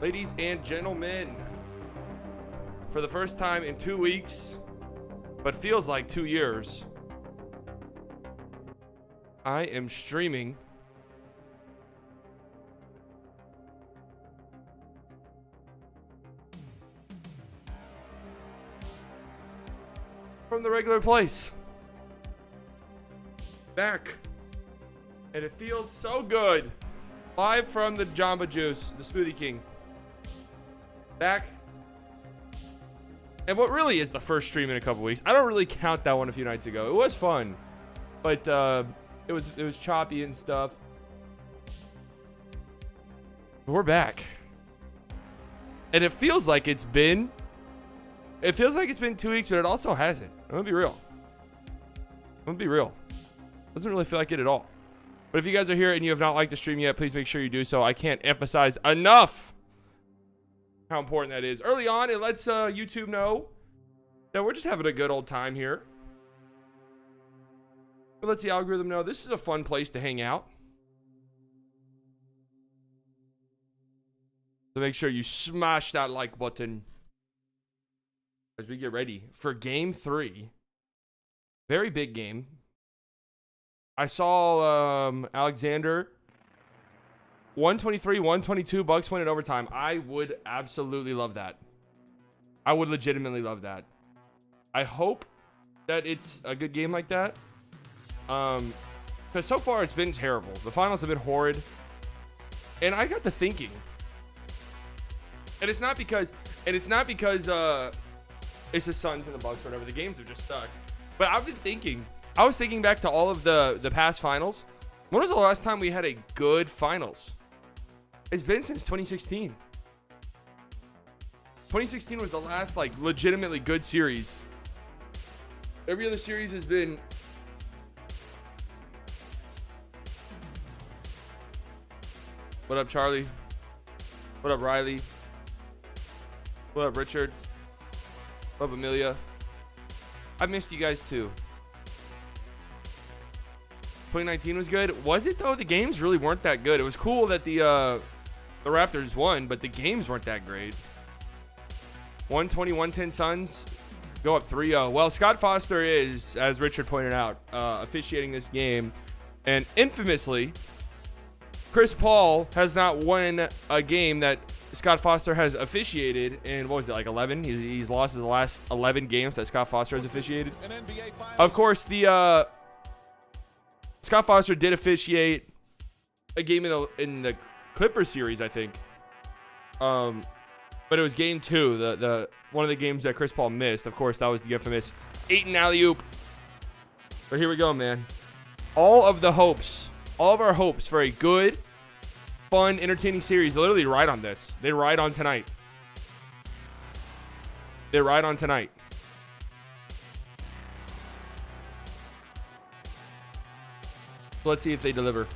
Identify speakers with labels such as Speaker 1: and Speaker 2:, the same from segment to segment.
Speaker 1: Ladies and gentlemen, for the first time in 2 weeks, but feels like 2 years, I am streaming from the regular place. Back. And it feels so good. Live from the Jamba Juice, the Smoothie King. Back. And what really is the first stream in a couple weeks. I don't really count that one a few nights ago. It was fun. But it was choppy and stuff. But we're back. And it feels like it's been 2 weeks, but it also hasn't. I'm gonna be real. Doesn't really feel like it at all. But if you guys are here and you have not liked the stream yet, please make sure you do so. I can't emphasize enough how important that is. Early on, it lets YouTube know that we're just having a good old time here. It lets the algorithm know this is a fun place to hang out. So make sure you smash that like button as we get ready for game 3. Very big game. I saw Alexander 123, 122, Bucks win in overtime. I would absolutely love that. I would legitimately love that. I hope that it's a good game like that. Because so far it's been terrible. The finals have been horrid. And I got to thinking, And it's not because it's the Suns and the Bucks or whatever. The games have just sucked. But I was thinking back to all of the past finals. When was the last time we had a good finals? It's been since 2016. 2016 was the last like legitimately good series. Every other series has been What up, Charlie? What up, Riley? What up, Richard? What up, Amelia? I missed you guys too. 2019 was good. Was it though? The games really weren't that good. It was cool that the Raptors won, but the games weren't that great. 120-110 Suns go up 3-0. Well, Scott Foster is, as Richard pointed out, officiating this game, and infamously, Chris Paul has not won a game that Scott Foster has officiated in, what was it, like 11? He's lost his last 11 games that Scott Foster has officiated. Of course, the Scott Foster did officiate a game in the Clippers series, I think. But it was game 2, the one of the games that Chris Paul missed. Of course, that was the infamous Ayton alley-oop. But here we go, man. All of our hopes for a good, fun, entertaining series literally ride on this. They ride on tonight. So let's see if they deliver.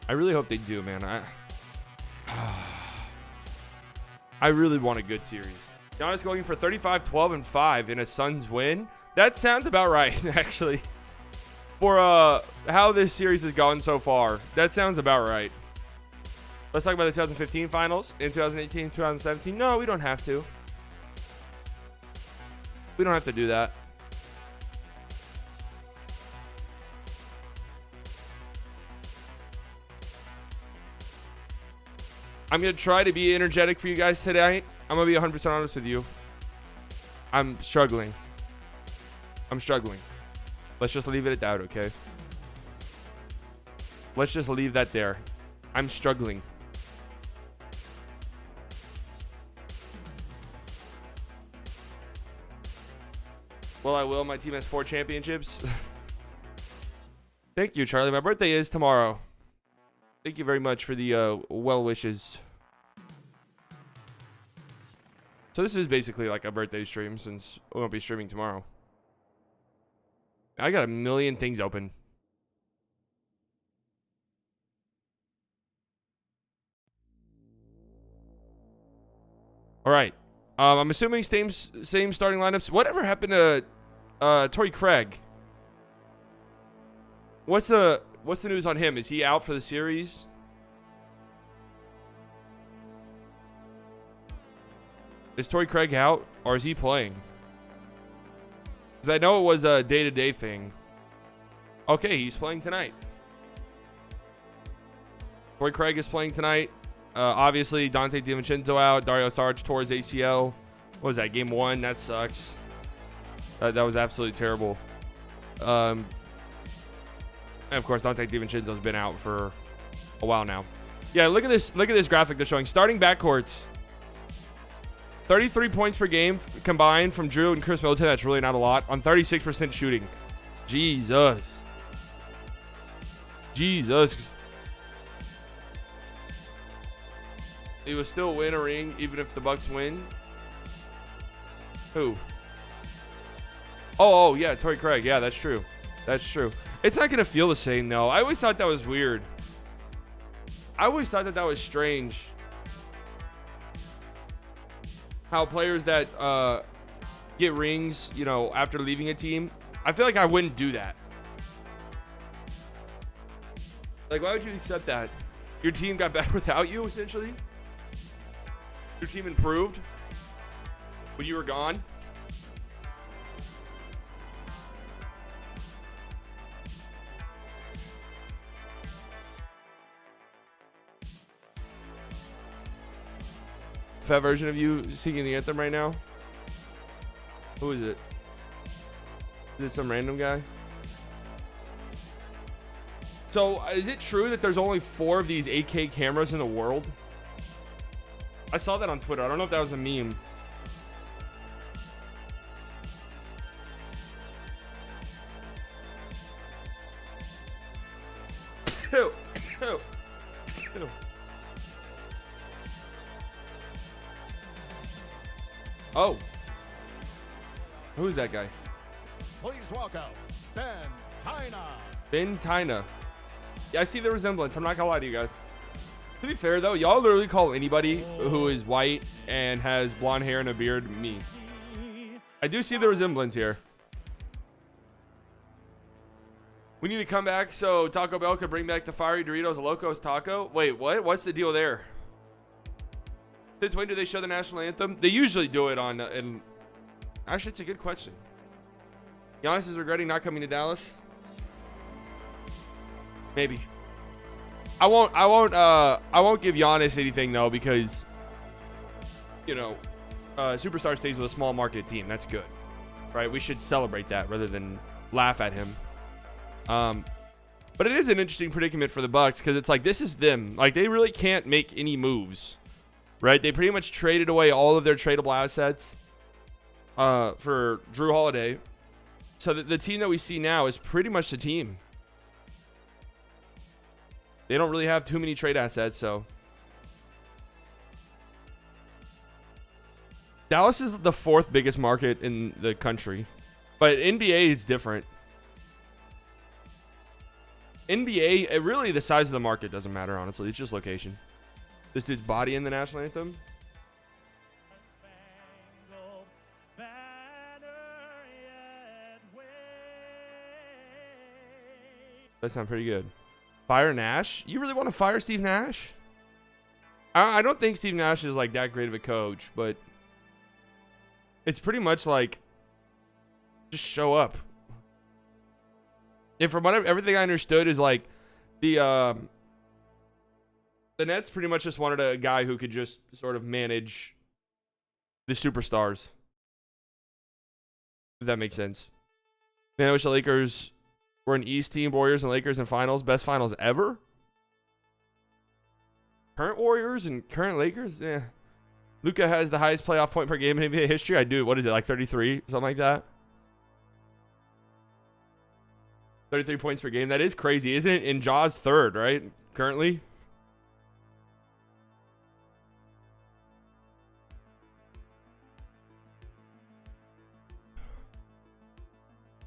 Speaker 1: I really hope they do, man. I really want a good series. Giannis going for 35, 12, and 5 in a Suns win. That sounds about right, actually. For how this series has gone so far, that sounds about right. Let's talk about the 2015 finals. In 2018, 2017. No, we don't have to. We don't have to do that. I'm going to try to be energetic for you guys today. I'm going to be 100% honest with you. I'm struggling. Let's just leave it at that, okay? Let's just leave that there. I'm struggling. Well, I will. My team has 4 championships. Thank you, Charlie. My birthday is tomorrow. Thank you very much for the well wishes. So this is basically like a birthday stream since we won't be streaming tomorrow. I got a million things open. All right. I'm assuming same starting lineups. Whatever happened to Torrey Craig? What's the news on him? Is he out for the series? Is Torrey Craig out, or is he playing? Because I know it was a day-to-day thing. Okay, he's playing tonight. Torrey Craig is playing tonight. Obviously, Dante DiVincenzo out. Dario Saric tore his ACL. What was that, game 1? That sucks. That was absolutely terrible. And of course, Dante DiVincenzo's been out for a while now. Yeah, look at this graphic they're showing. Starting backcourts. 33 points per game combined from Drew and Chris Middleton. That's really not a lot. On 36% shooting. Jesus. He will still win a ring even if the Bucks win. Who? Oh, yeah, Torrey Craig. Yeah, that's true. It's not going to feel the same, though. I always thought that was weird. I always thought that was strange. How players that get rings, you know, after leaving a team, I feel like I wouldn't do that. Like, why would you accept that? Your team got better without you, essentially? Your team improved when you were gone? That version of you singing the anthem right now? Who is it? Is it some random guy? So, is it true that there's only 4 of these 8K cameras in the world? I saw that on Twitter. I don't know if that was a meme. Oh. Who's that guy?
Speaker 2: Please welcome Ben Tina.
Speaker 1: Ben Tina. Yeah, I see the resemblance. I'm not gonna lie to you guys. To be fair though, y'all literally call anybody who is white and has blonde hair and a beard me. I do see the resemblance here. We need to come back so Taco Bell could bring back the fiery Doritos Locos Taco. Wait, what? What's the deal there? Since when do they show the national anthem? They usually do it on. Actually, it's a good question. Giannis is regretting not coming to Dallas. Maybe. I won't give Giannis anything though, because you know, superstar stays with a small market team. That's good, right? We should celebrate that rather than laugh at him. But it is an interesting predicament for the Bucks, because it's like, this is them. Like, they really can't make any moves, right? They pretty much traded away all of their tradable assets for Drew Holiday. So the team that we see now is pretty much the team. They don't really have too many trade assets, so. Dallas is the 4th biggest market in the country, but NBA is different. NBA, really the size of the market doesn't matter, honestly. It's just location. This dude's body in the national anthem. That sounds pretty good. Fire Nash? You really want to fire Steve Nash? I don't think Steve Nash is like that great of a coach, but it's pretty much like, just show up. And from everything I understood is like the Nets pretty much just wanted a guy who could just sort of manage the superstars. If that makes sense. Man, I wish the Lakers were an East team. Warriors and Lakers in finals. Best finals ever? Current Warriors and current Lakers? Yeah. Luka has the highest playoff point per game in NBA history. I do. What is it, like 33? Something like that? 33 points per game. That is crazy, isn't it? In Jaws 3rd, right? Currently.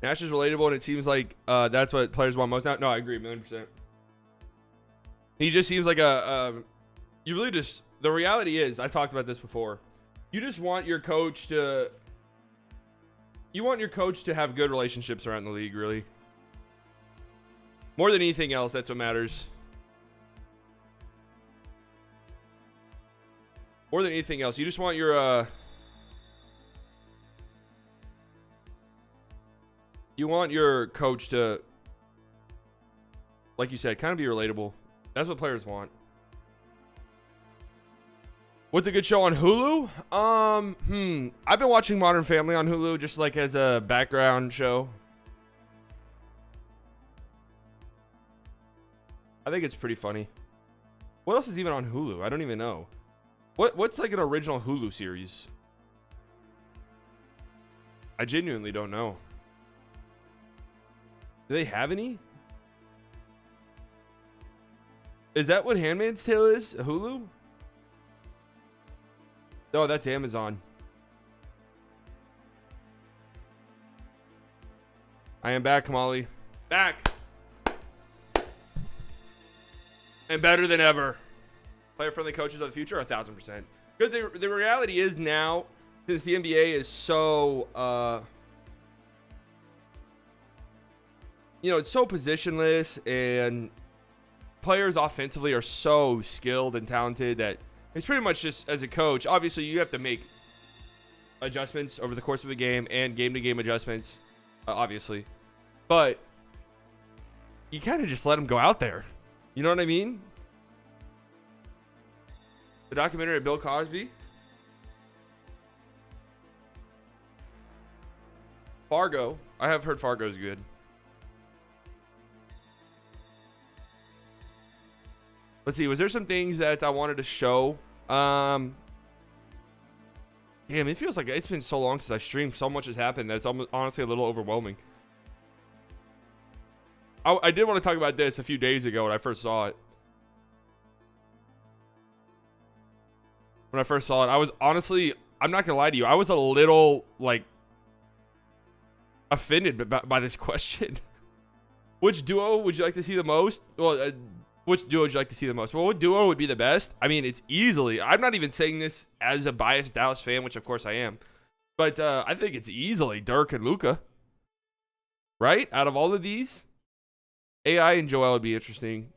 Speaker 1: Nash is relatable, and it seems like that's what players want most now. No, I agree, 1,000,000%. He just seems like you really just, the reality is, I talked about this before. You just want your coach to, have good relationships around the league, really. More than anything else, that's what matters. More than anything else, you just want your you want your coach to, like you said, kind of be relatable. That's what players want. What's a good show on Hulu? I've been watching Modern Family on Hulu just like as a background show. I think it's pretty funny. What else is even on Hulu? I don't even know. What's like an original Hulu series? I genuinely don't know. Do they have any? Is that what Handmaid's Tale is? Hulu? Oh, that's Amazon. I am back, Kamali. Back. And better than ever. Player-friendly coaches of the future, 1,000%. Because the reality is now, since the NBA is so, it's so positionless, and players offensively are so skilled and talented that it's pretty much just, as a coach, obviously you have to make adjustments over the course of a game and game-to-game adjustments, obviously. But you kind of just let them go out there. You know what I mean? The documentary of Bill Cosby. Fargo. I have heard Fargo's good. Let's see. Was there some things that I wanted to show? Damn, it feels like it's been so long since I streamed. So much has happened that it's almost, honestly a little overwhelming. I did want to talk about this a few days ago when I first saw it. When I first saw it, I was honestly, I'm not gonna lie to you, I was a little like offended by this question. Which duo would you like to see the most? Well, which duo would you like to see the most? Well, what duo would be the best? I mean, it's easily, I'm not even saying this as a biased Dallas fan, which of course I am, but I think it's easily Dirk and Luka. Right? Out of all of these, AI and Joel would be interesting.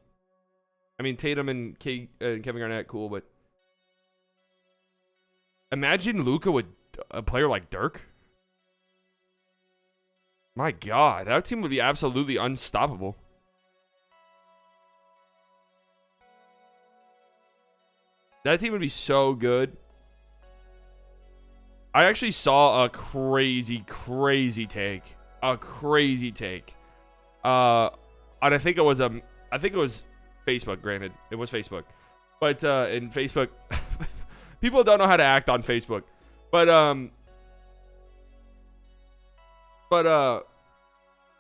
Speaker 1: I mean, Tatum and Kevin Garnett, cool, but imagine Luka with a player like Dirk. My God, that team would be absolutely unstoppable. That team would be so good. I actually saw a crazy take. A crazy take. And I think it was Facebook, granted. It was Facebook. But in Facebook, people don't know how to act on Facebook. But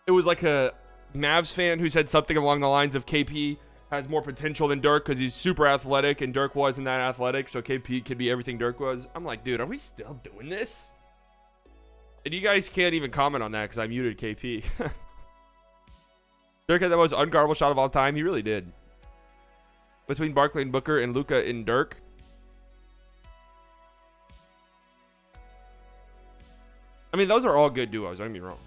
Speaker 1: it was like a Mavs fan who said something along the lines of KP has more potential than Dirk because he's super athletic and Dirk wasn't that athletic, so KP could be everything Dirk was. I'm like, dude, are we still doing this? And you guys can't even comment on that because I muted KP. Dirk had the most unguardable shot of all time. He really did. Between Barkley and Booker and Luka and Dirk. I mean, those are all good duos. Don't get me wrong.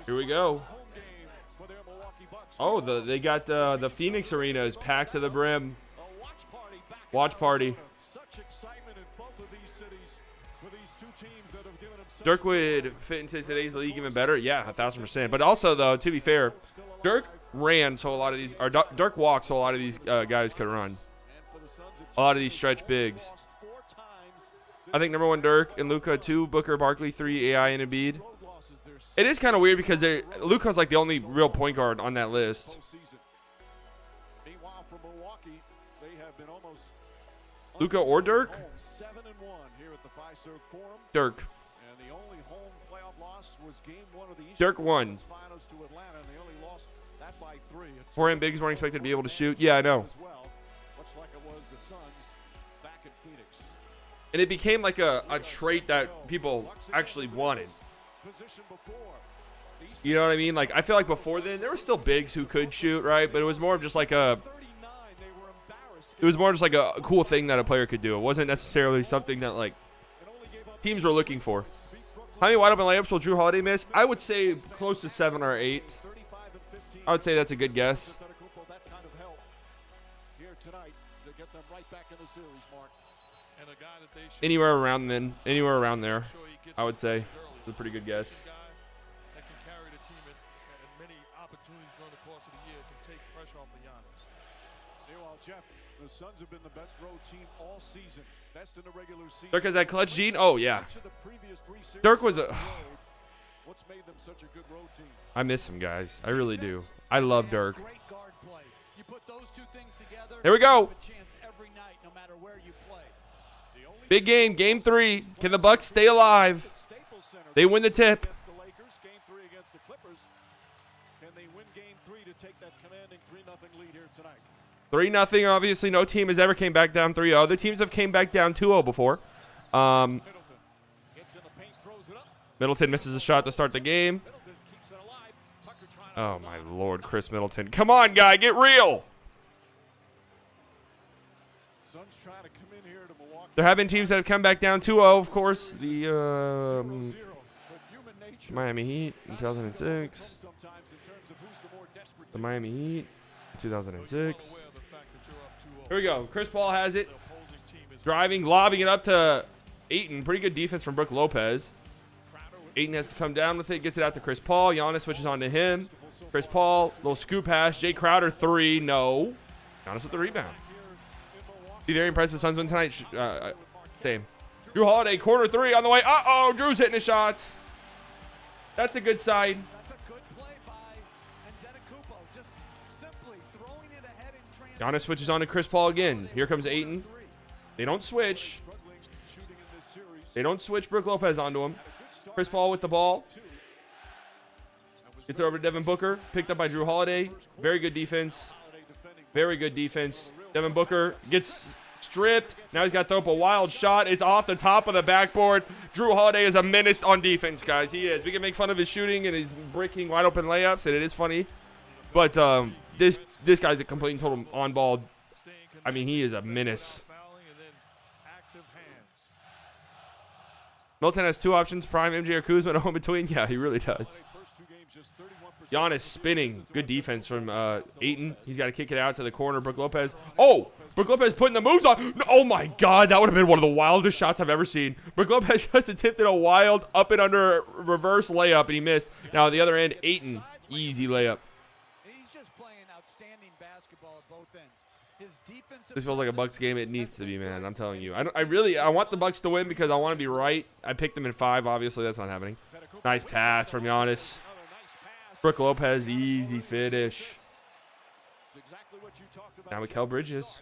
Speaker 1: Here we go. Oh, they got the Phoenix Arena is packed to the brim. Watch party. Dirk would fit into today's league even better. Yeah, 1,000%. But also, though, to be fair, Dirk ran so a lot of these, or Dirk walked so a lot of these guys could run. A lot of these stretch bigs. I think number 1 Dirk and Luka, 2 Booker, Barkley, 3 AI and Embiid. It is kind of weird because Luka's like the only real point guard on that list.
Speaker 2: Meanwhile, from Milwaukee, they have been almost
Speaker 1: Luka or Dirk?
Speaker 2: 7-1 here at the Fiserv Forum.
Speaker 1: Dirk.
Speaker 2: And the only home playoff loss was game 1 of the Eastern
Speaker 1: Dirk won.
Speaker 2: Finals to Atlanta, and they only lost that by 3.
Speaker 1: 4M bigs weren't expected to be able to shoot. Yeah, I know.
Speaker 2: Much like it was the Suns back in Phoenix.
Speaker 1: And it became like a trait that people actually wanted. You know what I mean? Like, I feel like before then, there were still bigs who could shoot, right? But it was more of just like a cool thing that a player could do. It wasn't necessarily something that, like, teams were looking for. How many wide open layups will Drew Holiday miss? I would say close to 7 or 8. I would say that's a good guess. Anywhere around there, I would say. It's a pretty good guess.
Speaker 3: That can carry the team at many opportunities during the course of the year, can take pressure off of Giannis.
Speaker 2: Meanwhile, Jeff, the Suns have been the best road team all season. Best in the regular season.
Speaker 1: Dirk has that clutch gene? Oh, yeah. Dirk was a...
Speaker 2: What's made them such a good road team?
Speaker 1: I miss him, guys. I really do. I love Dirk.
Speaker 4: Great guard play. You put those two things together.
Speaker 1: Here we go.
Speaker 4: You have a chance every night, no matter where you play.
Speaker 1: Big game, game 3. Can the Bucks stay alive? They win the tip.
Speaker 2: Against the Lakers, game 3 against the Clippers. Can they win game 3 to take that commanding 3-0 lead here tonight?
Speaker 1: 3-0. Obviously, no team has ever came back down 3-0. Other teams have came back down 2-0 before.
Speaker 2: Middleton gets in the paint, throws it up.
Speaker 1: Middleton misses a shot to start the game.
Speaker 2: Middleton keeps it alive. Tucker trying
Speaker 1: Oh, my Lord, Chris Middleton. Come on, guy, get real.
Speaker 2: Suns trying to come in here to Milwaukee.
Speaker 1: There have been teams that have come back down 2-0, of course. The Miami Heat in 2006. The Miami Heat in 2006. Here we go. Chris Paul has it. Driving, lobbing it up to Ayton. Pretty good defense from Brook Lopez. Ayton has to come down with it. Gets it out to Chris Paul. Giannis switches on to him. Chris Paul, little scoop pass. Jay Crowder, 3. No. Giannis with the rebound. Be very impressed with Suns win tonight. Same. Drew Holiday, corner 3 on the way. Uh-oh, Drew's hitting the shots. That's a good side.
Speaker 4: That's a good play by Antetokounmpo. Just simply throwing it ahead in
Speaker 1: Giannis switches on to Chris Paul again. Here comes Ayton. They don't switch. They don't switch Brook Lopez onto him. Chris Paul with the ball. Gets it over to Devin Booker. Picked up by Drew Holiday. Very good defense. Very good defense. Devin Booker gets stripped. Now he's got to throw up a wild shot. It's off the top of the backboard. Drew Holiday is a menace on defense, guys. He is. We can make fun of his shooting and his breaking wide open layups, and it is funny. But this guy's a complete and total on-ball. I mean, he is a menace. Milton has two options, Prime, MJ, or Kuzma, no in between. Yeah, he really does. Giannis spinning. Good defense from Ayton. He's got to kick it out to the corner. Brook Lopez. Oh, Brook Lopez putting the moves on. No, oh, my God. That would have been one of the wildest shots I've ever seen. Brook Lopez just attempted a wild up and under reverse layup, and he missed. Now, at the other end, Ayton. Easy layup.
Speaker 4: He's just playing outstanding basketball at both ends. His defensive
Speaker 1: This feels like a Bucks game. It needs to be, man. I'm telling you. I want the Bucks to win because I want to be right. I picked them in 5. Obviously, that's not happening. Nice pass from Giannis. Brook Lopez, easy finish. Now Mikal Bridges.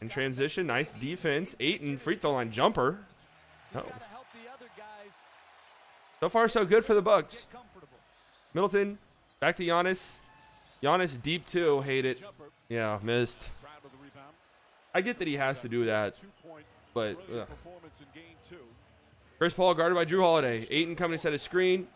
Speaker 1: In transition, nice defense. Ayton, free throw line jumper. Oh. So far, so good for the Bucks. Middleton, back to Giannis. Giannis deep two, hate it. Yeah, missed. I get that he has to do that, but ugh. Chris Paul guarded by Drew Holiday. Ayton coming to set a screen.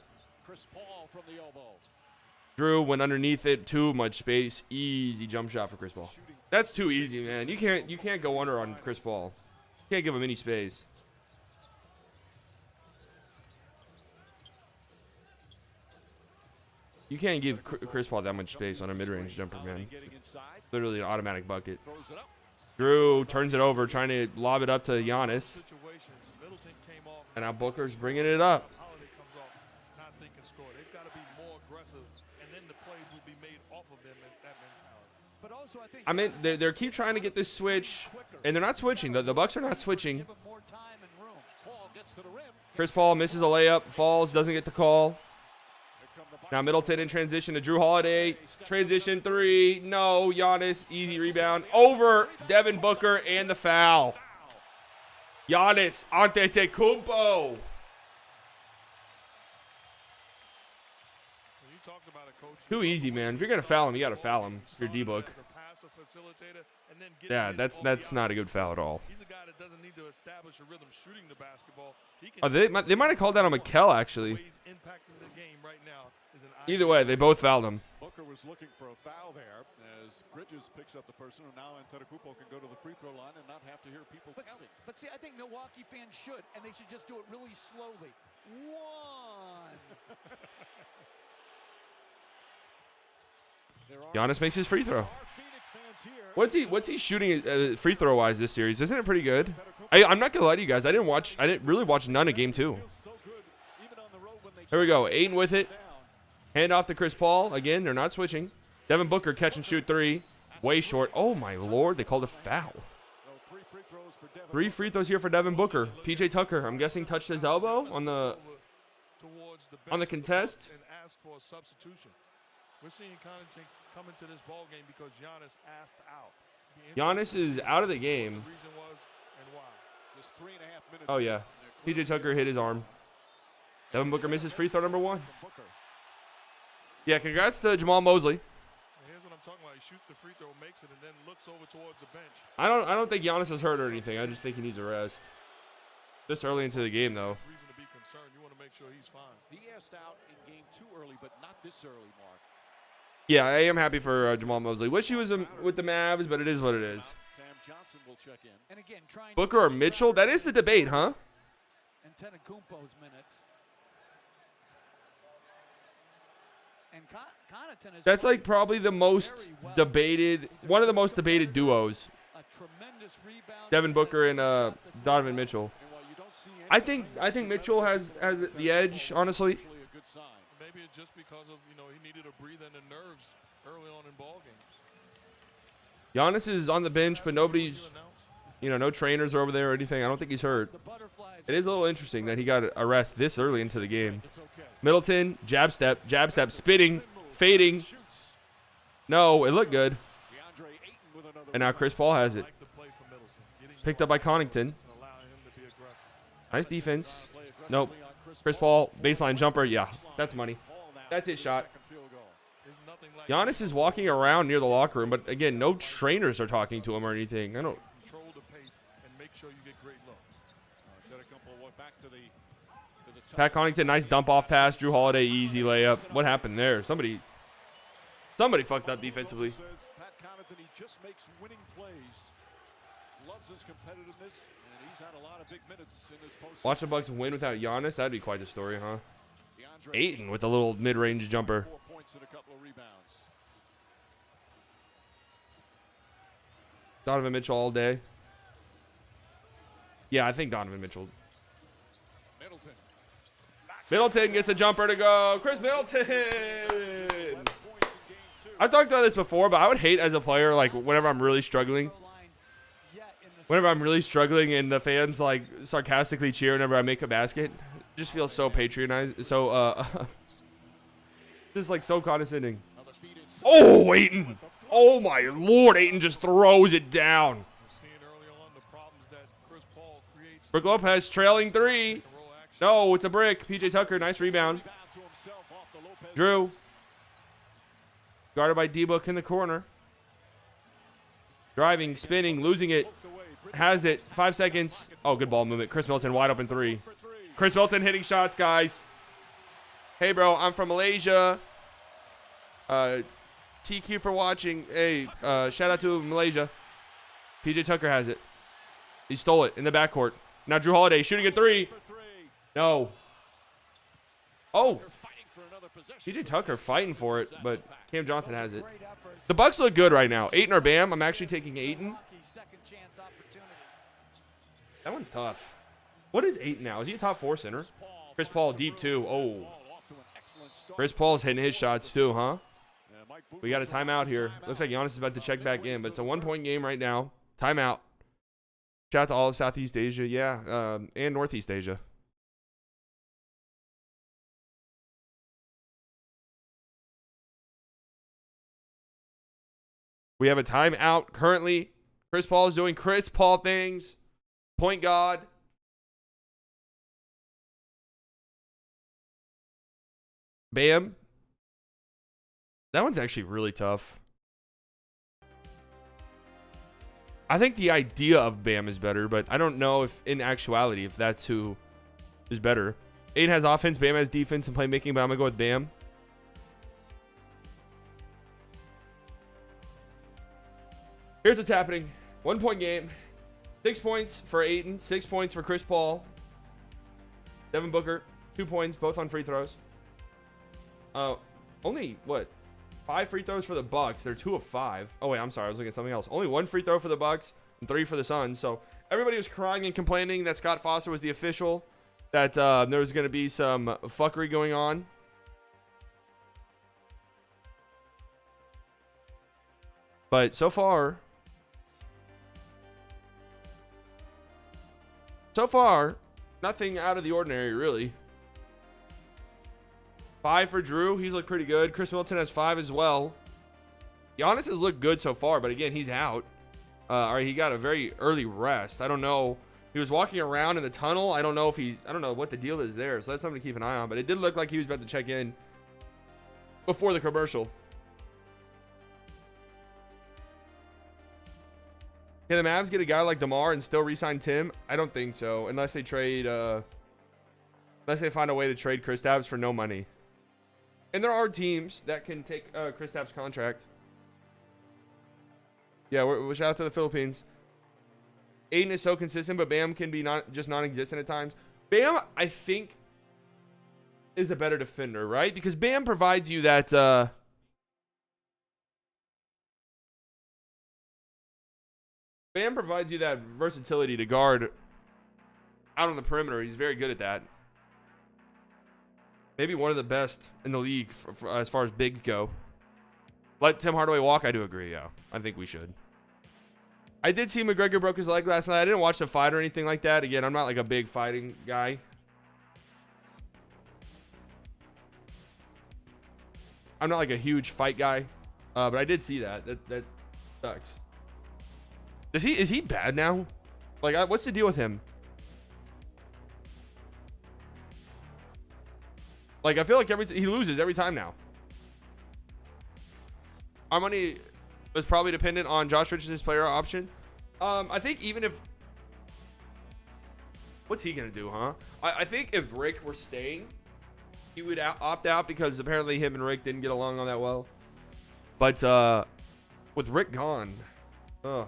Speaker 1: Drew went underneath it. Too much space. Easy jump shot for Chris Paul. That's too easy, man. You can't go under on Chris Paul. You can't give him any space. You can't give Chris Paul that much space on a mid-range jumper, man. Literally an automatic bucket. Drew turns it over, trying to lob it up to Giannis. And now Booker's bringing it up. I mean, they keep trying to get this switch, and they're not switching. The Bucks are not switching. Chris Paul misses a layup, falls, doesn't get the call. Now Middleton in transition to Drew Holiday. Transition 3. No, Giannis, easy rebound. Over Devin Booker and the foul. Giannis Antetokounmpo. Too easy, man. If you're going to foul him, you got to foul him. If you're D-Book. Yeah, that's not a good foul at all.
Speaker 3: He's a guy that doesn't need to establish a rhythm shooting the basketball.
Speaker 1: Oh, they might have called that on Mikal, actually. Either way, they both fouled him.
Speaker 2: Booker was looking for a foul there as Bridges picks up the person, and now Antetokounmpo can go to the free throw line and not have to hear people counting.
Speaker 4: But see, I think Milwaukee fans should, and they should just do it really slowly. 1.
Speaker 1: Giannis makes his free throw. What's he shooting free throw wise this series? Isn't it pretty good? I'm not gonna lie to you guys. I didn't really watch none of game 2. Here we go. Ayton with it. Hand off to Chris Paul. Again, they're not switching. Devin Booker catch and shoot 3. Way short. Oh my Lord, they called a foul. 3 free throws here for Devin Booker. PJ Tucker, I'm guessing, touched his elbow on the contest.
Speaker 3: We're seeing Connaughton come into this ball game because Giannis asked out.
Speaker 1: Giannis is out of the game.
Speaker 3: The reason was and why.
Speaker 2: Just 3.5 minutes.
Speaker 1: Oh yeah, PJ Tucker hit his arm. Devin Booker misses free throw number 1. Yeah, congrats to Jamal Mosley.
Speaker 3: Here's what I'm talking about. He shoots the free throw, makes it, and then looks over towards the bench.
Speaker 1: I don't think Giannis is hurt or anything. I just think he needs a rest. This early into the game, though.
Speaker 3: Reason to be concerned. You want to make sure he's fine.
Speaker 2: He asked out in game 2 early, but not this early, Mark.
Speaker 1: Yeah, I am happy for Jamal Mosley. Wish he was with the Mavs, but it is what it is.
Speaker 2: Johnson will check in.
Speaker 4: And again,
Speaker 1: Booker or Mitchell? That is the debate, huh?
Speaker 4: Antetokounmpo's minutes. And Connaughton is
Speaker 1: That's like probably the most debated, one of the most debated duos.
Speaker 4: a tremendous rebound.
Speaker 1: Devin Booker and Donovan Mitchell. I think Mitchell has the edge, honestly.
Speaker 3: Maybe it's just because of, he needed a breather in the nerves early on in ball games.
Speaker 1: Giannis is on the bench, but nobody's, no trainers are over there or anything. I don't think he's hurt. It is a little interesting that he got a rest this early into the game. Middleton, jab step, spitting, fading. No, it looked good. And now Chris Paul has it. Picked up by Connaughton. Nice defense. Nope. Chris Paul, baseline jumper. Yeah, that's money. That's his shot. Giannis is walking around near the locker room, but again, no trainers are talking to him or anything. I don't. Pat Connaughton, nice dump off pass. Drew Holiday, easy layup. What happened there? Somebody fucked up defensively.
Speaker 2: Pat Connaughton, he just makes winning plays. Loves his competitiveness, and he's had a lot of big minutes in this postseason.
Speaker 1: Watch the Bucks win without Giannis. That'd be quite the story, huh? Ayton with a little mid-range jumper.
Speaker 2: 4 points and a couple of rebounds.
Speaker 1: Donovan Mitchell all day. Yeah, I think Donovan Mitchell. Middleton gets a jumper to go. Chris Middleton. I've talked about this before, but I would hate as a player, like, whenever I'm really struggling. Whenever I'm really struggling and the fans, like, sarcastically cheer whenever I make a basket. It just feels so patronized. So, just, like, so condescending. Oh, Ayton. Oh, my Lord. Ayton just throws it down. Brook Lopez trailing 3. No, it's a brick. PJ Tucker, nice rebound. Drew. Guarded by D-Book in the corner. Driving, spinning, losing it. Has it. 5 seconds. Oh, good ball movement. Chris Middleton, wide open 3. Chris Middleton hitting shots, guys. Hey, bro, I'm from Malaysia. TQ for watching. Hey, shout out to Malaysia. PJ Tucker has it. He stole it in the backcourt. Now Drew Holiday shooting a 3. No. Oh. PJ Tucker fighting for it, but Cam Johnson has it. The Bucks look good right now. Ayton or Bam? I'm actually taking Ayton. That one's tough. What is Ayton now? Is he a top 4 center? Chris Paul deep too. Oh. Chris Paul's hitting his shots too, huh? We got a timeout here. Looks like Giannis is about to check back in, but it's a 1-point game right now. Timeout. Shout out to all of Southeast Asia, yeah, and Northeast Asia. We have a timeout currently. Chris Paul is doing Chris Paul things. Point guard. Bam. That one's actually really tough. I think the idea of Bam is better, but I don't know if in actuality if that's who is better. Ayton has offense, Bam has defense and playmaking, but I'm going to go with Bam. Here's what's happening. 1-point game. 6 points for Ayton. 6 points for Chris Paul. Devin Booker. 2 points, both on free throws. Only, what? 5 free throws for the Bucks. They're 2 of 5. Oh, wait, I'm sorry. I was looking at something else. Only 1 free throw for the Bucks and 3 for the Suns. So everybody was crying and complaining that Scott Foster was the official, that there was going to be some fuckery going on. But so far, nothing out of the ordinary, really. 5 for Drew. He's looked pretty good. Chris Middleton has 5 as well. Giannis has looked good so far, but again, he's out. All right, he got a very early rest. I don't know. He was walking around in the tunnel. I don't know what the deal is there. So that's something to keep an eye on. But it did look like he was about to check in before the commercial. Can the Mavs get a guy like DeMar and still re-sign Tim? I don't think so, unless they trade, unless they find a way to trade Kristaps for no money. And there are teams that can take Kristaps' contract. Yeah, we're shout out to the Philippines. Ayton is so consistent, but Bam can be just non-existent at times. Bam, I think, is a better defender, right? Because Bam provides you that. Bam provides you that versatility to guard out on the perimeter. He's very good at that. Maybe one of the best in the league as far as bigs go. Let Tim Hardaway walk? I do agree, yeah. I think we should. I did see McGregor broke his leg last night. I didn't watch the fight or anything like that. Again, I'm not like a big fighting guy. I'm not like a huge fight guy. But I did see that. That sucks. Is he bad now? Like, what's the deal with him? Like, I feel like he loses every time now. Our money is probably dependent on Josh Richardson's player option. I think even if... What's he going to do, huh? I think if Rick were staying, he would opt out because apparently him and Rick didn't get along all that well. But with Rick gone, ugh.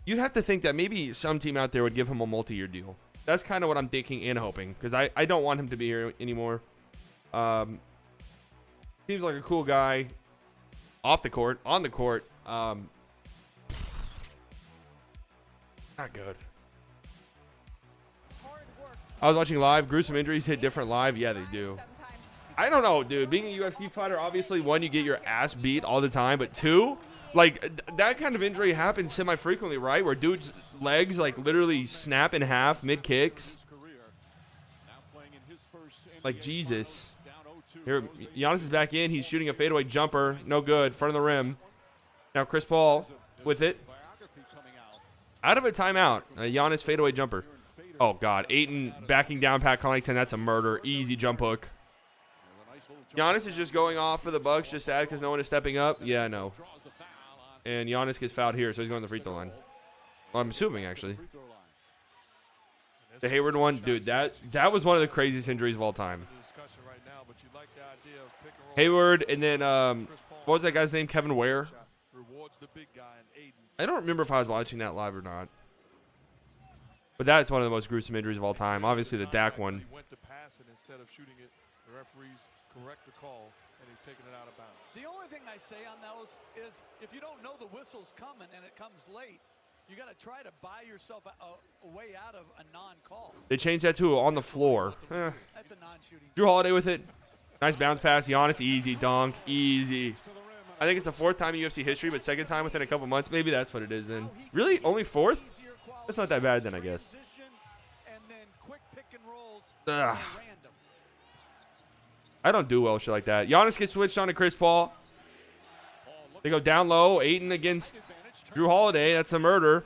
Speaker 1: You'd have to think that maybe some team out there would give him a multi-year deal. That's kind of what I'm thinking and hoping, because I don't want him to be here anymore. Seems like a cool guy. Off the court, on the court. Not good. I was watching live. Gruesome injuries hit different live. Yeah, they do. I don't know, dude. Being a UFC fighter, obviously, one, you get your ass beat all the time. But two, like, that kind of injury happens semi-frequently, right? Where dudes' legs, like, literally snap in half mid-kicks. Like, Jesus. Here, Giannis is back in. He's shooting a fadeaway jumper. No good. Front of the rim. Now Chris Paul with it. Out of a timeout. A Giannis fadeaway jumper. Oh, God. Ayton backing down Pat Connaughton. That's a murder. Easy jump hook. Giannis is just going off for the Bucks. Just sad because no one is stepping up. Yeah, no. And Giannis gets fouled here, so he's going to the free throw line. Well, I'm assuming, actually. The Hayward one, dude, that was one of the craziest injuries of all time. Hayward, and then, what was that guy's name? Kevin Ware? I don't remember if I was watching that live or not. But that's one of the most gruesome injuries of all time. Obviously, the Dak one.
Speaker 4: The only thing I say on those is if you don't know the whistle's coming and it comes late, you got to try to buy yourself a way out of a non-call.
Speaker 1: They changed that to on the floor.
Speaker 4: That's a non-shooting.
Speaker 1: Drew Holiday with it. Nice bounce pass. Giannis, easy dunk. Easy. I think it's the 4th time in UFC history, but 2nd time within a couple months. Maybe that's what it is then. Really? Only 4th? That's not that bad then, I guess. Ugh. I don't do well with shit like that. Giannis gets switched on to Chris Paul. They go down low. Ayton against Drew Holiday. That's a murder.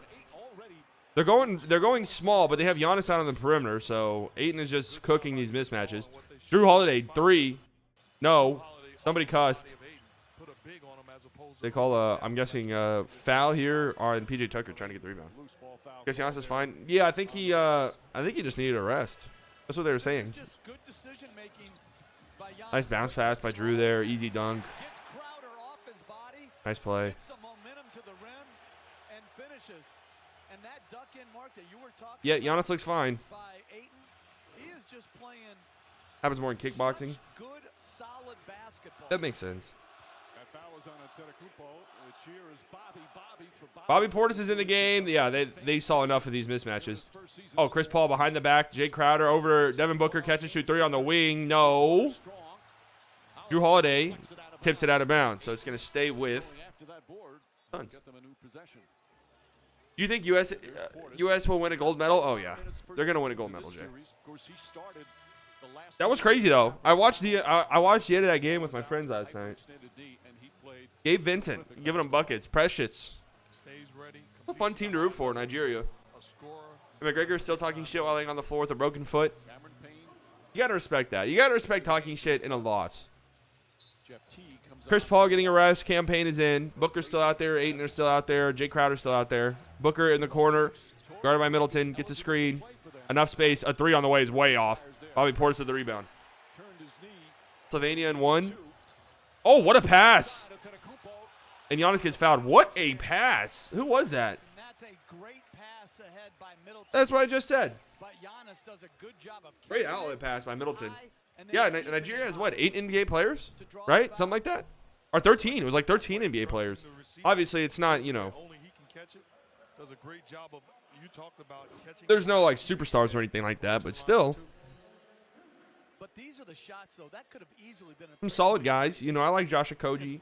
Speaker 1: They're going small, but they have Giannis out on the perimeter, so Ayton is just cooking these mismatches. Drew Holiday, 3. No. Somebody cussed. They call I'm guessing foul here on PJ Tucker trying to get the rebound. Guess Giannis is fine. Yeah, I think he just needed a rest. That's what they were saying. Nice bounce pass by Drew there. Easy dunk. Nice play. Yeah, Giannis looks fine. Happens more in kickboxing. That makes sense. Bobby Portis is in the game. Yeah, they saw enough of these mismatches. Oh, Chris Paul behind the back. Jay Crowder over Devin Booker. Catch and shoot 3 on the wing. No. Drew Holiday tips it out of bounds, so it's going to stay with Suns. Do you think U.S. will win a gold medal? Oh, yeah. They're going to win a gold medal, Jay. That was crazy, though. I watched the end of that game with my friends last night. Gabe Vincent giving them buckets. Precious. A fun team to root for, Nigeria. And McGregor still talking shit while laying on the floor with a broken foot. You got to respect that. You got to respect talking shit in a loss. Chris Paul getting a rest. Campaign is in. Booker's still out there. Ayton is still out there. Jay Crowder's still out there. Booker in the corner. Guarded by Middleton. Gets a screen. Enough space. A 3 on the way is way off. Bobby Portis with the rebound. Slovenia in 1. Oh, what a pass. And Giannis gets fouled. What a pass. Who was that? That's what I just said. Great outlet pass by Middleton. Yeah, Nigeria has what, 8 NBA players? Right? Something like that? Or 13. It was like 13 NBA players. Obviously, it's not, you know. There's no, like, superstars or anything like that, but still. Some solid guys. You know, I like Josh Okogie.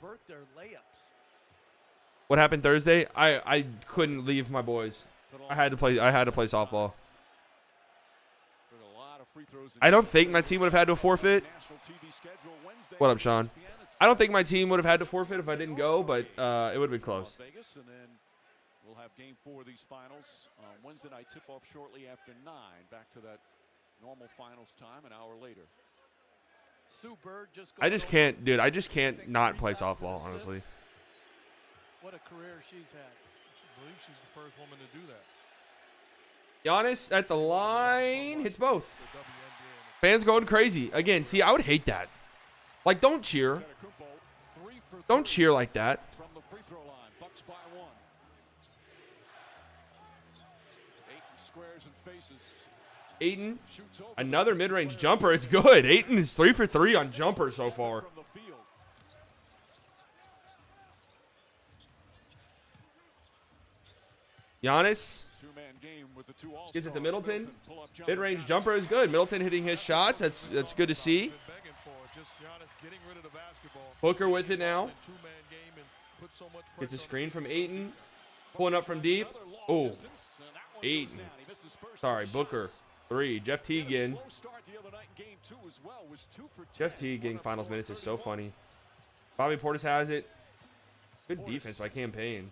Speaker 1: What happened Thursday? I couldn't leave my boys. I had to play softball. I don't think my team would have had to forfeit. What up, Sean? I don't think my team would have had to forfeit if I didn't go, but it would have been close.
Speaker 2: We'll have game 4 of these finals Wednesday night tip-off shortly after 9. Back to that normal finals time an hour later.
Speaker 4: Sue Bird just
Speaker 1: I just can't, dude. I just can't not play softball, honestly.
Speaker 4: What a career she's had.
Speaker 3: I believe she's the first woman to do that.
Speaker 1: Giannis at the line hits both.
Speaker 3: The WNBA
Speaker 1: Fans going crazy again. See, I would hate that. Like, don't cheer.
Speaker 2: Antetokounmpo, 3 for
Speaker 1: Don't
Speaker 2: 3
Speaker 1: cheer like that.
Speaker 2: from the free throw line. Bucks by 1. Aiton squares and faces.
Speaker 1: Aiton,
Speaker 2: Shoots over.
Speaker 1: another mid-range jumper. It's good. Aiton is 3 for 3 on jumper so far.
Speaker 2: From the field.
Speaker 1: Giannis
Speaker 2: Two-man game with the 2 all-stars.
Speaker 1: gets it to Middleton.
Speaker 2: Pull-up jumper.
Speaker 1: Mid-range jumper is good. Middleton hitting his shots. That's good to see.
Speaker 3: been begging for it. Just Giannis getting rid of the basketball.
Speaker 1: Booker with it now.
Speaker 3: Two-man game and put so much
Speaker 1: Gets a
Speaker 3: pressure on
Speaker 1: screen
Speaker 3: the
Speaker 1: from
Speaker 3: defense.
Speaker 1: Aiton. Pulling up from deep.
Speaker 2: Another long
Speaker 1: Oh,
Speaker 2: distance, and that one
Speaker 1: Aiton.
Speaker 2: goes down. He misses first
Speaker 1: Sorry,
Speaker 2: 3
Speaker 1: Booker.
Speaker 2: shots.
Speaker 1: 3. Jeff
Speaker 2: He had a
Speaker 1: Teagan.
Speaker 2: slow start the other night in game 2 as well. Was 2 for 10.
Speaker 1: Jeff Teague getting
Speaker 2: One of
Speaker 1: finals
Speaker 2: 4,
Speaker 1: minutes is so
Speaker 2: 31.
Speaker 1: funny. Bobby Portis has it. Good defense by Campaign.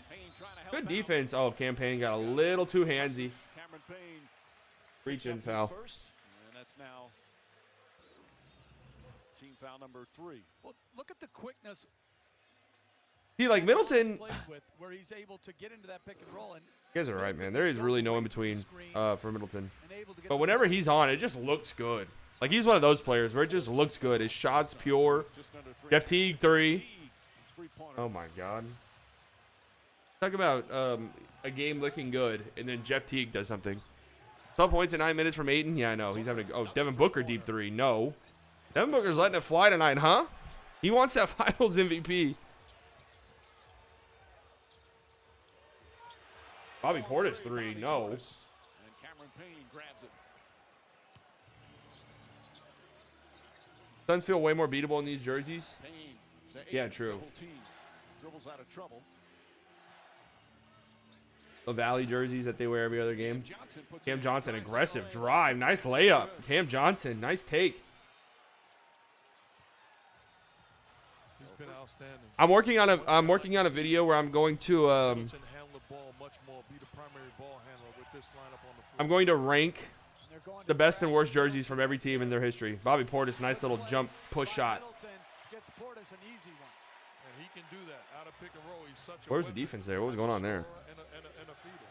Speaker 2: Payne trying to help
Speaker 1: Good
Speaker 2: out.
Speaker 1: defense. Oh, Campaign got a little too handsy.
Speaker 2: Cameron Payne
Speaker 1: Reaching
Speaker 2: picks up his
Speaker 1: foul.
Speaker 2: first, and that's now team foul number 3.
Speaker 4: Well, look at the quickness.
Speaker 1: See, like Middleton,
Speaker 4: Played with, where he's able to get into that pick and roll and
Speaker 1: you guys are right, man. There is really no in between for Middleton.
Speaker 4: able to get
Speaker 1: But
Speaker 4: the
Speaker 1: whenever he's on, it just looks good. Like, he's one of those players where it just looks good. His shot's pure.
Speaker 2: Just under 3.
Speaker 1: Jeff Teague, 3.
Speaker 2: Teague, three-pointer.
Speaker 1: Oh, my God. Talk about a game looking good, and then Jeff Teague does something. 12 points in 9 minutes from Aiton. Yeah, I know. He's having a... Oh, Devin Booker deep 3. No. Devin Booker's letting it fly tonight, huh? He wants that finals MVP. Bobby Portis 3. No.
Speaker 2: And Cameron Payne grabs it.
Speaker 1: Suns feel way more beatable in these jerseys.
Speaker 2: Payne, the
Speaker 1: Yeah,
Speaker 2: eight,
Speaker 1: true.
Speaker 2: double team. Dribbles out of trouble.
Speaker 1: The Valley jerseys that they wear every other game.
Speaker 2: Johnson puts
Speaker 1: Cam
Speaker 2: it
Speaker 1: Johnson,
Speaker 2: in.
Speaker 1: aggressive drive. Nice layup. Cam Johnson, nice take.
Speaker 3: He's been outstanding.
Speaker 1: I'm working on a video where I'm going to
Speaker 3: Middleton handle the ball much more. Be the primary ball handler with this lineup on the floor.
Speaker 1: I'm going to rank
Speaker 4: they're going
Speaker 1: the
Speaker 4: to
Speaker 1: best and worst jerseys from every team in their history. Bobby Portis, nice little jump push shot.
Speaker 4: Middleton gets Portis an easy one.
Speaker 3: And he can do that out of pick and roll. He's such a
Speaker 1: Where's the
Speaker 3: weapon.
Speaker 1: defense there? What was going on there?
Speaker 3: And a feeder.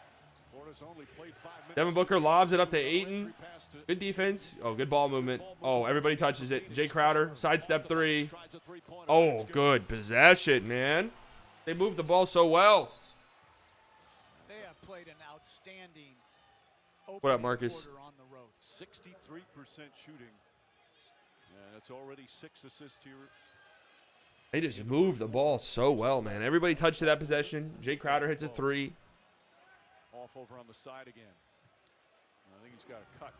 Speaker 2: Portis only played 5 minutes.
Speaker 1: Devin Booker lobs it up to Aiton.
Speaker 2: Entry pass to-
Speaker 1: Good defense. Oh, good ball movement. Oh, everybody touches it. Jay Crowder, sidestep 3.
Speaker 2: Tries a three-pointer.
Speaker 1: Oh,
Speaker 2: That's
Speaker 1: good possession, man. They moved the ball so well.
Speaker 4: They have played an outstanding
Speaker 1: What up,
Speaker 4: opening
Speaker 1: Marcus?
Speaker 4: quarter on the road.
Speaker 2: 63% shooting. And it's already 6 assists here.
Speaker 1: They just moved the ball so well, man. Everybody touched to that possession. Jay Crowder hits a 3.
Speaker 2: Off over on the side again. I think he's got a cut.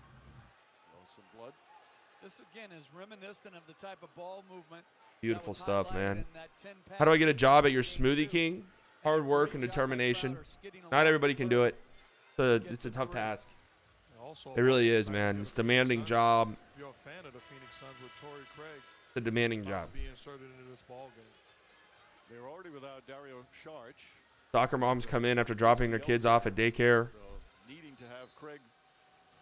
Speaker 2: Oh, some blood.
Speaker 4: This again is reminiscent of the type of ball movement.
Speaker 1: Beautiful
Speaker 4: that was
Speaker 1: stuff,
Speaker 4: highlighted
Speaker 1: man.
Speaker 4: in that 10
Speaker 1: How do I get a
Speaker 4: pass
Speaker 1: job at your
Speaker 4: game
Speaker 1: Smoothie
Speaker 4: 2.
Speaker 1: King? Hard work and
Speaker 4: Great job by
Speaker 1: determination.
Speaker 4: Crowder skidding
Speaker 1: Not
Speaker 4: along
Speaker 1: everybody
Speaker 4: the
Speaker 1: can
Speaker 4: foot.
Speaker 1: do it. It's a tough task.
Speaker 3: Also,
Speaker 1: It really is, man. It's a demanding job.
Speaker 3: If you're a fan of the Phoenix Suns with Torrey Craig,
Speaker 1: It's a demanding job.
Speaker 3: be inserted into this ball game.
Speaker 2: They're already without Dario Saric.
Speaker 1: Soccer moms come in after dropping their kids off at daycare.
Speaker 2: So needing to have Craig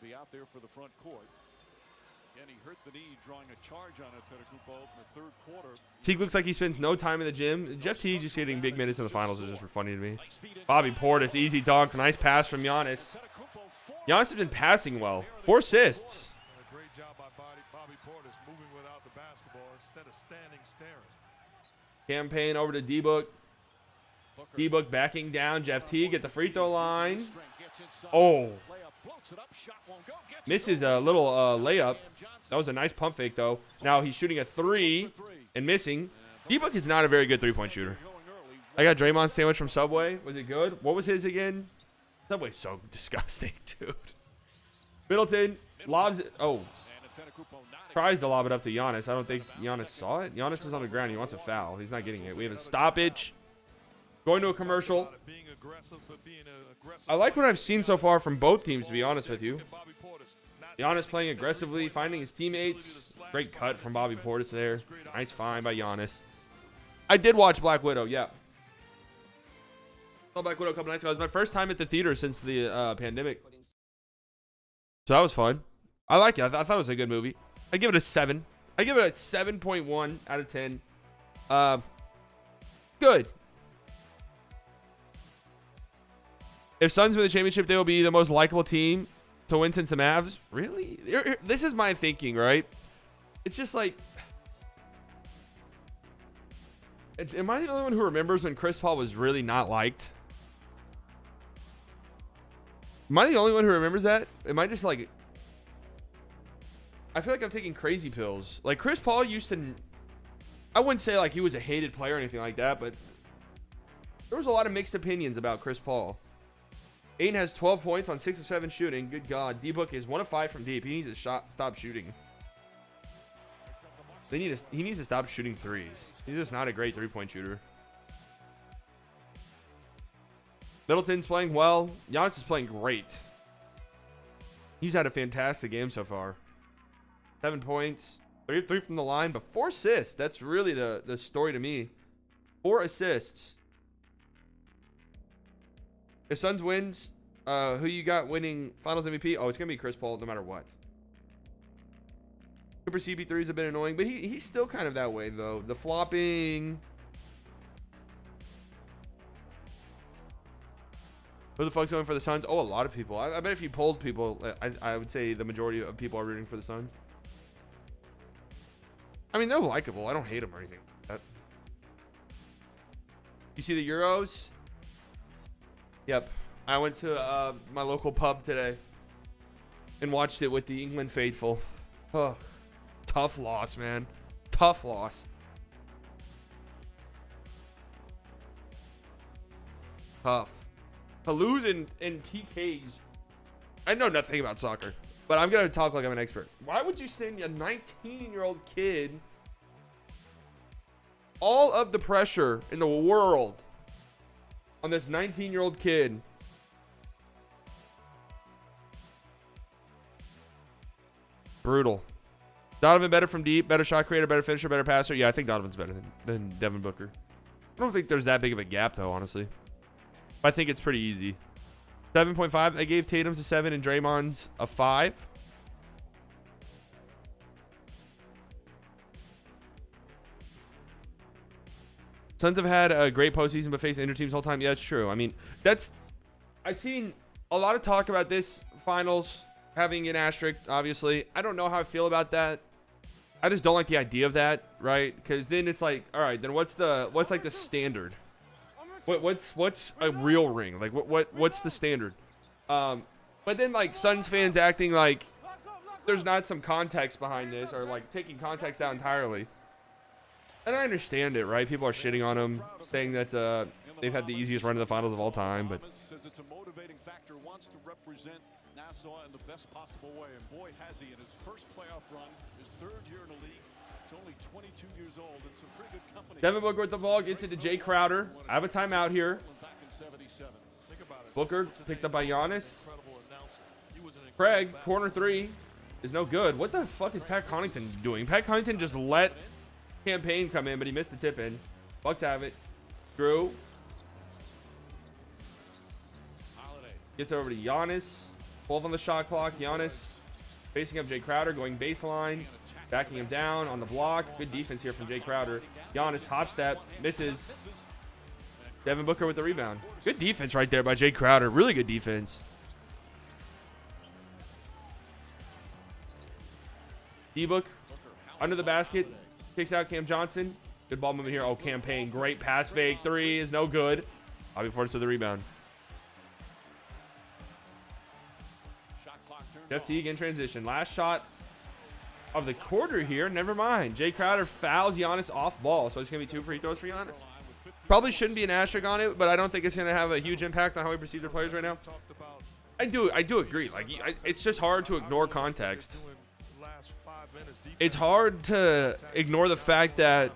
Speaker 2: be out there for the front court. Again, he hurt the knee, drawing a charge on Antetokounmpo in the 3rd quarter.
Speaker 1: Teague looks like he spends no time in the gym. Jeff Teague just getting big minutes in the finals is just funny to me.
Speaker 2: Nice feed inside.
Speaker 1: Bobby Portis, easy dunk. Nice pass from Giannis.
Speaker 2: Antetokounmpo, 4
Speaker 1: Giannis has been passing well. 4 assists.
Speaker 3: And a great job by Bobby Portis moving without the basketball instead of standing staring.
Speaker 1: Campaign over to D-Book.
Speaker 2: Booker.
Speaker 1: D-Book backing down. Jeff Teague at the free throw line.
Speaker 2: Strength, gets inside.
Speaker 1: Oh.
Speaker 2: Layup, floats it up, shot won't go, gets it
Speaker 1: Misses
Speaker 2: over.
Speaker 1: a little layup.
Speaker 2: Cam Johnson
Speaker 1: That was a nice pump fake, though. Now he's shooting a 3
Speaker 2: for 3.
Speaker 1: and missing. D-Book is not a very good three-point shooter.
Speaker 2: Going early.
Speaker 1: I got Draymond's sandwich from Subway. Was it good? What was his again? Subway's so disgusting, dude. Middleton lobs it. Oh,
Speaker 2: And Antetokounmpo not
Speaker 1: tries to lob it up to Giannis. I don't think Giannis saw it. Giannis is on the ground. He wants a foul. He's not getting it. We have a stoppage. Going to a commercial.
Speaker 3: About it being aggressive, but being an aggressive
Speaker 1: I like what I've seen so far from both teams, to be honest with you.
Speaker 3: Bobby Portis, not
Speaker 1: Giannis
Speaker 3: standing
Speaker 1: playing
Speaker 3: at that
Speaker 1: aggressively,
Speaker 3: three-point
Speaker 1: finding his teammates.
Speaker 3: ability to slash
Speaker 1: Great cut
Speaker 3: behind
Speaker 1: from
Speaker 3: the
Speaker 1: Bobby
Speaker 3: defense.
Speaker 1: Portis there.
Speaker 3: Great
Speaker 1: Nice
Speaker 3: offensive
Speaker 1: find by
Speaker 3: play.
Speaker 1: Giannis. I did watch Black Widow, yeah. Saw Black Widow a couple nights ago. It was my first time at the theater since the pandemic. So that was fun. I like it. I thought it was a good movie. I give it a 7. I give it a 7.1 out of 10. Good. If Suns win the championship, they will be the most likable team to win since the Mavs. Really? This is my thinking, right? It's just like, am I the only one who remembers when Chris Paul was really not liked? Am I the only one who remembers that? Am I just like, I feel like I'm taking crazy pills. Like Chris Paul used to, I wouldn't say like he was a hated player or anything like that, but there was a lot of mixed opinions about Chris Paul. Ayton has 12 points on 6 of 7 shooting. Good God. D-Book is 1 of 5 from deep. He needs to stop shooting. He needs to stop shooting threes. He's just not a great three-point shooter. Middleton's playing well. Giannis is playing great. He's had a fantastic game so far. 7 points. 3 of 3 from the line, but 4 assists. That's really the story to me. 4 assists. If Suns wins, who you got winning Finals MVP? Oh, it's going to be Chris Paul no matter what. Cooper CP3 is a bit annoying, but he's still kind of that way, though. The flopping. Who the fuck's going for the Suns? Oh, a lot of people. I bet if you polled people, I would say the majority of people are rooting for the Suns. I mean, they're likable. I don't hate them or anything like that. You see the Euros? Yep. I went to my local pub today and watched it with the England faithful. Oh, tough loss, man. Tough loss. Tough. To lose in PKs. I know nothing about soccer, but I'm going to talk like I'm an expert. Why would you send a 19-year-old kid all of the pressure in the world on this 19-year-old kid? Brutal. Donovan better from deep, better shot creator, better finisher, better passer. Yeah, I think Donovan's better than Devin Booker. I don't think there's that big of a gap, though, honestly. I think it's pretty easy. 7.5. I gave Tatum's a 7 and Draymond's a 5. Suns have had a great postseason, but faced injured teams the whole time. Yeah, it's true. I mean, I've seen a lot of talk about this finals having an asterisk, obviously. I don't know how I feel about that. I just don't like the idea of that, right? Because then it's like, all right, then what's like the standard? What's a real ring? Like what's the standard? But then like Suns fans acting like there's not some context behind this, or like taking context out entirely. And I understand it, right? People are shitting on them, saying that they've had the easiest run to the finals of all time, but
Speaker 2: says it's a motivating factor, wants to represent Nassau in the best possible way, and boy has he in his first playoff run, his 3rd year in the league. He's only 22 years old and some pretty good company.
Speaker 1: Devin Booker with the ball gets it to Jay Crowder. I have a timeout here. Booker picked up by Giannis. Craig, corner 3 is no good. What the fuck is Pat Connaughton doing? Pat Connaughton just let Campaign come in, but he missed the tip in. Bucks have it. Drew gets over to Giannis. 12 on the shot clock. Giannis facing up Jay Crowder, going baseline, backing him down on the block. Good defense here from Jay Crowder. Giannis hop step, misses. Devin Booker with the rebound. Good defense right there by Jay Crowder. Really good defense. D-Book under the basket. Kicks out Cam Johnson. Good ball movement here. Oh, Campaign. Great pass fake. 3 is no good. Bobby Portis with the rebound. Jeff Teague in transition. Last shot of the quarter here. Never mind. Jay Crowder fouls Giannis off ball. So it's going to be 2 free throws for Giannis. Probably shouldn't be an asterisk on it, but I don't think it's going to have a huge impact on how we perceive their players right now. I do agree. Like, it's just hard to ignore context. It's hard to ignore the fact that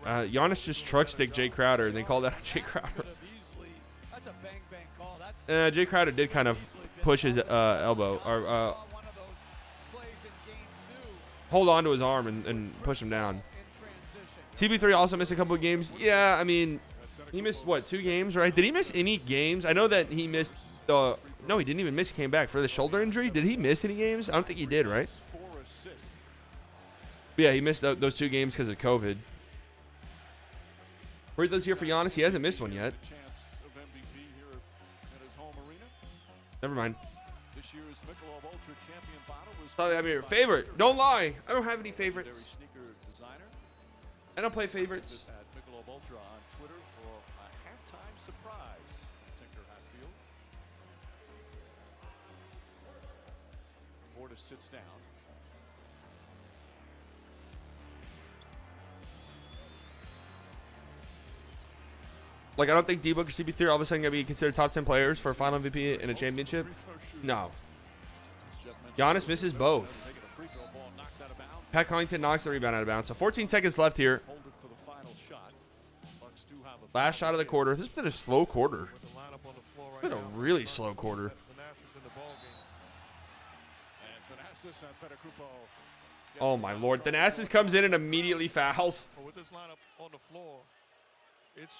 Speaker 1: Giannis just truck stick Jay Crowder, and they called that on Jay Crowder. Jay Crowder did kind of push his elbow, or hold on to his arm and push him down. CP3 also missed a couple of games. Yeah, I mean, he missed, what, 2 games, right? Did he miss any games? I know that he missed the... No, he didn't even miss. He came back for the shoulder injury. Did he miss any games? I don't think he did, right? But yeah, he missed those 2 games because of COVID. Free throws here for Giannis. He hasn't missed one yet. Never mind. Probably I'm your favorite. Don't lie. I don't have any favorites. I don't play favorites.
Speaker 2: Sits down.
Speaker 1: Like, I don't think D-Book or CP3 are all of a sudden going to be considered top 10 players for a final MVP in a championship. No. Giannis misses both. Pat Connaughton knocks the rebound out of bounds. So 14 seconds left here. Last shot of the quarter. This has been a slow quarter. It's been a really slow quarter. Oh my lord. Thanasis comes in and immediately fouls.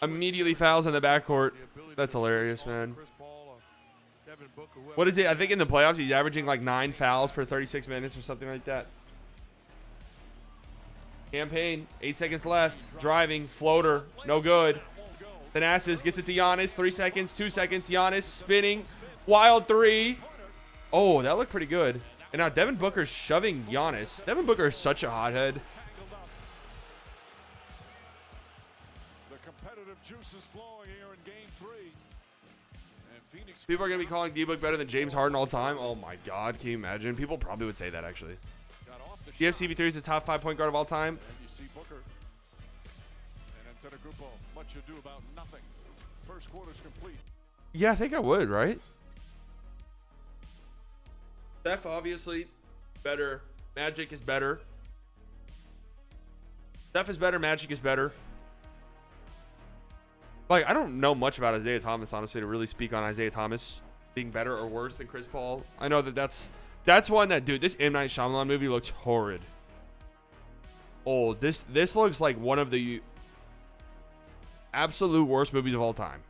Speaker 1: Immediately fouls in the backcourt. That's hilarious, man. What is it? I think in the playoffs he's averaging like 9 fouls per 36 minutes or something like that. Campaign, 8 seconds left. Driving, floater, no good. Thanasis gets it to Giannis. 3 seconds, 2 seconds. Giannis spinning, wild 3. Oh, that looked pretty good. And now Devin Booker's shoving Giannis. Devin Booker is such a hothead.
Speaker 2: The competitive juice is flowing here in game 3. And Phoenix
Speaker 1: People are going to be calling D-Book better than James Harden all time. Oh my God, can you imagine? People probably would say that actually. Do you have CP3 as the top 5 point guard of all time?
Speaker 2: And you see Booker and Antetokounmpo, much ado about nothing. First quarter's complete.
Speaker 1: Yeah, I think I would, right? Steph obviously better. Magic is better. Steph is better. Magic is better. Like, I don't know much about Isaiah Thomas, honestly, to really speak on Isaiah Thomas being better or worse than Chris Paul. I know that that's one that, dude, this M. Night Shyamalan movie looks horrid. Oh, this looks like one of the absolute worst movies of all time.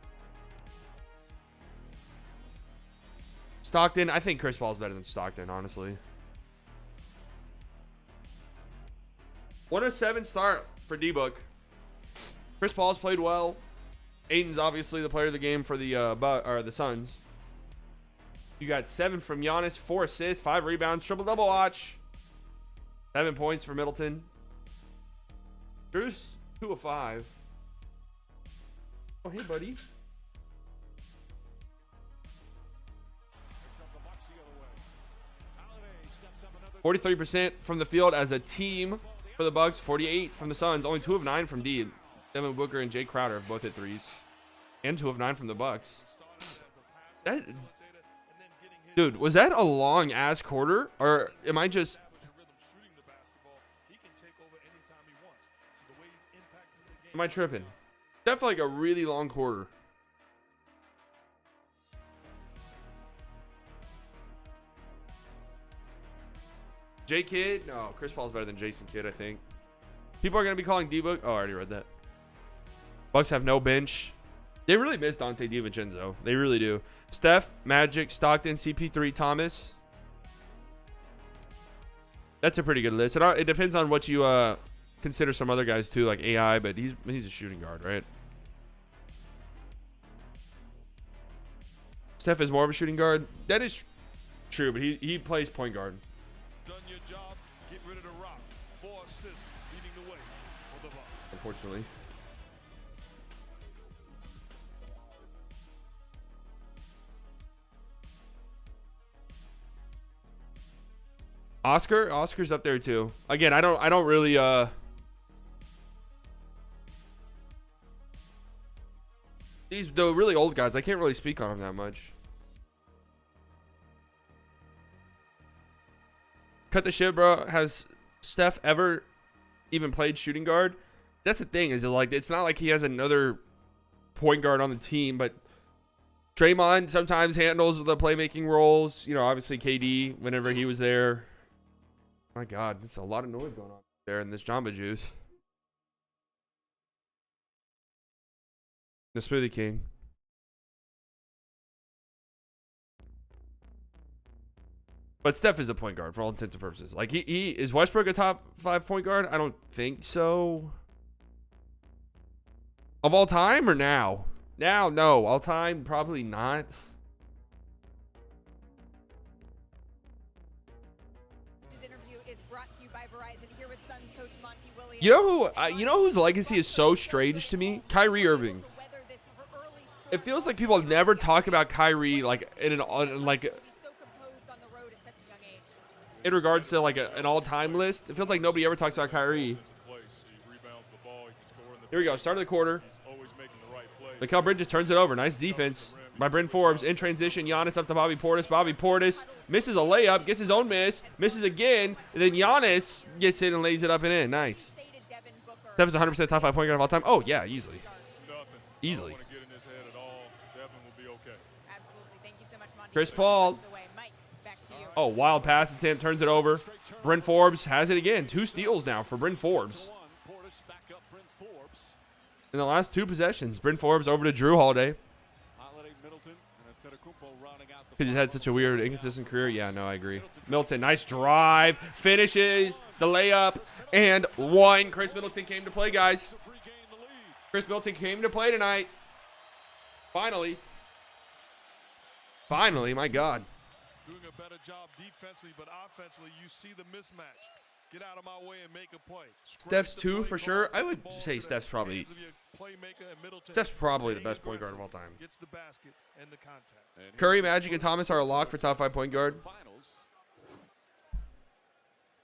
Speaker 1: Stockton, I think Chris Paul's better than Stockton, honestly. 107 start for D-Book. Chris Paul's played well. Aiden's obviously the player of the game for the Suns. You got 7 from Giannis, 4 assists, 5 rebounds, triple-double watch. 7 points for Middleton. Drew's 2 of 5. Oh, hey, buddy. 43% from the field as a team for the Bucks. 48 from the Suns. Only 2 of 9 from D. Devin Booker and Jay Crowder have both hit threes. And 2 of 9 from the Bucks. Dude, was that a long-ass quarter? Or am I just... Am I tripping? Definitely like a really long quarter. J Kidd? No, Chris Paul's better than Jason Kidd, I think. People are going to be calling D-Book. Oh, I already read that. Bucks have no bench. They really miss Dante DiVincenzo. They really do. Steph, Magic, Stockton, CP3, Thomas. That's a pretty good list. It depends on what you consider some other guys too, like AI, but he's a shooting guard, right? Steph is more of a shooting guard. That is true, but he plays point guard.
Speaker 3: Done your job. Get rid of the rock. 4 assists leading the way for the Bucks.
Speaker 1: Unfortunately. Oscar's up there too. Again, I don't really the really old guys, I can't really speak on them that much. Cut the shit, bro. Has Steph ever even played shooting guard? That's the thing, is like it's not like he has another point guard on the team, but Draymond sometimes handles the playmaking roles. You know, obviously KD whenever he was there. My God, there's a lot of noise going on there in this Jamba Juice. The Smoothie King. But Steph is a point guard for all intents and purposes. Like, he is Westbrook a top 5 point guard? I don't think so. Of all time or now? Now, no. All time, probably not.
Speaker 5: This interview is brought to you by Verizon. Here with Suns coach Monty Williams.
Speaker 1: You know whose legacy is so strange to me? Kyrie Irving. It feels like people never talk about Kyrie like in regards to like an all-time list. It feels like nobody ever talks about Kyrie. Here we go. Start of the quarter. Mikal Bridges turns it over. Nice defense by Bryn Forbes. In transition, Giannis up to Bobby Portis. Bobby Portis misses a layup, gets his own miss, misses again, and then Giannis gets in and lays it up and in. Nice. Steph is 100% top 5 point guard of all time. Oh, yeah, easily. Easily. Chris Paul. Oh, wild pass attempt, turns it over. Bryn Forbes has it again. 2 steals now for Bryn Forbes. In the last 2 possessions, Bryn Forbes over to Drew Holiday. Because he's had such a weird, inconsistent career. Yeah, no, I agree. Middleton, nice drive. Finishes the layup. And 1. Chris Middleton came to play, guys. Chris Middleton came to play tonight. Finally. Finally, my God.
Speaker 3: Doing a better job defensively, but offensively, you see the mismatch. Get out of my way and make a play.
Speaker 1: Steph's 2 for sure. I would say Steph's probably the best point guard of all time.
Speaker 3: Gets the basket and the contact.
Speaker 1: Curry, Magic, and Thomas are a lock for top 5 point guard.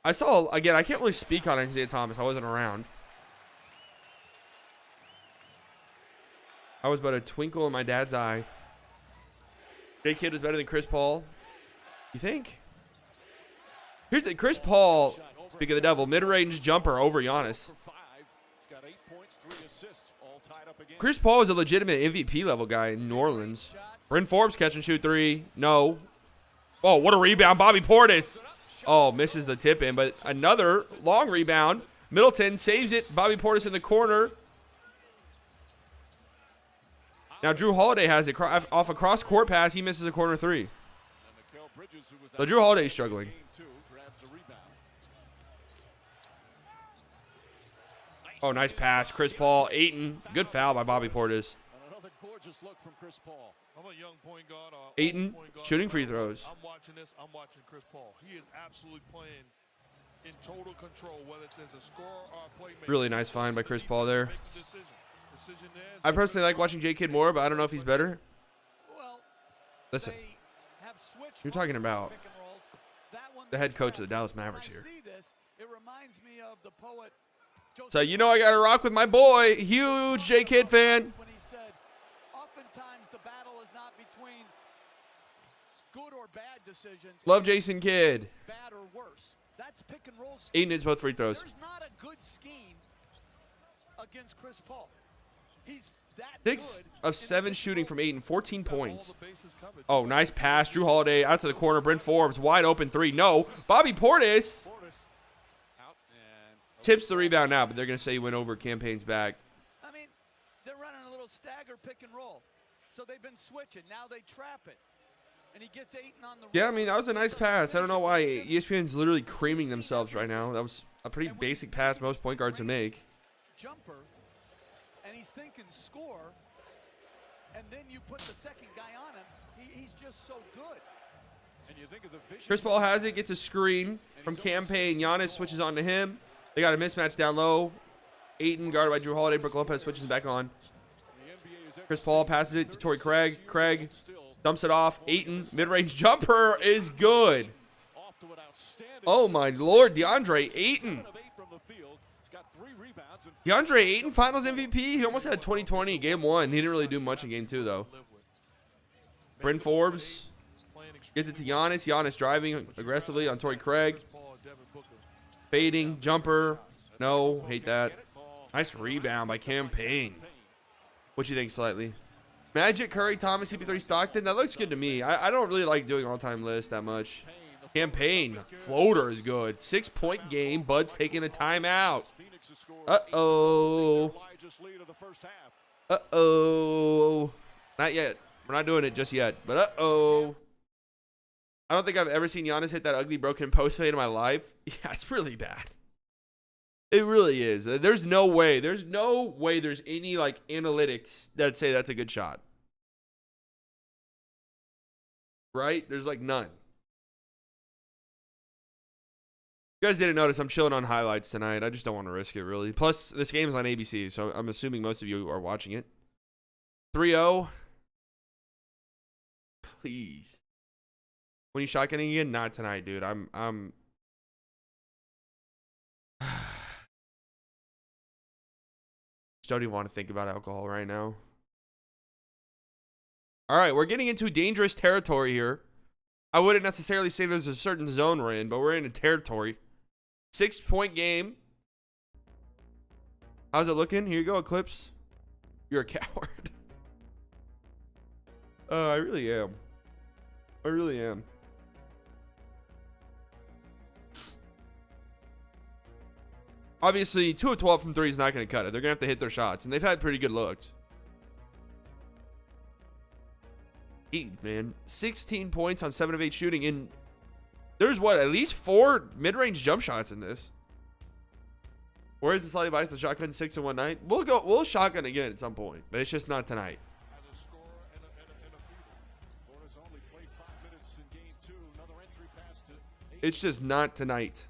Speaker 1: I saw, again, I can't really speak on Isaiah Thomas. I wasn't around. I was but a twinkle in my dad's eye. J-Kid was better than Chris Paul. You think? Here's the Chris Paul, speak of the devil, mid-range jumper over Giannis. Chris Paul was a legitimate MVP level guy in New Orleans. Bryn Forbes catch and shoot 3. No. Oh, what a rebound. Bobby Portis. Oh, misses the tip in, but another long rebound. Middleton saves it. Bobby Portis in the corner. Now Drew Holiday has it off a cross-court pass. He misses a corner 3. So Drew Holiday is struggling. Oh, nice pass. Chris Paul, Ayton. Good foul by Bobby Portis. Ayton shooting free throws.
Speaker 3: I'm watching this. I'm watching Chris Paul. He is absolutely playing in total control, whether it's as a scorer or a playmaker.
Speaker 1: Really nice find by Chris Paul there. I personally like watching J-Kid more, but I don't know if he's better. Listen, you're talking about the head coach of the Dallas Mavericks here. So you know I got to rock with my boy, huge J-Kid fan. Love Jason Kidd. Ayton hits both free throws.
Speaker 4: There's not a good scheme against Chris Paul.
Speaker 1: 6 of 7 shooting from Ayton, 14 points. Oh, nice pass. Drew Holiday out to the corner. Bryn Forbes, wide open 3. No. Bobby Portis tips the rebound now, but they're going to say he went over Campaign's back.
Speaker 4: I mean, they're running a little stagger pick and roll. So they've been switching. Now they trap it. And he gets Ayton on the
Speaker 1: Yeah, I mean, that was a nice pass. I don't know why ESPN's literally creaming themselves right now. That was a pretty basic pass most point guards would make.
Speaker 4: Jumper. And he's thinking score, and then you put the second guy on him. He's just so good. And you think of the
Speaker 1: Chris Paul has it, gets a screen from Campaign. Giannis switches on to him. They got a mismatch down low. Ayton guarded by Drew Holiday. Brook Lopez switches back on. Chris Paul passes it to Torrey Craig. Craig dumps it off. Ayton, mid-range jumper is good. Oh, my Lord, DeAndre Ayton. DeAndre Ayton, Finals MVP. He almost had 2020 Game 1. He didn't really do much in Game 2, though. Bryn Forbes gets it to Giannis. Giannis driving aggressively on Torrey Craig. Fading, jumper. No, hate that. Nice rebound by Campaign. What you think, Slightly? Magic, Curry, Thomas, CP3, Stockton. That looks good to me. I don't really like doing all-time lists that much. Campaign, floater is good. 6-point game. Bud's taking the timeout. Uh-oh. Uh-oh. Not yet. We're not doing it just yet. But uh-oh. I don't think I've ever seen Giannis hit that ugly broken post fade in my life. Yeah, it's really bad. It really is. There's no way. There's no way there's any, like, analytics that say that's a good shot. Right? There's, like, none. You guys didn't notice I'm chilling on highlights tonight. I just don't want to risk it, really. Plus, this game's on ABC, so I'm assuming most of you are watching it. 3-0. Please. When you shotgunning again? Not tonight, dude. I'm don't even want to think about alcohol right now. All right, we're getting into dangerous territory here. I wouldn't necessarily say there's a certain zone we're in, but we're in a territory. 6-point game. How's it looking? Here you go, Eclipse. You're a coward. I really am. I really am. Obviously, 2 of 12 from 3 is not going to cut it. They're going to have to hit their shots, and they've had pretty good looks. Man, 16 points on 7 of 8 shooting, and there's what, at least 4 mid-range jump shots in this. Where is the slightly biased? The shotgun 6 in one night. We'll shotgun again at some point, but it's just not tonight. It's just not tonight.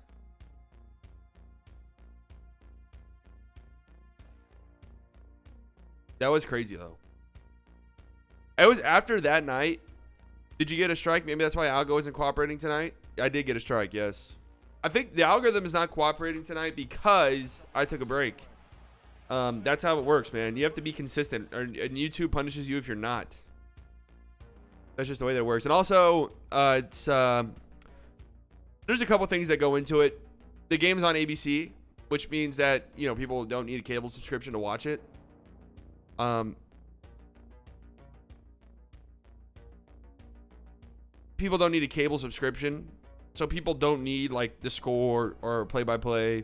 Speaker 1: That was crazy, though. It was after that night. Did you get a strike? Maybe that's why Algo isn't cooperating tonight. I did get a strike, yes. I think the algorithm is not cooperating tonight because I took a break. That's how it works, man. You have to be consistent, and YouTube punishes you if you're not. That's just the way that it works. And also, there's a couple things that go into it. The game's on ABC, which means that, you know, people don't need a cable subscription to watch it. People don't need a cable subscription, so people don't need like the score or play-by-play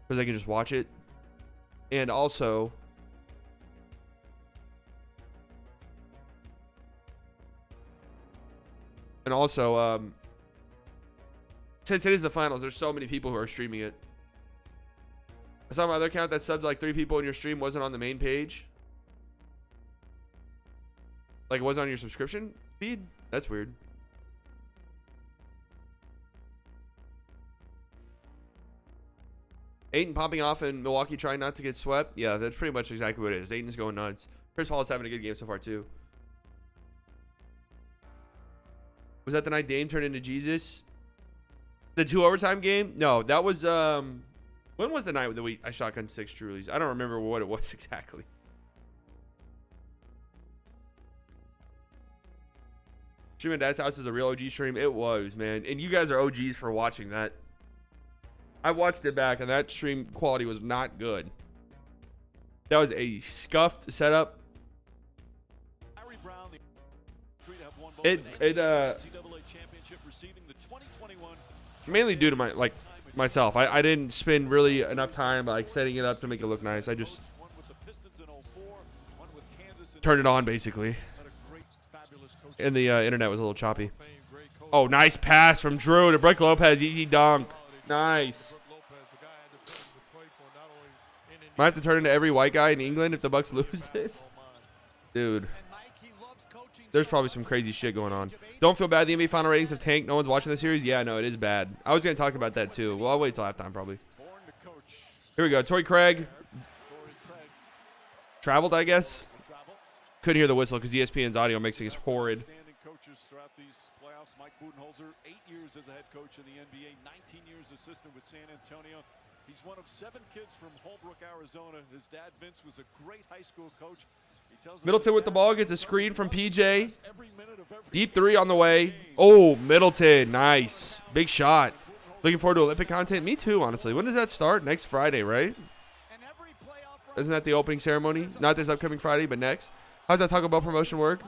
Speaker 1: because they can just watch it. And also, since it is the finals, there's so many people who are streaming it. I saw my other account that subbed like 3 people in your stream wasn't on the main page. Like it wasn't on your subscription feed? That's weird. Ayton popping off in Milwaukee trying not to get swept. Yeah, that's pretty much exactly what it is. Ayton's going nuts. Chris Paul is having a good game so far, too. Was that the night Dame turned into Jesus? The 2 overtime game? No, that was, when was the night that I shotgunned 6 Trulies? I don't remember what it was exactly. Stream at Dad's house is a real OG stream. It was, man. And you guys are OGs for watching that. I watched it back, and that stream quality was not good. That was a scuffed setup. Mainly due to myself. I didn't spend really enough time like setting it up to make it look nice. I just turned it on basically, and the internet was a little choppy. Oh, nice pass from Drew to Brook Lopez. Easy dunk. Nice. Might have to turn into every white guy in England if the Bucks lose this. Dude. There's probably some crazy shit going on. Don't feel bad. The NBA final ratings have tanked. No one's watching the series. Yeah, no, it is bad. I was going to talk about that too. Well, I'll wait till halftime probably. Here we go. Torrey Craig. Traveled, I guess. Couldn't hear the whistle because ESPN's audio mixing is horrid.
Speaker 2: Mike Budenholzer, 8 years as a head coach in the NBA, 19 years assistant with San Antonio. He's one of 7 kids from Holbrook, Arizona. His dad, Vince, was a great high school coach.
Speaker 1: Middleton with the ball, gets a screen from PJ. Deep 3 on the way. Oh, Middleton, nice. Big shot. Looking forward to Olympic content. Me too, honestly. When does that start? Next Friday, right? Isn't that the opening ceremony? Not this upcoming Friday, but next. How's that Taco Bell promotion work?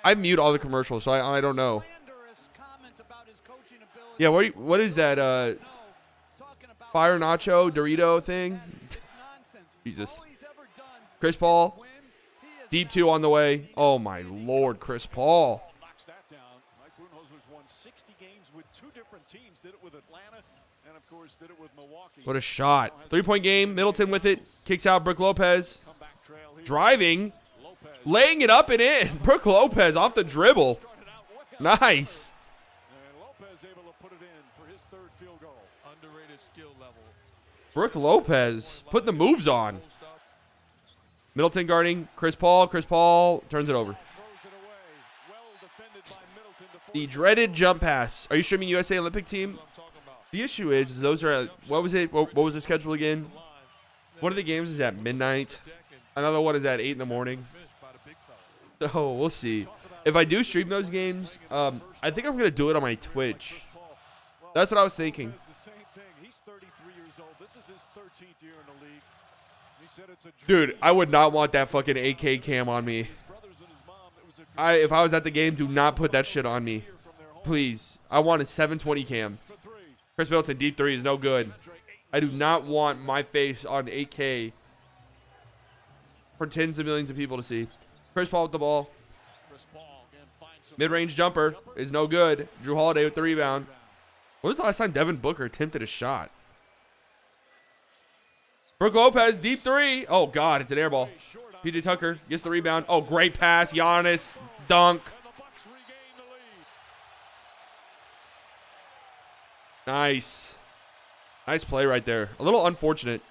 Speaker 1: I mute all the commercials, so I don't know. Yeah, what is that? Fire Nacho Dorito thing? Jesus. Chris Paul. Deep 2 on the way. Oh, my Lord, Chris Paul.
Speaker 2: Knocks that down. Mike Budenholzer's won 60 games with 2 different teams. Did it with Atlanta and, of course, did it with Milwaukee.
Speaker 1: What a shot. 3-point game. Middleton with it. Kicks out Brook Lopez.
Speaker 2: Comeback trail here.
Speaker 1: Driving.
Speaker 2: Lopez
Speaker 1: Laying it up and in. Brook Lopez off the dribble.
Speaker 2: started out way up.
Speaker 1: Nice.
Speaker 2: And Lopez able to put it in for his 3rd field goal.
Speaker 3: Underrated skill level.
Speaker 1: Brook Lopez putting the moves on.
Speaker 3: Post up.
Speaker 1: Middleton guarding Chris Paul. Chris Paul turns it over.
Speaker 2: Throws it away. Well defended by Middleton to force
Speaker 1: The dreaded jump pass. Are you streaming USA Olympic team?
Speaker 3: That's what I'm talking about.
Speaker 1: The issue is those are at, what was it? What was the schedule again?
Speaker 3: Line.
Speaker 1: One of the games is at midnight.
Speaker 3: Deck and
Speaker 1: Another one is at 8 in the morning.
Speaker 3: finished by the big fella.
Speaker 1: So we'll see. If I do stream those games, I think I'm gonna do it on my Twitch.
Speaker 2: Well,
Speaker 1: That's what I was thinking.
Speaker 2: Lopez, the same thing. He's 33 years old. This is his 13th year in the league. He said it's a dream.
Speaker 1: Dude, I would not want that fucking AK cam on me.
Speaker 2: His brothers and his mom, it was a dream
Speaker 1: If I was at the game, do not put that shit on me.
Speaker 2: from their home
Speaker 1: Please. I want a 720 cam.
Speaker 2: for 3.
Speaker 1: Chris Middleton, deep 3 is no good. I do not want my face on 8K for tens of millions of people to see. Chris Paul with the ball.
Speaker 2: Chris Paul again finds some
Speaker 1: Mid-range jumper is no good. Drew Holiday with the rebound. When was the last time Devin Booker attempted a shot? Brook Lopez, deep 3. Oh, God, it's an air ball. PJ Tucker gets the rebound. Oh, great pass. Giannis, dunk.
Speaker 2: and the Bucks regain the lead.
Speaker 1: Nice. Nice play right there. A little unfortunate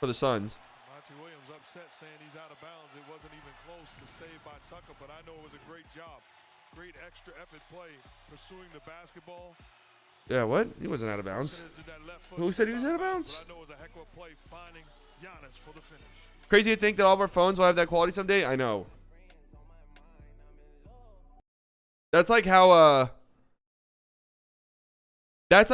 Speaker 1: for the Suns.
Speaker 3: Monty Williams upset saying he's out of bounds. It wasn't even close to save by Tucker, but I know it was a great job. Great extra effort play pursuing the basketball.
Speaker 1: Yeah, what? He wasn't out of bounds.
Speaker 3: Did that left foot
Speaker 1: Who said he was
Speaker 3: step
Speaker 1: out of
Speaker 3: out,
Speaker 1: bounds?
Speaker 3: But I know it was a heck of a play finding Giannis for the finish.
Speaker 1: Crazy to think that all of our phones will have that quality someday. I know. That's like how it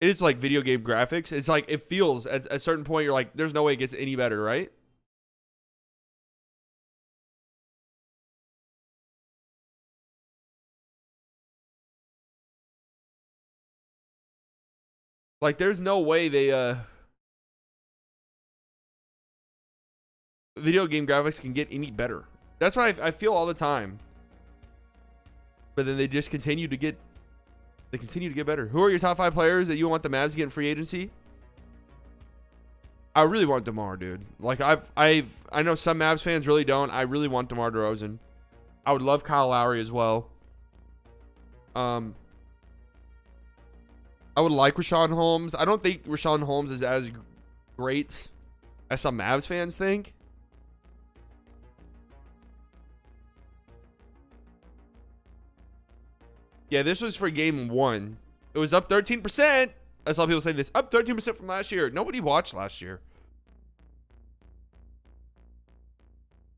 Speaker 1: is like video game graphics. It's like it feels at a certain point you're like there's no way it gets any better, right? Like there's no way they video game graphics can get any better. That's what I feel all the time. But then they just continue to get better. Who are your top 5 players that you want the Mavs to get in free agency? I really want DeMar, dude. Like I know some Mavs fans really don't. I really want DeMar DeRozan. I would love Kyle Lowry as well. I would like Rashawn Holmes. I don't think Rashawn Holmes is as great as some Mavs fans think. Yeah, this was for game 1. It was up 13%. I saw people saying this. Up 13% from last year. Nobody watched last year.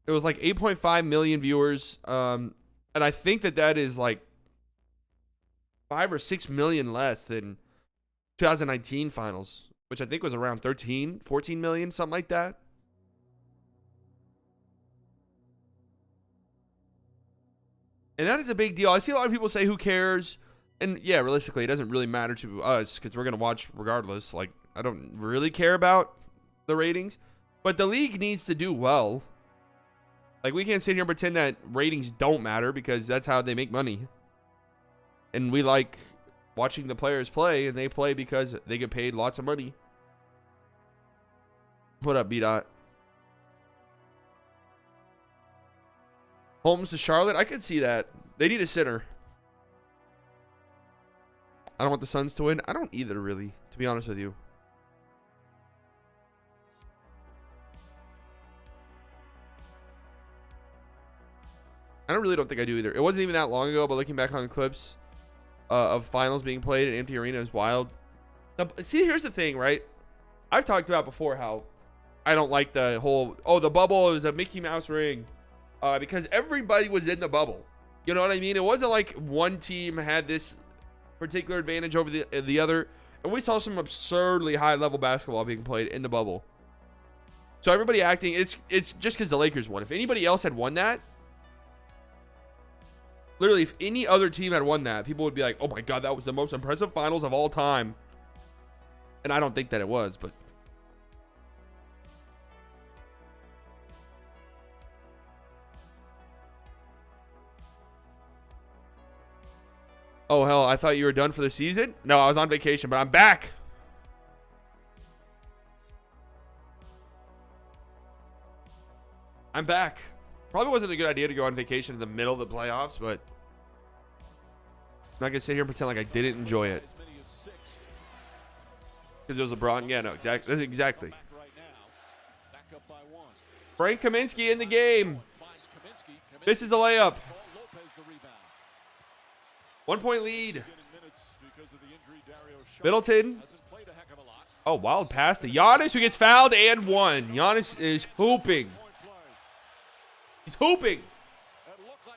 Speaker 1: It was like 8.5 million viewers. And I think that is like 5 or 6 million less than 2019 finals, which I think was around 13, 14 million, something like that. And that is a big deal. I see a lot of people say, who cares? And yeah, realistically, it doesn't really matter to us because we're going to watch regardless. Like, I don't really care about the ratings. But the league needs to do well. Like, we can't sit here and pretend that ratings don't matter because that's how they make money. And we like watching the players play, and they play because they get paid lots of money. What up, B-Dot? Holmes to Charlotte? I could see that. They need a center. I don't want the Suns to win. I don't either, really, to be honest with you. I really don't think I do either. It wasn't even that long ago, but looking back on the clips of finals being played in an empty arena is wild. See, here's the thing, right? I've talked about before how I don't like the whole, the bubble is a Mickey Mouse ring. Because everybody was in the bubble. You know what I mean? It wasn't like one team had this particular advantage over the other. And we saw some absurdly high-level basketball being played in the bubble. So everybody acting, it's just because the Lakers won. If anybody else had won that, literally, if any other team had won that, people would be like, oh my God, that was the most impressive finals of all time. And I don't think that it was, but Oh, hell, I thought you were done for the season? No, I was on vacation, but I'm back. I'm back. Probably wasn't a good idea to go on vacation in the middle of the playoffs, but I'm not going to sit here and pretend like I didn't enjoy it. Because it was LeBron. Yeah, no, exactly. Exactly. Frank Kaminsky in the game. This is a layup. 1 point lead. Middleton. Oh, wild pass to Giannis, who gets fouled and one. Giannis is hooping. He's hooping.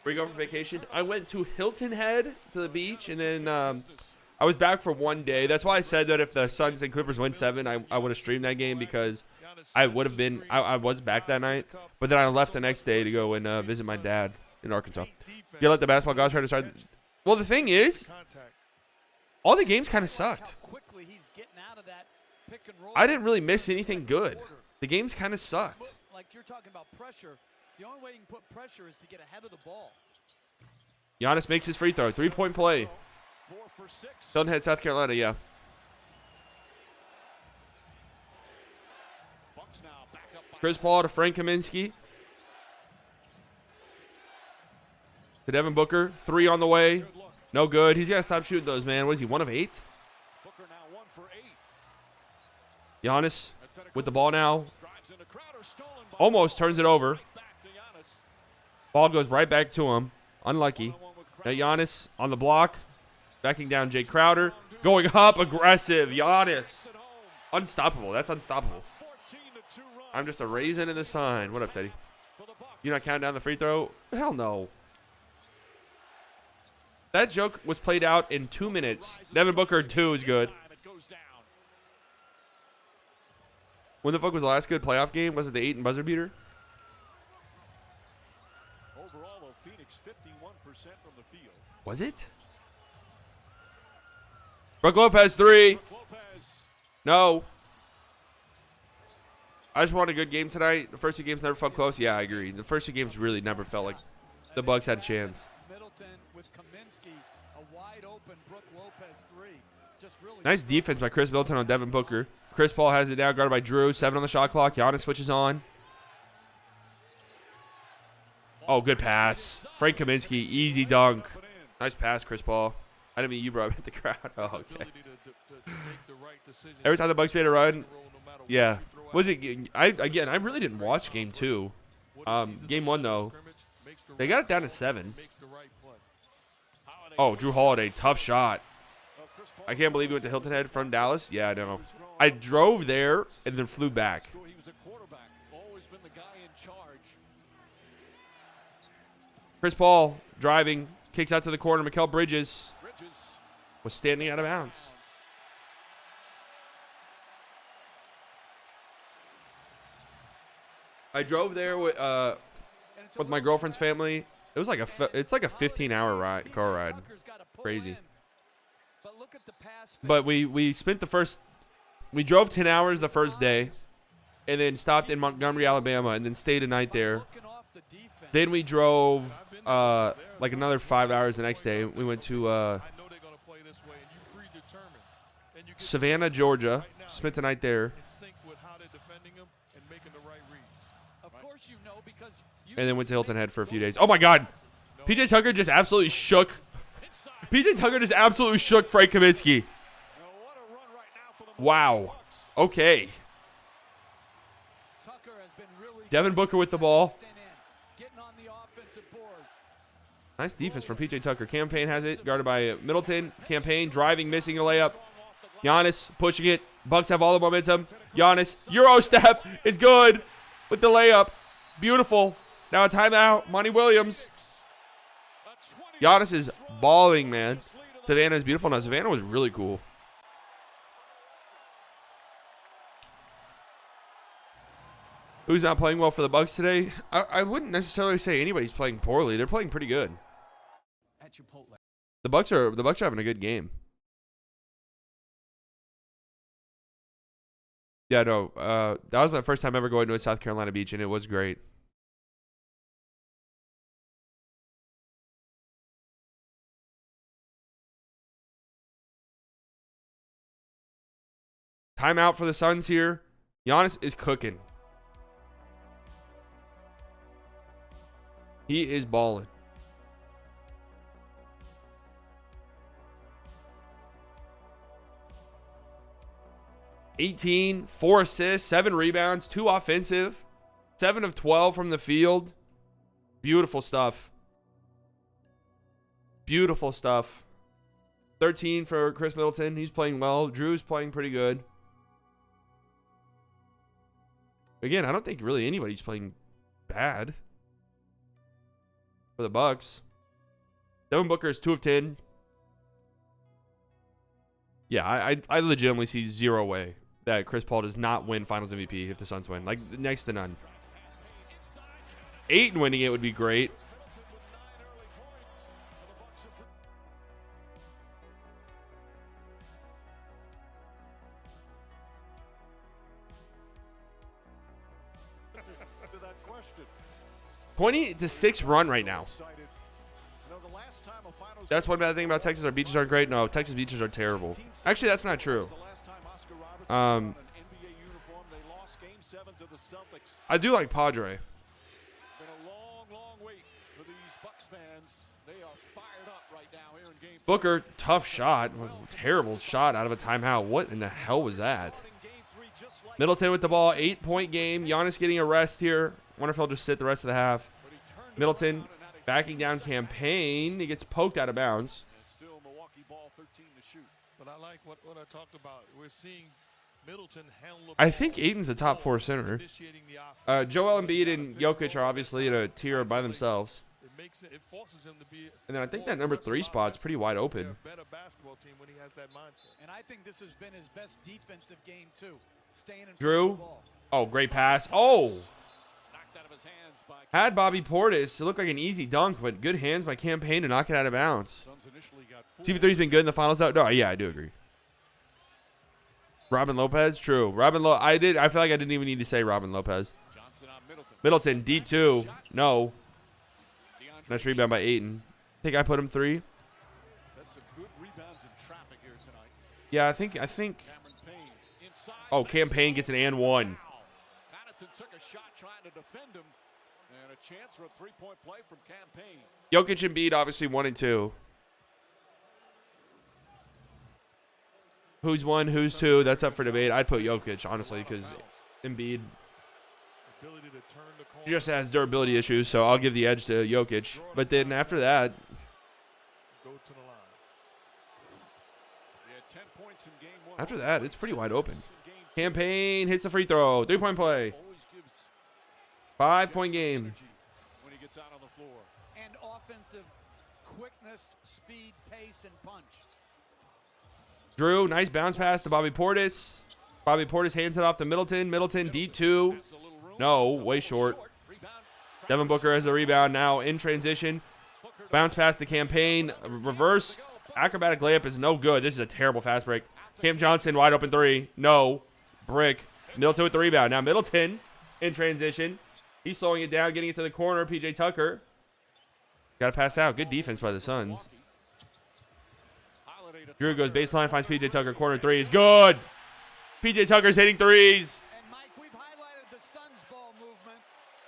Speaker 1: Where you going for vacation? I went to Hilton Head to the beach, and then I was back for 1 day. That's why I said that if the Suns and Clippers win 7, I would have streamed that game because I would have been. I was back that night, but then I left the next day to go and visit my dad in Arkansas. You let the basketball guys try to start. Well, the thing is, all the games kind of sucked. I didn't really miss anything good. The games kind of sucked.
Speaker 4: Like you're talking about pressure. The only way you can put pressure is to get ahead of the ball.
Speaker 1: Giannis makes his free throw. 3-point play. Hilton Head, South Carolina, yeah. Chris Paul to Frank Kaminsky. To Devin Booker. 3 on the way. No good. He's got to stop shooting those, man. What is he, 1 of 8? Giannis with the ball now. Almost turns it over. Ball goes right back to him. Unlucky. Now Giannis on the block. Backing down Jay Crowder. Going up aggressive. Giannis. Unstoppable. That's unstoppable. I'm just a raisin in the sun. What up, Teddy? You not counting down the free throw? Hell no. That joke was played out in 2 minutes. Devin Booker 2 is good. When the fuck was the last good playoff game? Was it the 8 and buzzer beater?
Speaker 2: Overall, though, Phoenix 51% from the field.
Speaker 1: Was it? Brook Lopez 3. No. I just want a good game tonight. The first 2 games never felt close. Yeah, I agree. The first 2 games really never felt like the Bucks had a chance.
Speaker 4: Middleton with Kaminsky, a wide open Brook Lopez 3. Just really
Speaker 1: Nice defense by Chris Middleton on Devin Booker. Chris Paul has it now, guarded by Drew. 7 on the shot clock. Giannis switches on. Oh, good pass. Frank Kaminsky, easy dunk. Nice pass, Chris Paul. I didn't mean you, bro. I hit the crowd. Oh, okay. Every time the Bucks made a run, yeah. Was it? I really didn't watch game 2. Game 1 though, they got it down to 7. Oh, Drew Holiday, tough shot. I can't believe he went to Hilton Head from Dallas. Yeah, I know. I drove there and then flew back.
Speaker 2: He was a quarterback, always been the guy in charge.
Speaker 1: Chris Paul driving, kicks out to the corner. Mikal Bridges was standing out of bounds. I drove there with my girlfriend's family. It was like it's like a 15-hour car ride. Crazy. But we spent we drove 10 hours the first day, and then stopped in Montgomery, Alabama, and then stayed a night there. Then we drove like another 5 hours the next day. We went to Savannah, Georgia. Spent the night there. And then went to Hilton Head for a few days. Oh my God, PJ Tucker just absolutely shook. PJ Tucker just absolutely shook Frank Kaminsky. Wow. Okay. Devin Booker with the ball. Nice defense from PJ Tucker. Campaign has it, guarded by Middleton. Campaign driving, missing a layup. Giannis pushing it. Bucks have all the momentum. Giannis, Euro step is good with the layup. Beautiful. Now a timeout. Monty Williams. Giannis is balling, man. Savannah is beautiful. Now Savannah was really cool. Who's not playing well for the Bucks today? I wouldn't necessarily say anybody's playing poorly. They're playing pretty good. The Bucks are having a good game. Yeah, no. That was my first time ever going to a South Carolina beach, and it was great. Timeout for the Suns here. Giannis is cooking. He is balling. 18, 4 assists, 7 rebounds, 2 offensive, 7 of 12 from the field. Beautiful stuff. Beautiful stuff. 13 for Chris Middleton. He's playing well. Drew's playing pretty good. Again, I don't think really anybody's playing bad for the Bucks. Devin Booker is 2 of 10. Yeah, I legitimately see zero way that Chris Paul does not win Finals MVP if the Suns win. Like, next to none. Ayton winning it would be great.
Speaker 2: To that question.
Speaker 1: 20-6 run right now. That's one bad thing about Texas. Our beaches aren't great. No, Texas beaches are terrible. Actually, that's not true. I do like Padre.
Speaker 2: Been a long, long wait for these Bucks fans. They are fired up right now here in game.
Speaker 1: Booker, tough shot. Terrible shot out of a timeout. What in the hell was that? Middleton with the ball. 8-point game. Giannis getting a rest here. Wonder if he'll just sit the rest of the half. Middleton backing down campaign. He gets poked out of bounds.
Speaker 2: Still Milwaukee ball 13 to shoot.
Speaker 3: But I like what I talked about. We're seeing Middleton handle the
Speaker 1: I
Speaker 3: ball.
Speaker 1: think Aiden's a top 4 center.
Speaker 3: Initiating the offense.
Speaker 1: Joel Embiid and Jokic are obviously in a tier by themselves.
Speaker 3: It forces him to be.
Speaker 1: And then I think that number 3 spot's pretty wide open.
Speaker 3: They're a better basketball team when he has that mindset.
Speaker 4: And I think this has been his best defensive game too. Staying in front of
Speaker 1: Drew.
Speaker 4: the ball.
Speaker 1: Oh, great pass. Oh,
Speaker 2: Knocked out of his hands by
Speaker 1: had Bobby Portis. It looked like an easy dunk, but good hands by campaign to knock it out of bounds.
Speaker 2: Suns initially got
Speaker 1: CP3's been good in the finals, though. No, yeah, I do agree. Robin Lopez, true. I feel like I didn't even need to say Robin Lopez.
Speaker 2: Johnson on Middleton.
Speaker 1: Middleton, deep 2. No. Nice rebound by Ayton. Think I put him 3.
Speaker 2: That's some good rebounds in traffic here tonight.
Speaker 1: Yeah, I think.
Speaker 2: Cameron Payne inside.
Speaker 1: Oh, campaign gets an and 1.
Speaker 2: Connaughton took a shot trying to defend him. And a chance for a three-point play from Campaign.
Speaker 1: Jokic and Embiid, obviously 1 and 2. Who's 1, who's 2? That's up for debate. I'd put Jokic, honestly, because Embiid
Speaker 3: Ability to turn the corner.
Speaker 1: just has durability issues, so I'll give the edge to Jokic. But then after that,
Speaker 3: Go to the line.
Speaker 2: He had 10 points in game 1.
Speaker 1: after that, it's pretty wide open.
Speaker 2: In game
Speaker 1: Campaign hits the free throw. 3-point play.
Speaker 2: always gives
Speaker 1: 5-point game.
Speaker 2: energy when he gets out on the floor.
Speaker 4: And offensive quickness, speed, pace, and punch.
Speaker 1: Drew, nice bounce pass to Bobby Portis. Bobby Portis hands it off to Middleton. Middleton, deep 2.
Speaker 2: It's a little room.
Speaker 1: No, way short.
Speaker 2: Rebound.
Speaker 1: Devin Booker has the rebound now in transition. Bounce pass to campaign. Reverse acrobatic layup is no good. This is a terrible fast break. Cam Johnson, wide open 3. No. Brick. Middleton with the rebound. Now Middleton in transition. He's slowing it down, getting it to the corner. PJ Tucker. Got to pass out. Good defense by the Suns. Drew goes baseline, finds PJ Tucker. Corner 3 is good. PJ Tucker's hitting 3s.
Speaker 4: And Mike, we've highlighted the Suns ball movement.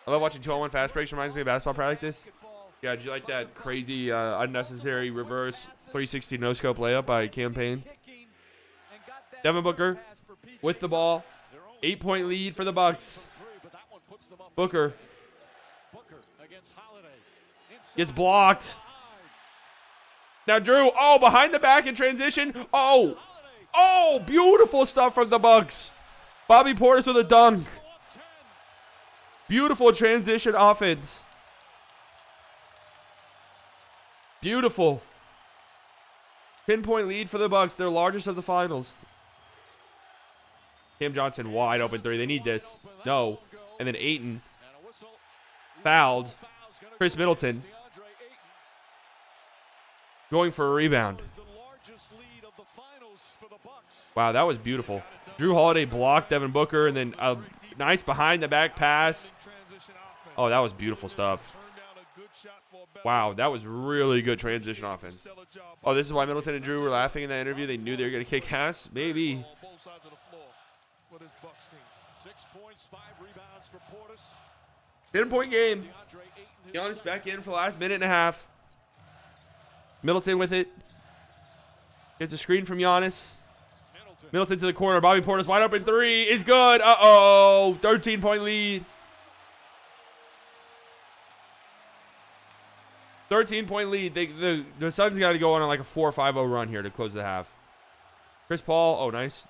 Speaker 1: I love watching 2-on-1 fast breaks. Reminds me of basketball practice.
Speaker 4: Basketball.
Speaker 1: Yeah, did you like that crazy, unnecessary reverse 360 no-scope layup by campaign?
Speaker 4: Kicking and got that
Speaker 1: Devin Booker
Speaker 4: pass for PJ
Speaker 1: with the ball. 8-point lead for the Bucks.
Speaker 2: But that one puts them up.
Speaker 1: Booker
Speaker 2: Booker against Holiday. Inside.
Speaker 1: gets blocked. Now Drew, oh, behind the back in transition. Oh, oh, beautiful stuff from the Bucks. Bobby Portis with a dunk. Beautiful transition offense. Beautiful. 10-point lead for the Bucks, their largest of the finals. Cam Johnson wide open 3. They need this. No. And then Ayton
Speaker 2: And a whistle.
Speaker 1: fouled.
Speaker 2: Foul's gonna
Speaker 1: Chris
Speaker 2: go
Speaker 1: Middleton
Speaker 2: against DeAndre Ayton.
Speaker 1: going for a rebound.
Speaker 2: Was the largest lead of the finals for the Bucks.
Speaker 1: Wow, that was beautiful. Drew Holiday blocked Devin Booker, and then a nice behind-the-back pass.
Speaker 3: Transition offense.
Speaker 1: Oh, that was beautiful stuff.
Speaker 3: Turned down a good shot for a better
Speaker 1: Wow, that was really good transition offense.
Speaker 3: stellar job
Speaker 1: Oh, this is why Middleton and Drew were laughing in that interview. They knew they were going to kick ass? Maybe.
Speaker 3: on both sides of the floor.
Speaker 2: Bucks, 5 rebounds for Portis.
Speaker 1: 10-point game.
Speaker 2: DeAndre Ayton, his
Speaker 1: Giannis back in for the last minute and a half. Middleton with it. Gets a screen from Giannis. Middleton to the corner. Bobby Portis wide open three is good. Uh-oh. 13-point lead. 13-point lead. The Suns got to go on like a 4-5-0 run here to close the half. Chris Paul. Oh, nice.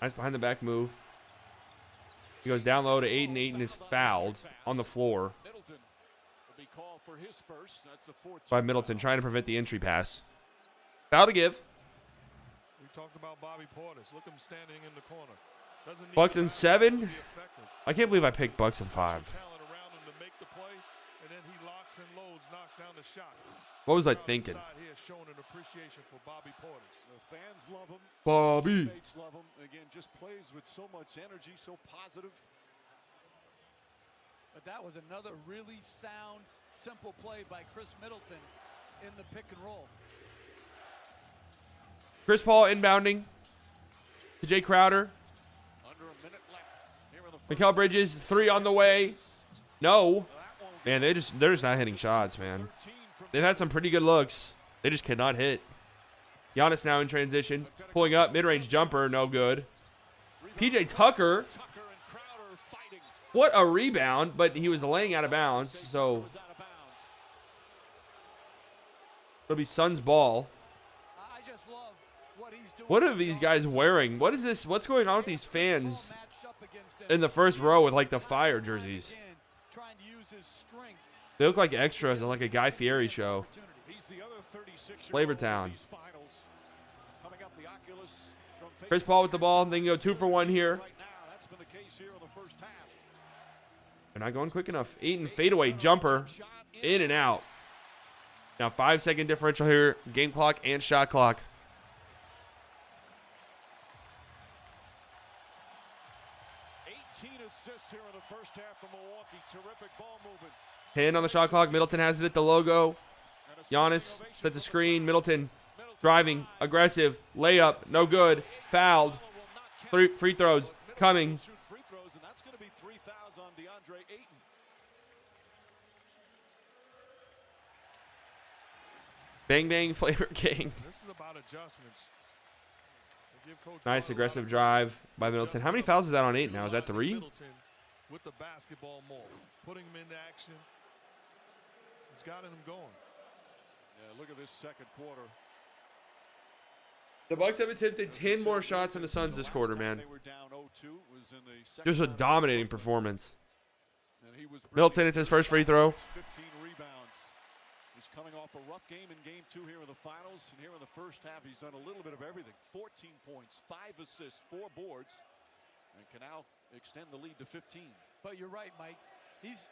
Speaker 1: Nice behind the back move. He goes down low to Ayton. Ayton is fouled on the floor
Speaker 2: Middleton will be called for his first. That's the 14th
Speaker 1: by Middleton, trying to prevent the entry pass. Foul to give.
Speaker 3: We talked about Bobby Portis. Look at him standing in the corner. Doesn't need
Speaker 1: Bucks
Speaker 3: to
Speaker 1: in
Speaker 3: pass
Speaker 1: 7.
Speaker 3: to be effective.
Speaker 1: I can't believe I picked Bucks in 5.
Speaker 3: Talent around him to make the play, and then he locks and loads, knocks down the shot.
Speaker 1: What was I
Speaker 3: Crowd
Speaker 1: thinking?
Speaker 3: inside here showing an appreciation for Bobby Portis.
Speaker 2: The fans love him.
Speaker 1: Bobby.
Speaker 2: His teammates love him. Again, just plays with so much energy, so positive.
Speaker 4: But that was another really sound, simple play by Chris Middleton in the pick and roll.
Speaker 1: Chris Paul inbounding to Jay Crowder.
Speaker 2: Under a minute left. Here in the first
Speaker 1: Mikal Bridges, 3 on the way. No. Man, they're just not hitting shots, man.
Speaker 2: 13 from
Speaker 1: They've had some pretty good looks. They just cannot hit. Giannis now in transition. Pulling up, mid-range jumper, no good. PJ Tucker,
Speaker 2: Tucker and Crowder fighting.
Speaker 1: what a rebound, but he was laying out of bounds, so
Speaker 2: Was out of bounds.
Speaker 1: it'll be Suns ball.
Speaker 4: I just love what he's doing.
Speaker 1: What are these guys wearing? What is this? What's going on with these fans in the first row with like the Fire jerseys?
Speaker 4: Trying to use his strength.
Speaker 1: They look like extras in like a Guy Fieri show.
Speaker 2: He's the other 36
Speaker 1: Flavortown.
Speaker 2: in these finals. Coming up the Oculus from
Speaker 1: Chris Paul with the ball. They can go 2 for 1 here.
Speaker 2: right now. That's been the case here in the first half.
Speaker 1: They're not going quick enough. Ayton fadeaway jumper. In and out. Now 5-second differential here. Game clock and shot clock.
Speaker 2: 18 assists here in the first half for Milwaukee. Terrific ball movement.
Speaker 1: 10 on the shot clock. Middleton has it at the logo.
Speaker 2: And a
Speaker 1: Giannis
Speaker 2: standing ovation
Speaker 1: set the
Speaker 2: for
Speaker 1: screen. Middleton
Speaker 2: Middleton.
Speaker 1: driving. Aggressive. Layup. No good. Fouled.
Speaker 2: Will not count.
Speaker 1: Free throws
Speaker 2: Middleton
Speaker 1: coming.
Speaker 2: will shoot free throws, and that's going to be 3 fouls on DeAndre Ayton.
Speaker 1: Bang bang flavor king.
Speaker 3: This is about adjustments. They give Coach
Speaker 1: Nice
Speaker 3: Bud a lot
Speaker 1: aggressive
Speaker 3: of
Speaker 1: drive by Middleton. How many fouls is that on 8 now? Is that
Speaker 3: utilizing
Speaker 1: 3?
Speaker 3: Middleton with the basketball more, putting him into action. It's gotten him going.
Speaker 2: Yeah, look at this second quarter.
Speaker 1: The Bucks have attempted 10 more shots than the Suns this quarter, man.
Speaker 2: They were down 0-2. Was in the second
Speaker 1: Just a
Speaker 2: quarter.
Speaker 1: dominating performance.
Speaker 2: And he was
Speaker 1: Middleton, it's his first free throw.
Speaker 2: 15 rebounds. He's coming off a rough game in game 2 here in the finals, and here in the first half he's done a little bit of everything. 14 points, 5 assists, 4 boards, and can now extend the lead to 15.
Speaker 4: But you're right, Mike. He's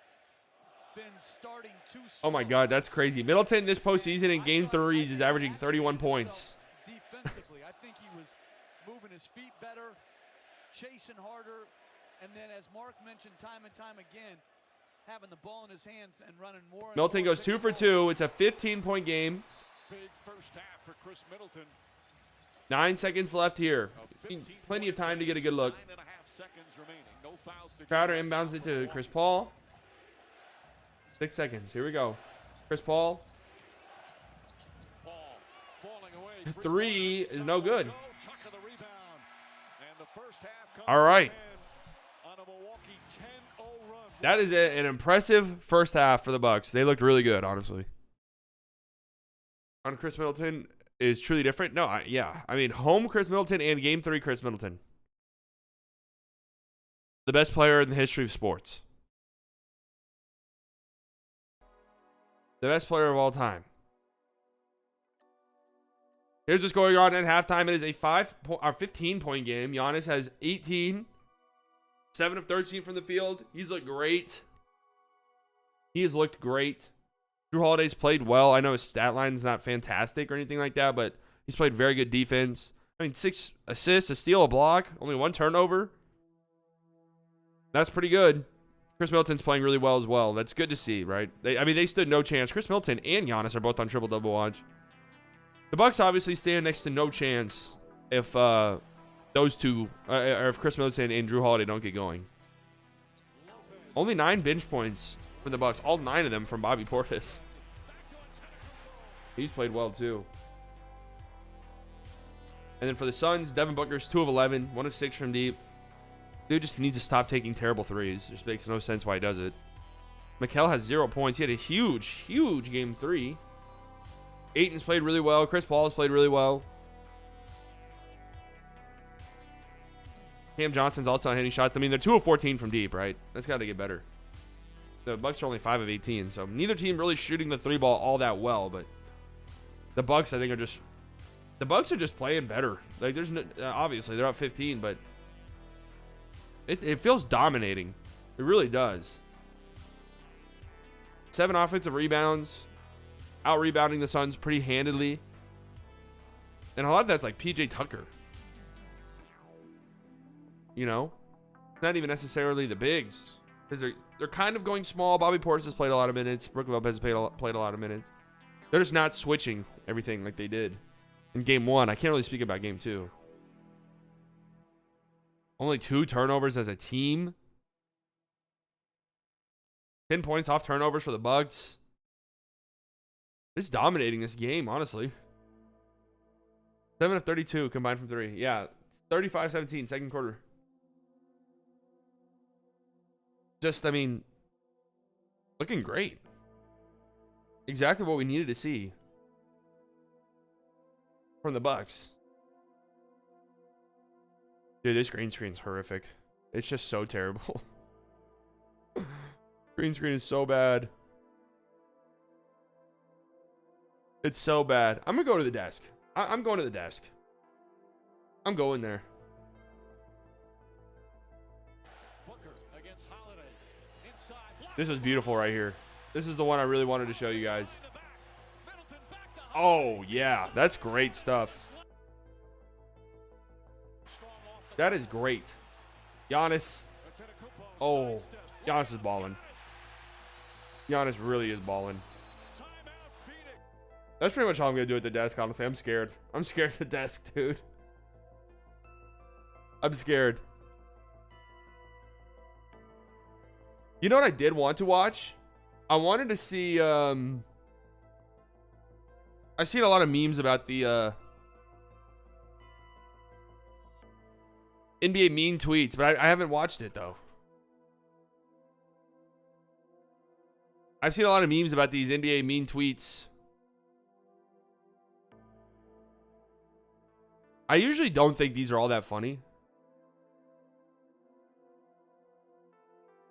Speaker 4: been starting too
Speaker 1: Oh my God, that's crazy. Middleton this postseason in game 3s is averaging 31 points.
Speaker 4: Defensively, I think he was moving his feet better, chasing harder, and then as Mark mentioned time and time again, having the ball in his hands and running more. and
Speaker 1: Middleton
Speaker 4: more
Speaker 1: goes
Speaker 4: pick
Speaker 1: 2 for
Speaker 4: and roll.
Speaker 1: 2. It's a 15-point game.
Speaker 2: Big first half for Chris Middleton.
Speaker 1: 9 seconds left here.
Speaker 2: A 15
Speaker 1: Plenty of
Speaker 2: point
Speaker 1: time to
Speaker 2: lead,
Speaker 1: get a good look.
Speaker 2: 9.5 seconds remaining. No fouls to
Speaker 1: Crowder
Speaker 2: give.
Speaker 1: inbounds it to Chris Paul. 6 seconds. Here we go. Chris Paul.
Speaker 2: Paul falling away.
Speaker 1: 3 is no good.
Speaker 2: Tucker the rebound. And the first half comes
Speaker 1: All right.
Speaker 2: to an end on a Milwaukee 10-0 run.
Speaker 1: That is an impressive first half for the Bucks. They looked really good, honestly. On Chris Middleton is truly different. No, I mean, home Chris Middleton and game 3 Chris Middleton. The best player in the history of sports. The best player of all time. Here's what's going on at halftime. It is a 15-point game. Giannis has 18. 7 of 13 from the field. He's looked great. He has looked great. Drew Holiday's played well. I know his stat line is not fantastic or anything like that, but he's played very good defense. I mean, 6 assists, a steal, a block, only 1 turnover. That's pretty good. Chris Middleton's playing really well as well. That's good to see, right? They stood no chance. Chris Middleton and Giannis are both on triple-double watch. The Bucks obviously stand next to no chance if those two, or if Chris Middleton and Drew Holiday don't get going. Only 9 bench points for the Bucks. All 9 of them from Bobby Portis. He's played well too. And then for the Suns, Devin Booker's 2 of 11, 1 of 6 from deep. Dude just needs to stop taking terrible threes. Just makes no sense why he does it. Mikal has 0 points. He had a huge game 3. Ayton's played really well. Chris Paul has played really well. Cam Johnson's also not hitting shots. I mean, they're 2 of 14 from deep, right? That's got to get better. The Bucks are only 5 of 18, so neither team really shooting the 3 ball all that well, but the Bucks, I think, are just... The Bucks are just playing better. Like, there's no... Obviously, they're up 15, but it feels dominating. It really does. 7 offensive rebounds. Out-rebounding the Suns pretty handedly. And a lot of that's like PJ Tucker. You know? Not even necessarily the bigs. Because they're kind of going small. Bobby Portis has played a lot of minutes. Brook Lopez has played a lot of minutes. They're just not switching everything like they did in game 1. I can't really speak about game 2. Only 2 turnovers as a team. 10 points off turnovers for the Bucks. They're just dominating this game, honestly. 7 of 32 combined from 3. Yeah, 35-17, second quarter. Just, I mean, looking great. Exactly what we needed to see from the Bucks. Dude, this green screen's horrific. It's just so terrible. Green screen is so bad. It's so bad. I'm going to go to the desk. I'm going to the desk. I'm going there. This is beautiful right here. This is the one I really wanted to show you guys. Oh, yeah. That's great stuff. That is great. Giannis. Oh, Giannis is balling. Giannis really is balling. That's pretty much all I'm going to do at the desk, honestly. I'm scared. I'm scared of the desk, dude. I'm scared. You know what I did want to watch? I wanted to see... I've seen a lot of memes about the... NBA mean tweets, but I haven't watched it, though. I've seen a lot of memes about these NBA mean tweets. I usually don't think these are all that funny.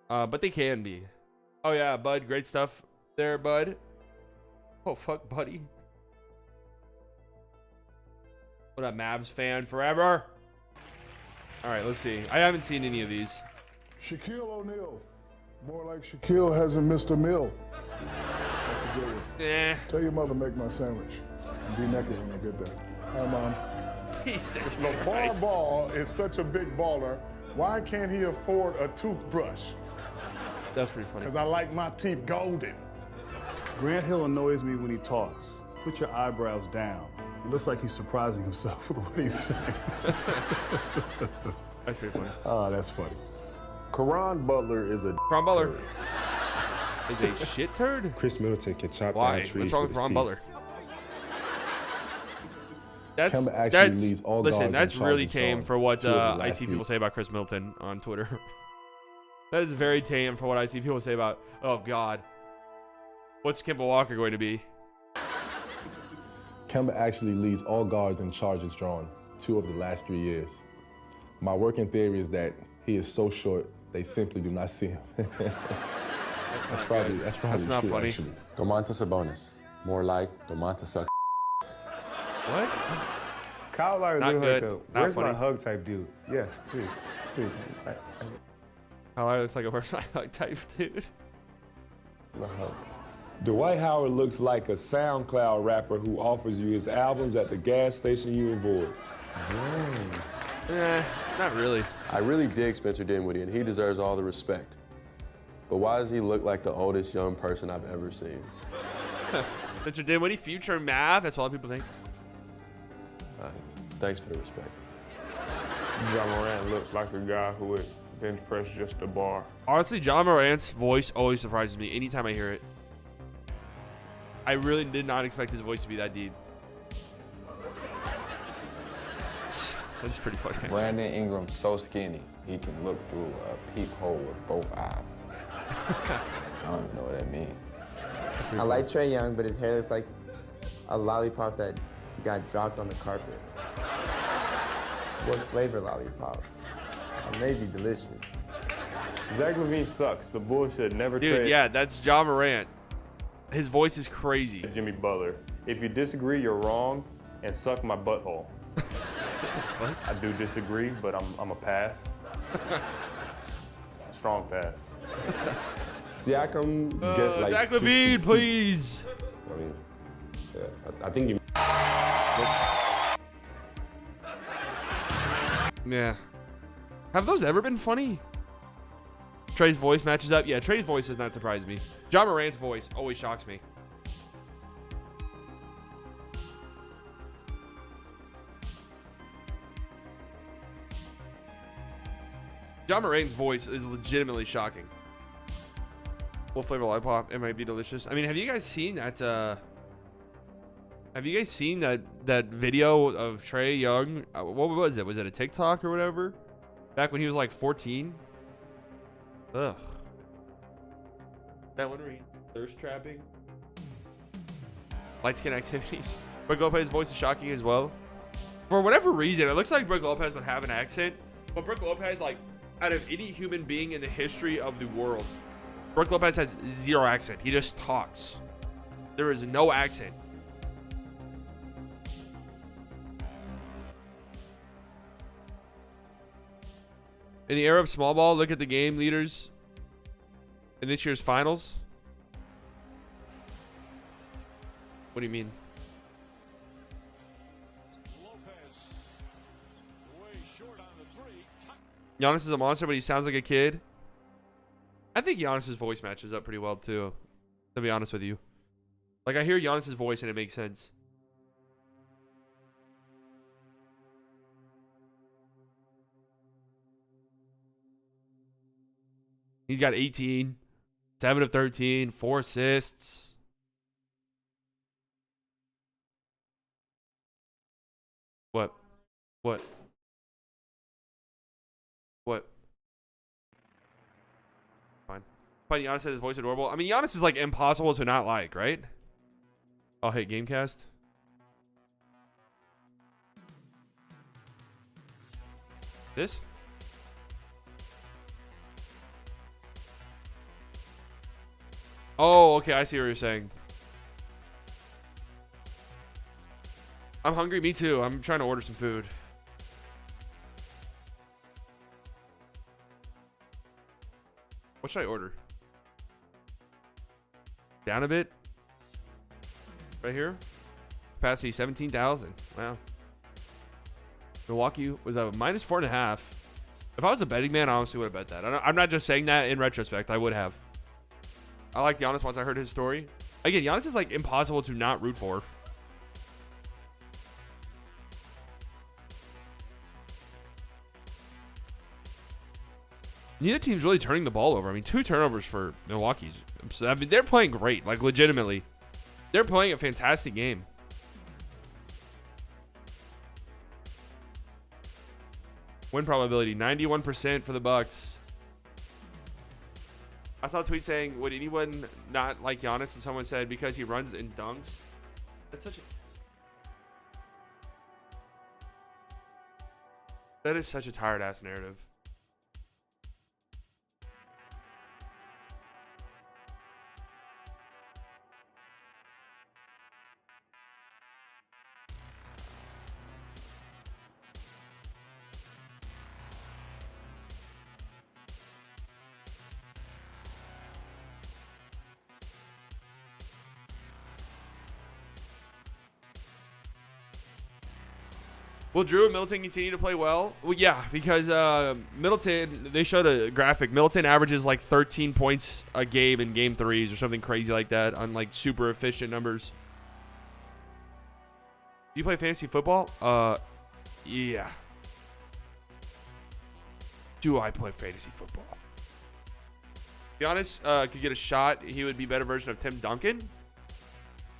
Speaker 1: But they can be. Oh, yeah, Bud. Great stuff there, Bud. Oh, fuck, buddy. What up, Mavs fan forever? All right, let's see. I haven't seen any of these.
Speaker 6: Shaquille O'Neal. More like Shaquille hasn't missed a meal. That's a good one.
Speaker 1: Eh.
Speaker 6: Tell your mother make my sandwich. And be naked when I get there. Hi, Mom.
Speaker 1: Jesus
Speaker 6: LeVar
Speaker 1: Christ.
Speaker 6: Ball is such a big baller. Why can't he afford a toothbrush?
Speaker 1: That's pretty funny.
Speaker 6: Because I like my teeth golden.
Speaker 7: Grant Hill annoys me when he talks. Put your eyebrows down. He looks like he's surprising himself with what he's saying.
Speaker 1: That's pretty funny.
Speaker 7: Oh, that's funny.
Speaker 8: Caron Butler is a
Speaker 1: Ron Butler is a shit turd?
Speaker 8: Chris Middleton can chop
Speaker 1: Why?
Speaker 8: down trees
Speaker 1: What's wrong
Speaker 8: with
Speaker 1: with
Speaker 8: his
Speaker 1: Ron
Speaker 8: teeth.
Speaker 1: Butler? That's
Speaker 8: leads all
Speaker 1: listen.
Speaker 8: guards
Speaker 1: That's
Speaker 8: in
Speaker 1: really
Speaker 8: charges
Speaker 1: tame
Speaker 8: drawn
Speaker 1: for what
Speaker 8: 2 of the
Speaker 1: I
Speaker 8: last
Speaker 1: see people
Speaker 8: week.
Speaker 1: say about Chris Middleton on Twitter. That is very tame for what I see people say about. Oh God, what's Kemba Walker going to be?
Speaker 8: Kemba actually leads all guards in charges drawn 2 of the last 3 years. My working theory is that he is so short they simply do not see him. That's probably
Speaker 1: not
Speaker 8: true,
Speaker 1: funny.
Speaker 8: actually.
Speaker 9: Domantas Sabonis. More like Domantas suck.
Speaker 1: What?
Speaker 10: Kyle Lowry
Speaker 1: Not
Speaker 10: looks
Speaker 1: good.
Speaker 10: like a
Speaker 1: Not
Speaker 10: where's
Speaker 1: funny.
Speaker 10: my hug type dude. Yes, please.
Speaker 1: How I looks like a where's my hug type dude.
Speaker 10: My hug.
Speaker 8: Dwight Howard looks like a SoundCloud rapper who offers you his albums at the gas station you avoid.
Speaker 1: Eh, not really.
Speaker 9: I really dig Spencer Dinwiddie, and he deserves all the respect. But why does he look like the oldest young person I've ever seen?
Speaker 1: Spencer Dinwiddie, future Mav. That's what a lot of people think.
Speaker 9: Thanks for the respect.
Speaker 10: John Moran looks like a guy who would bench press just a bar.
Speaker 1: Honestly, John Morant's voice always surprises me anytime I hear it. I really did not expect his voice to be that deep. That's pretty funny.
Speaker 11: Brandon Ingram's so skinny, he can look through a peephole with both eyes. I don't even know what that means.
Speaker 12: I like Trae Young, but his hair looks like a lollipop that got dropped on the carpet. What flavor lollipop? Maybe delicious.
Speaker 10: Zach LaVine sucks. The Bulls should never
Speaker 1: Dude,
Speaker 10: trade
Speaker 1: yeah, that's John Morant. His voice is crazy.
Speaker 10: Jimmy Butler. If you disagree, you're wrong, and suck my butthole. I do disagree, but I'm a pass. Strong pass.
Speaker 13: Siakam get like
Speaker 1: Zach LaVine, please.
Speaker 13: I mean, yeah, I think you.
Speaker 1: Yeah. Have those ever been funny? Trey's voice matches up. Yeah, Trey's voice does not surprise me. John Morant's voice always shocks me. John Morant's voice is legitimately shocking. What flavor lollipop? It might be delicious. I mean, have you guys seen that? Have you guys seen that video of Trae Young? What was it? Was it a TikTok or whatever? Back when he was like 14. Ugh. That one where he thirst trapping. Light skin activities. Brook Lopez's voice is shocking as well. For whatever reason, it looks like Brook Lopez would have an accent, but Brook Lopez, like, out of any human being in the history of the world, Brook Lopez has zero accent. He just talks. There is no accent. In the era of small ball, look at the game leaders in this year's finals. What do you mean? Giannis is a monster, but he sounds like a kid. I think Giannis's voice matches up pretty well too, to be honest with you. Like, I hear Giannis's voice and it makes sense. He's got 18, 7 of 13, 4 assists. What? What? What? Fine. But Giannis says his voice adorable. I mean, Giannis is like impossible to not like, right? Oh, hey, Gamecast. This? Oh, okay. I see what you're saying. I'm hungry. Me too. I'm trying to order some food. What should I order? Down a bit. Right here. Capacity 17,000. Wow. Milwaukee was a minus 4.5. If I was a betting man, I honestly would have bet that. I'm not just saying that in retrospect. I would have. I liked Giannis once I heard his story. Again, Giannis is like impossible to not root for. Neither team's really turning the ball over. I mean, 2 turnovers for Milwaukee's. I mean, they're playing great. Like, legitimately. They're playing a fantastic game. Win probability, 91% for the Bucks. I saw a tweet saying, would anyone not like Giannis? And someone said, because he runs and dunks. That's such a... That is such a tired-ass narrative. Will Drew and Middleton continue to play well? Well, yeah, because Middleton, they showed a graphic. Middleton averages like 13 points a game in game 3s or something crazy like that on like super efficient numbers. Do you play fantasy football? Yeah. do I play fantasy football? To be honest, could get a shot. He would be a better version of Tim Duncan.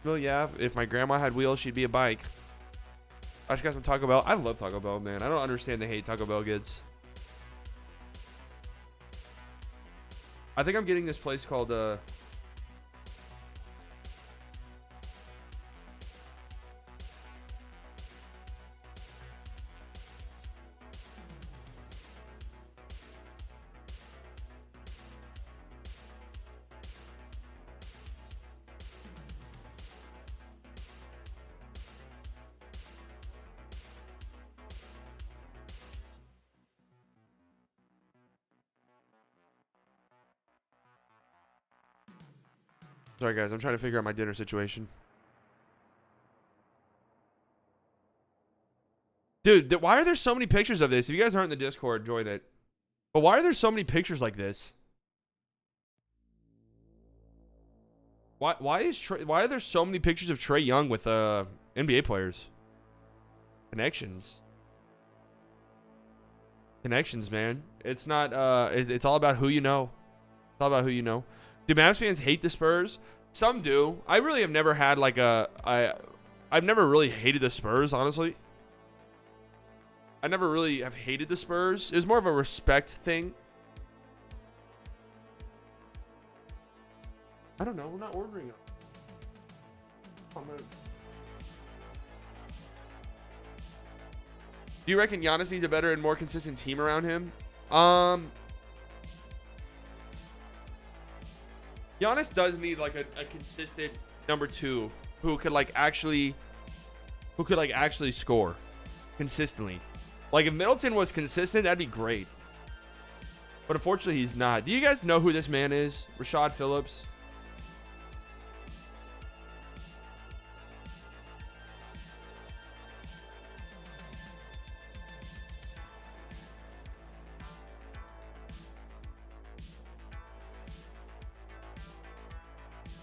Speaker 1: Well, yeah, if my grandma had wheels, she'd be a bike. I just got some Taco Bell. I love Taco Bell, man. I don't understand the hate Taco Bell gets. I think I'm getting this place called Sorry, guys. I'm trying to figure out my dinner situation. Dude, why are there so many pictures of this? If you guys aren't in the Discord, join it. But why are there so many pictures like this? Why are there so many pictures of Trae Young with NBA players? Connections. Connections, man. It's not it's all about who you know. It's all about who you know. Do Mavs fans hate the Spurs? Some do. I really have never had like I've never really hated the Spurs, honestly. I never really have hated the Spurs. It was more of a respect thing. I don't know. We're not ordering it. Do you reckon Giannis needs a better and more consistent team around him? Giannis does need like a consistent number 2 who could actually score consistently. Like if Middleton was consistent, that'd be great. But unfortunately, he's not. Do you guys know who this man is? Rashad Phillips.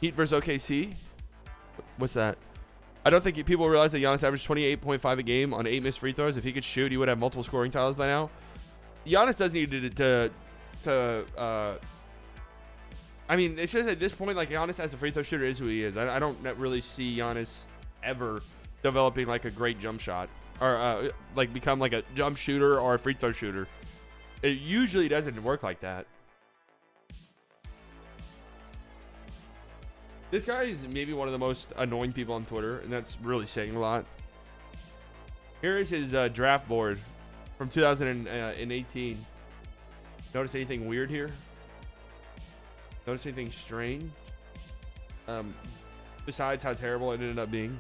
Speaker 1: Heat versus OKC. What's that? I don't think people realize that Giannis averaged 28.5 a game on 8 missed free throws. If he could shoot, he would have multiple scoring titles by now. Giannis does need to I mean, it's just at this point, like, Giannis as a free throw shooter is who he is. I don't really see Giannis ever developing like a great jump shot or like become like a jump shooter or a free throw shooter. It usually doesn't work like that. This guy is maybe one of the most annoying people on Twitter, and that's really saying a lot. Here is his draft board from 2018. Notice anything weird here? Notice anything strange? Besides how terrible it ended up being.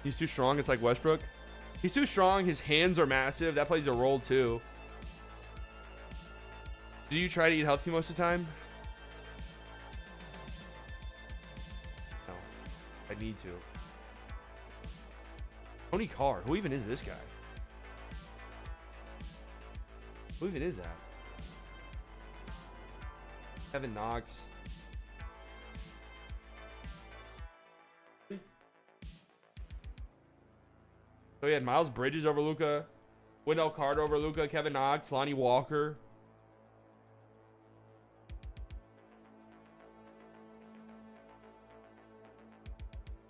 Speaker 1: He's too strong. It's like Westbrook. He's too strong. His hands are massive. That plays a role too. Do you try to eat healthy most of the time? No. I need to. Tony Carr. Who even is this guy? Who even is that? Kevin Knox. So he had Miles Bridges over Luka, Wendell Carter over Luka, Kevin Knox, Lonnie Walker.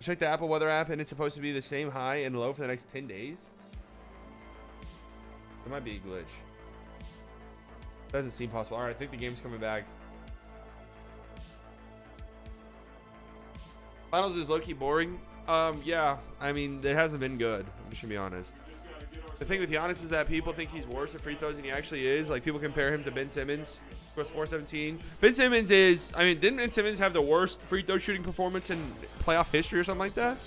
Speaker 1: Check the Apple Weather app, and it's supposed to be the same high and low for the next 10 days. It might be a glitch. Doesn't seem possible. All right, I think the game's coming back. Finals is low-key boring. Yeah, I mean, it hasn't been good. I'm just gonna be honest. The thing with Giannis is that people think he's worse at free throws than he actually is. Like, people compare him to Ben Simmons, scores 417. Ben Simmons is, I mean, didn't Ben Simmons have the worst free throw shooting performance in playoff history or something like that?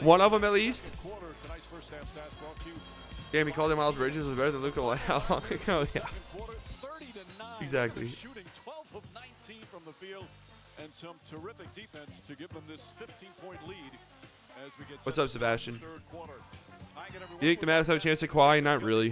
Speaker 1: One of them, at least. Damn, he called him Miles Bridges was better than Luka. How long ago? Yeah. Exactly.
Speaker 2: Shooting 12 of 19 from the field. And some terrific defense to give them this 15-point lead as we get.
Speaker 1: What's up, Sebastian? You think the Mavs have a chance at Kawhi? Not really.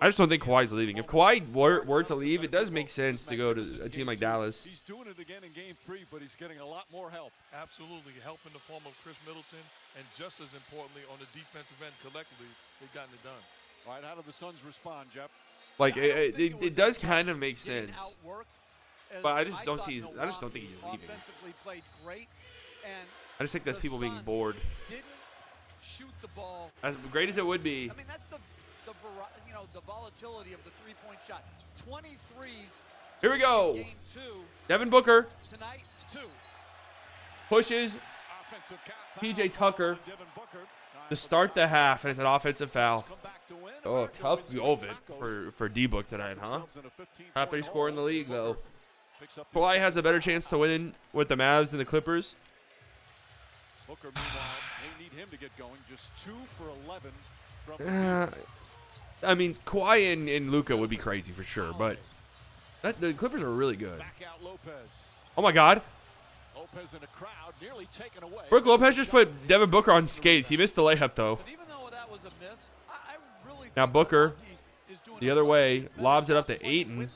Speaker 1: I just don't think Kawhi's leaving. If Kawhi were to leave, it does make sense to go to a team like Dallas.
Speaker 2: He's doing it again in Game 3, but he's getting a lot more help.
Speaker 3: Absolutely, help in the form of Chris Middleton, and just as importantly, on the defensive end, collectively, they've gotten it done.
Speaker 2: Right, how do the Suns respond, Jeff?
Speaker 1: Like it does kind of make sense. But I just don't think he's leaving. I just think that's people being bored.
Speaker 4: Didn't shoot the ball.
Speaker 1: As great as it would be.
Speaker 4: I mean, that's the volatility of the three-point shot. 23s.
Speaker 1: Here we go.
Speaker 4: Game 2.
Speaker 1: Devin Booker
Speaker 4: Tonight, 2.
Speaker 1: pushes PJ Tucker to start the half, and it's an offensive foul. Oh, tough go of it for D-Book tonight, huh? Half their score in the league, though. Kawhi has a better chance to win with the Mavs than the Clippers.
Speaker 2: Booker, meanwhile, they need him to get going. Just 2 for 11 from
Speaker 1: I mean, Kawhi and Luka would be crazy for sure, but the Clippers are really good.
Speaker 2: Back out Lopez.
Speaker 1: Oh, my God.
Speaker 2: Lopez in a crowd, nearly taken away.
Speaker 1: Brooke Lopez just put Devin Booker on skates. He missed the layup, though.
Speaker 4: But even though that was a miss, I really
Speaker 1: Now Booker, the other way, lobs it up to Ayton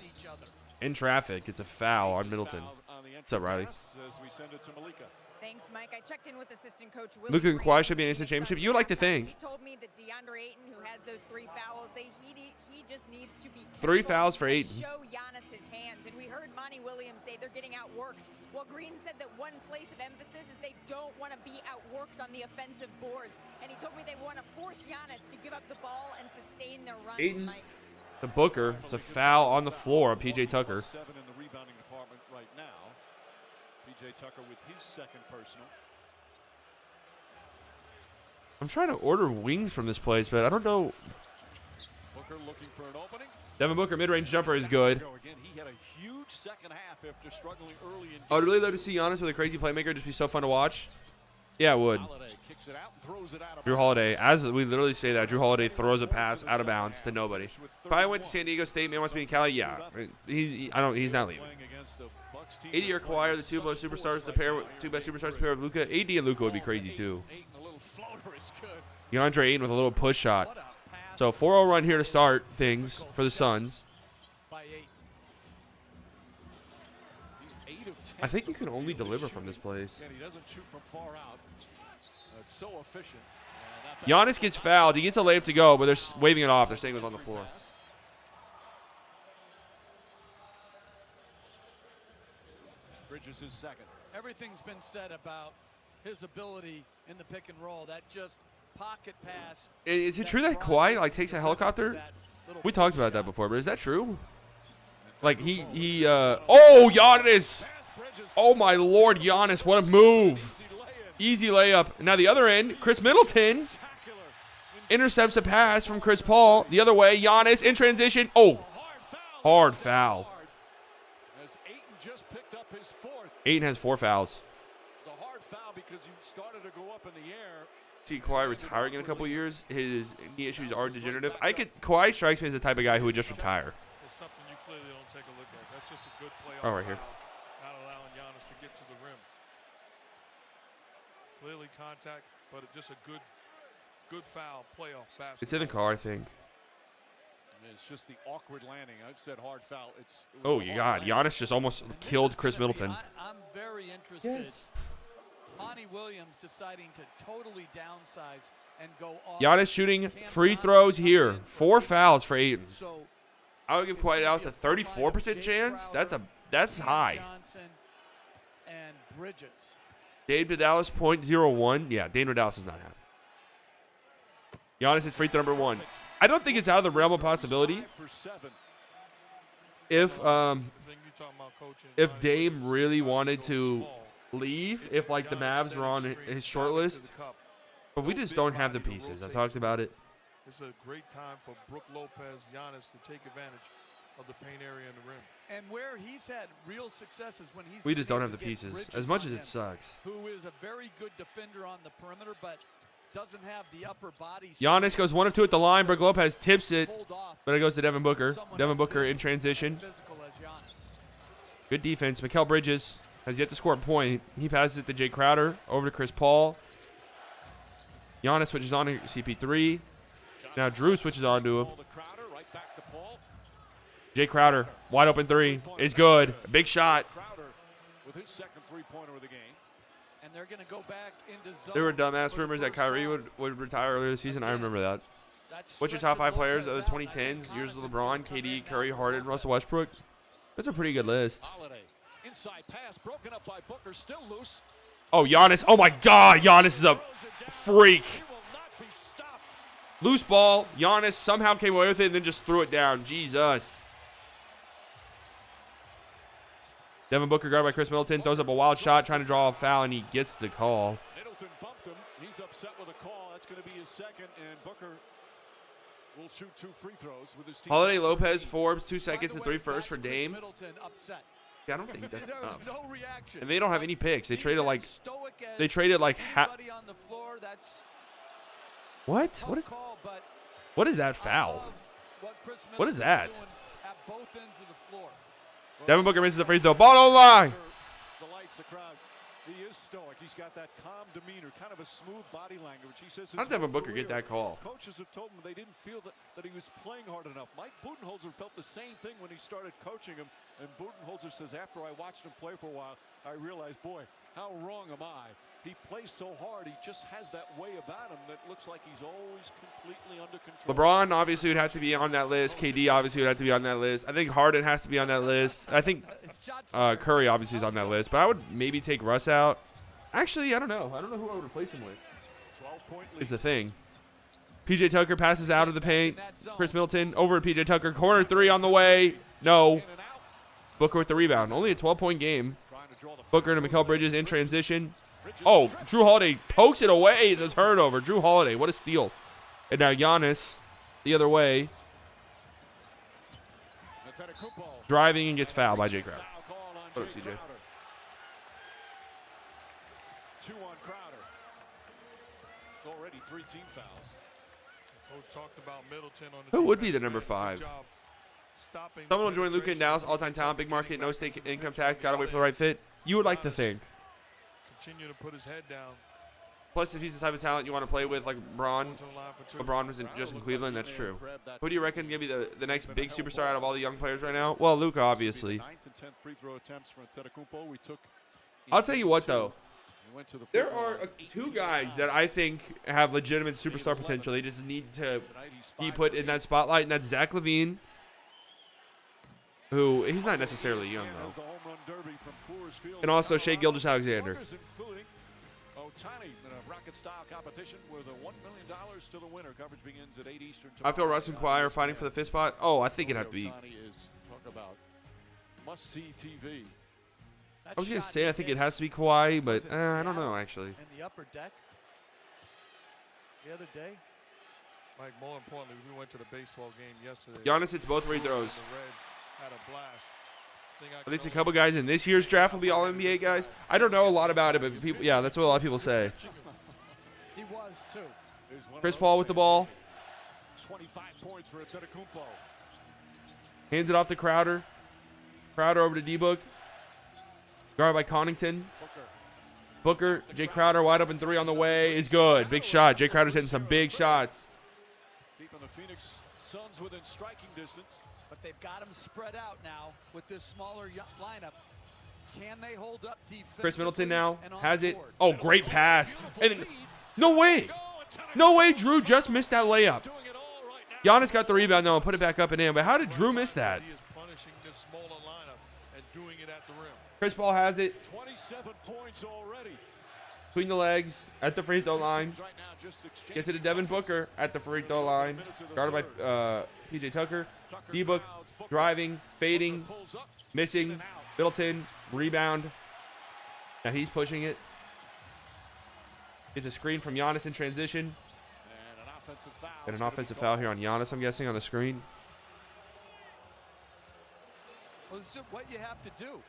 Speaker 1: in traffic. It's a foul on Middleton. What's up, Riley?
Speaker 2: As we send it to Malika.
Speaker 5: Thanks, Mike. I checked in with assistant coach Willie
Speaker 1: Luka and
Speaker 5: Green.
Speaker 1: Kawhi should be an instant championship. You would like to think.
Speaker 5: He told me that DeAndre Ayton, who has those 3 fouls, he just needs to be
Speaker 1: 3 fouls for
Speaker 5: and
Speaker 1: Ayton.
Speaker 5: show Giannis his hands. And we heard Monty Williams say they're getting outworked. Well, Green said that one place of emphasis is they don't want to be outworked on the offensive boards. And he told me they want to force Giannis to give up the ball and sustain their runs,
Speaker 1: Ayton
Speaker 5: Mike.
Speaker 1: to Booker. It's a foul on the floor on PJ Tucker.
Speaker 2: 7 in the rebounding department right now. PJ Tucker with his second personal.
Speaker 1: I'm trying to order wings from this place, but I don't know.
Speaker 2: Booker looking for an opening.
Speaker 1: Devin Booker mid-range jumper is good.
Speaker 2: Again, he had a huge second half after struggling early in
Speaker 1: I would really love to see Giannis with a crazy playmaker. Just be so fun to watch. Yeah, it would.
Speaker 2: kicks it out and throws it out of
Speaker 1: Drew Holiday, as we literally say that, Drew Holiday throws a pass out of bounds to nobody. Probably went to San Diego State. Man wants to be in Cali. Yeah, he's not leaving. AD or Kawhi are the two best superstars to pair with Luka. AD and Luka would be crazy too. DeAndre Ayton with a little push shot. So 4-0 run here to start things for the Suns. I think you can only deliver from this place.
Speaker 2: He doesn't shoot from far out. It's so efficient.
Speaker 1: Giannis gets fouled. He gets a layup to go, but they're waving it off. They're saying it was on the floor.
Speaker 2: Bridges his second.
Speaker 4: Everything's been said about his ability in the pick and roll. That just pocket pass.
Speaker 1: Is it true that Kawhi takes a helicopter? We talked about that before, but is that true? Like oh, Giannis. Oh my Lord, Giannis, what a move. Easy layup. Now the other end, Chris Middleton intercepts a pass from Chris Paul. The other way, Giannis in transition. Oh, hard foul.
Speaker 2: As Ayton just picked up his 4th.
Speaker 1: Ayton has 4 fouls.
Speaker 2: The hard foul because he started to go up in the air.
Speaker 1: See Kawhi retiring in a couple years. His knee issues are degenerative. Kawhi strikes me as the type of guy who would just retire.
Speaker 3: It's something you clearly don't take a look at. That's just a good play.
Speaker 1: Oh, right here.
Speaker 3: Not allowing Giannis to get to the rim. Clearly contact, but just a good foul playoff basketball.
Speaker 1: It's in the car, I think.
Speaker 2: It's just the awkward landing. I've said hard foul.
Speaker 1: Oh, you got Giannis just almost killed Chris Middleton.
Speaker 4: I'm very interested. Yes. Monty Williams deciding to totally downsize and go off.
Speaker 1: Giannis shooting free throws here. 4 fouls for Ayton. I would give Kawhi Dallas a 34% chance. That's high.
Speaker 4: And Bridges.
Speaker 1: Dave Dallas 0.01. Yeah, Dave Dallas is not happy. Giannis hits free throw number 1. I don't think it's out of the realm of possibility. If Dame really wanted to leave, if like the Mavs were on his short list, but we just don't have the pieces. I talked about it.
Speaker 3: It's a great time for Brook Lopez, Giannis to take advantage of the paint area and the rim.
Speaker 4: And where he's had real success is when he's
Speaker 1: we just don't have the pieces. As much as it sucks.
Speaker 4: Who is a very good defender on the perimeter, but doesn't have the upper body.
Speaker 1: Giannis goes 1 of 2 at the line. Brook Lopez tips it, but it goes to Devin Booker. Devin Booker in transition. Good defense. Mikal Bridges has yet to score a point. He passes it to Jay Crowder over to Chris Paul. Giannis switches on to CP3. Now Drew switches on to him. Jay Crowder, wide open 3 is good. A big shot.
Speaker 2: With his second 3-pointer of the game.
Speaker 4: And they're going to go back into zone.
Speaker 1: There were dumbass rumors that Kyrie would retire earlier this season. I remember that. What's your top 5 players of the 2010s? Yours is LeBron, KD, Curry, Harden, Russell Westbrook. That's a pretty good list.
Speaker 2: Inside pass broken up by Booker, still loose.
Speaker 1: Oh, Giannis. Oh, my God. Giannis is a freak. Loose ball. Giannis somehow came away with it and then just threw it down. Jesus. Devin Booker, guarded by Chris Middleton, throws up a wild shot, trying to draw a foul, and he gets the call.
Speaker 2: Middleton bumped him. He's upset with a call. That's going to be his second, and Booker will shoot 2 free throws with his team.
Speaker 1: Holiday, Lopez, Forbes, 2 seconds and 3 firsts for Dame.
Speaker 4: Middleton upset.
Speaker 1: Yeah, I don't think that's enough.
Speaker 4: No reaction.
Speaker 1: And they don't have any picks. They traded like
Speaker 4: on the floor. That's
Speaker 1: what? What is that foul? What is that?
Speaker 4: At both ends of the floor.
Speaker 1: Devin Booker misses the free throw. Ball on the line.
Speaker 2: The lights, the crowd. He is stoic. He's got that calm demeanor, kind of a smooth body language. He says,
Speaker 1: how did Devin Booker get that call?
Speaker 2: Coaches have told him they didn't feel that he was playing hard enough. Mike Budenholzer felt the same thing when he started coaching him. And Budenholzer says, after I watched him play for a while, I realized, boy, how wrong am I? He plays so hard. He just has that way about him that looks like he's always completely under control.
Speaker 1: LeBron obviously would have to be on that list. KD obviously would have to be on that list. I think Harden has to be on that list. I think Curry obviously is on that list. But I would maybe take Russ out. Actually, I don't know. I don't know who I would replace him with. It's the thing. PJ Tucker passes out of the paint. Chris Middleton over to PJ Tucker. Corner 3 on the way. No. Booker with the rebound. Only a 12-point game. Booker to Mikal Bridges in transition. Oh, Drew Holiday pokes it away. It's a turnover. Drew Holiday, what a steal. And now Giannis the other way. Driving and gets fouled by Jay Crowder. What up, CJ?
Speaker 2: 2 on Crowder. It's already 3 team fouls.
Speaker 3: Coach talked about Middleton on the
Speaker 1: Who would be the number 5? Someone will join Luka in Dallas. All-time talent, big market, no state income tax. Got to wait for the right fit. You would like to think.
Speaker 3: Continue to put his head down.
Speaker 1: Plus, if he's the type of talent you want to play with, like LeBron was just in Cleveland. That's true. Who do you reckon going to be the next big superstar out of all the young players right now? Well, Luka, obviously. I'll tell you what, though. There are 2 guys that I think have legitimate superstar potential. They just need to be put in that spotlight, and that's Zach LaVine, who he's not necessarily young, though. And also Shai Gilgeous-Alexander. I feel Russ and Kawhi are fighting for the 5th spot. Oh, I think it'd have to be. I was going to say I think it has to be Kawhi, but I don't know, actually.
Speaker 4: In the upper deck the other day.
Speaker 3: Mike, more importantly, we went to the baseball game yesterday.
Speaker 1: Giannis hits both free throws.
Speaker 3: The Reds had a blast.
Speaker 1: At least a couple guys in this year's draft will be all NBA guys. I don't know a lot about it, but people, yeah, that's what a lot of people say.
Speaker 4: He was too.
Speaker 1: Chris Paul with the ball.
Speaker 2: 25 points for Antetokounmpo.
Speaker 1: Hands it off to Crowder. Crowder over to D-Book. Guarded by Connaughton. Booker, Jay Crowder wide open 3 on the way is good. Big shot. Jay Crowder's hitting some big shots.
Speaker 2: Keeping the Phoenix Suns within striking distance.
Speaker 4: But they've got them spread out now with this smaller lineup. Can they hold up defensively?
Speaker 1: Chris Middleton now has it. Oh, great pass. And then, no way. No way Drew just missed that layup. Giannis got the rebound, though, and put it back up and in. But how did Drew miss that?
Speaker 3: He is punishing this smaller lineup and doing it at the rim.
Speaker 1: Chris Paul has it.
Speaker 2: 27 points already.
Speaker 1: Between the legs at the free throw line. Gets it to Devin Booker at the free throw line. Guarded by PJ Tucker. D-Book driving, fading, missing. Middleton, rebound. Now he's pushing it. Gets a screen from Giannis in transition. And an offensive foul here on Giannis, I'm guessing, on the screen.
Speaker 4: Well, this is what you have to do.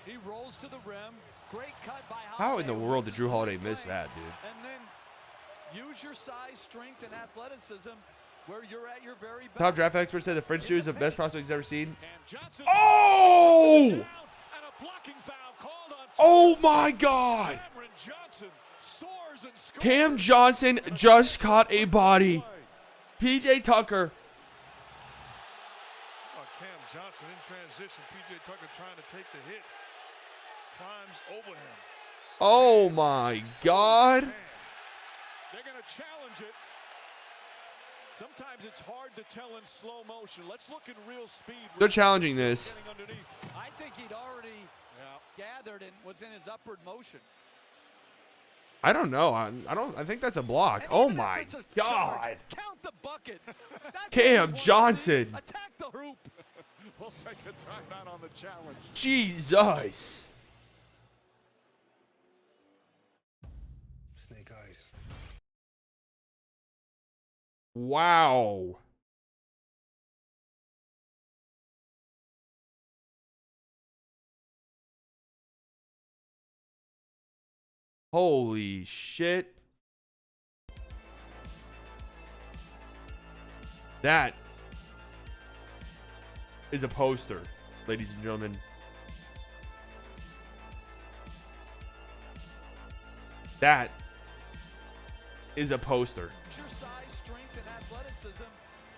Speaker 4: He rolls to the rim. Great cut by Holiday.
Speaker 1: How in the world did Drew Holiday miss that, dude?
Speaker 4: And then use your size, strength, and athleticism where you're at your very best.
Speaker 1: Top draft experts said the French Jew is the best prospect he's ever seen. Oh! Oh my God! Cam Johnson just caught a body. PJ Tucker.
Speaker 3: Cam Johnson in transition. PJ Tucker trying to take the hit. Climbs over him.
Speaker 1: Oh my God.
Speaker 2: They're going to challenge it. Sometimes it's hard to tell in slow motion. Let's look in real speed.
Speaker 1: They're challenging this.
Speaker 4: I think he'd already gathered and was in his upward motion.
Speaker 1: I don't know. I think that's a block. Oh my God.
Speaker 4: Count the bucket.
Speaker 1: Cam Johnson.
Speaker 4: Attack the hoop.
Speaker 2: We'll take a timeout on the challenge.
Speaker 1: Jesus.
Speaker 14: Snake eyes.
Speaker 1: Wow. Holy shit. That is a poster, ladies and gentlemen. That is a poster.
Speaker 4: Your size, strength, and athleticism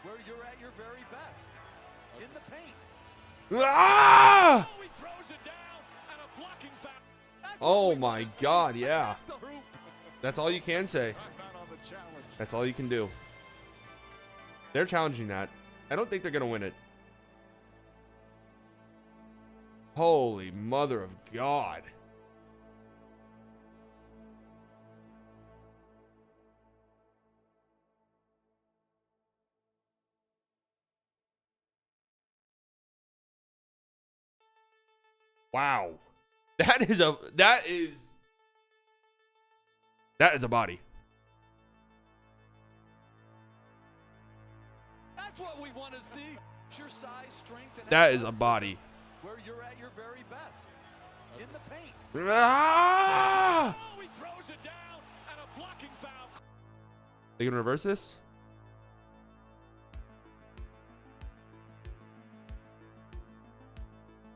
Speaker 4: where you're at your very best. In the paint.
Speaker 1: Ah!
Speaker 2: Oh, he throws it down and a blocking foul.
Speaker 1: Oh my God, yeah. That's all you can say. That's all you can do. They're challenging that. I don't think they're going to win it. Holy mother of God. Wow. That is a body.
Speaker 4: That's what we want to see. Your size, strength, and
Speaker 1: That is a body.
Speaker 4: where you're at your very best. In the paint.
Speaker 1: Ah!
Speaker 2: Oh, he throws it down and a blocking foul.
Speaker 1: They gonna reverse this?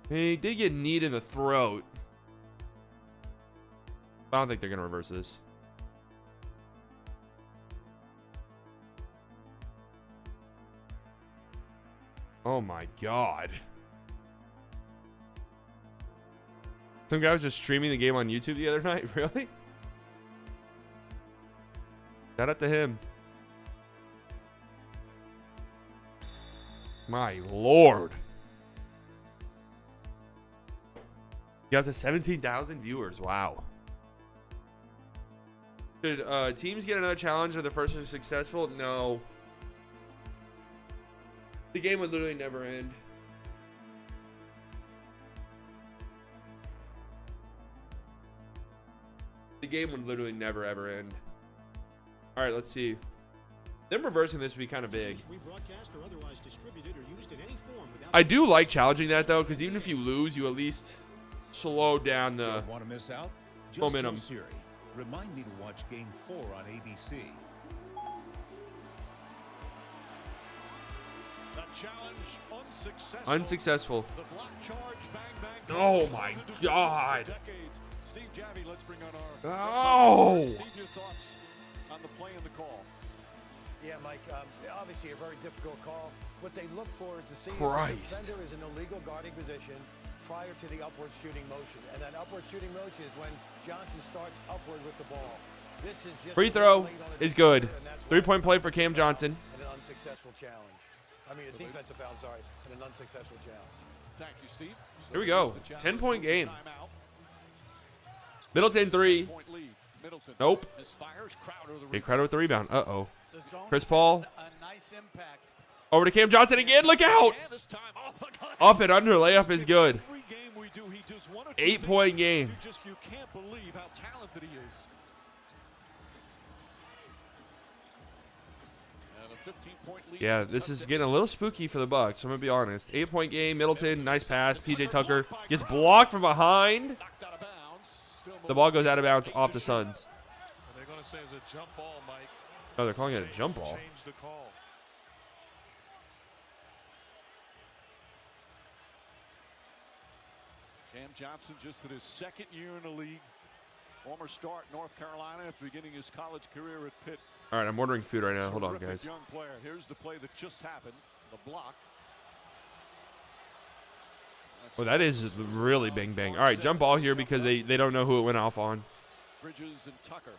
Speaker 1: He did get kneed in the throat. I don't think they're gonna reverse this. Oh my God. Some guy was just streaming the game on YouTube the other night. Really? Shout out to him. My Lord. He has 17,000 viewers. Wow. Should teams get another challenge or the first one is successful? No. The game would literally never end. The game would literally never ever end. All right, let's see. Them reversing this would be kind of big. I do like challenging that though, because even if you lose, you at least slow down the
Speaker 15: Don't want to miss out? Just
Speaker 1: momentum.
Speaker 15: tell Siri, remind me to watch Game 4 on ABC.
Speaker 2: The challenge unsuccessful.
Speaker 1: Unsuccessful.
Speaker 2: The block charge, bang, bang.
Speaker 1: Oh my God.
Speaker 2: Decades. Steve Javy, let's bring on our.
Speaker 1: Oh.
Speaker 2: Steve, your thoughts on the play and the call.
Speaker 16: Yeah, Mike, obviously a very difficult call. What they look for is to see if
Speaker 1: Christ.
Speaker 16: the defender is in a legal guarding position prior to the upward shooting motion. And that upward shooting motion is when Johnson starts upward with the ball. This is just
Speaker 1: Free throw is good. 3-point play for Cam Johnson.
Speaker 16: And an unsuccessful challenge. I mean, a defensive foul, sorry, and an unsuccessful challenge.
Speaker 2: Thank you, Steve.
Speaker 1: Here we go. 10-point game. Middleton 3. Nope. Hey, Crowder with the rebound. Uh-oh. Chris Paul. Over to Cam Johnson again. Look out. Up and under layup is good. 8-point game.
Speaker 2: You can't believe how talented he is. And a 15-point lead.
Speaker 1: Yeah, this is getting a little spooky for the Bucks. I'm going to be honest. 8-point game. Middleton, nice pass. PJ Tucker gets blocked from behind. The ball goes out of bounds off the Suns.
Speaker 3: They're going to say it's a jump ball, Mike.
Speaker 1: Oh, they're calling it a jump ball.
Speaker 3: Change the call.
Speaker 2: Cam Johnson just in his second year in the league. Former star at North Carolina after beginning his college career at Pitt.
Speaker 1: All right, I'm ordering food right now. Hold on,
Speaker 2: Terrific
Speaker 1: guys.
Speaker 2: young player. Here's the play that just happened. The block.
Speaker 1: Well, that is really bang bang. All right, jump ball here because they don't know who it went off on.
Speaker 2: Bridges and Tucker.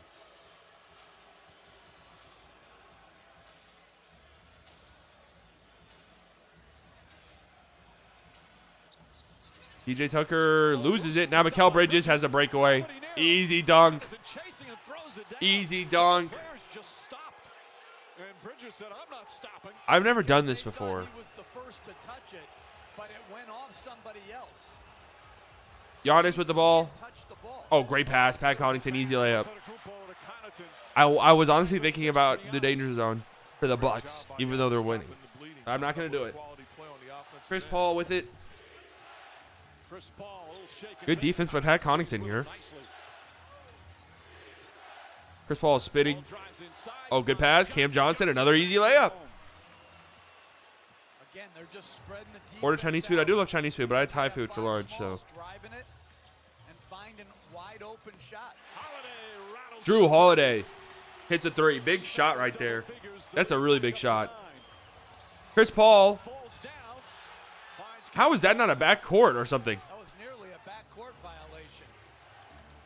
Speaker 1: PJ Tucker loses it. Now Mikal Bridges has a breakaway. Easy dunk. Easy dunk. I've never done this before.
Speaker 4: He was the first to touch it, but it went off somebody else.
Speaker 1: Giannis with the ball. Oh, great pass. Pat Connaughton, easy layup. I was honestly thinking about the danger zone for the Bucks, even though they're winning. I'm not going to do it. Chris Paul with it. Good defense by Pat Connaughton here. Chris Paul is spitting. Oh, good pass. Cam Johnson, another easy layup.
Speaker 4: Again, they're just spreading the
Speaker 1: Order Chinese food. I do love Chinese food, but I had Thai food for lunch, so.
Speaker 4: driving it and finding wide open shots.
Speaker 1: Drew Holiday hits a three. Big shot right there. That's a really big shot. Chris Paul. How is that not a backcourt or something?
Speaker 4: That was nearly a backcourt violation.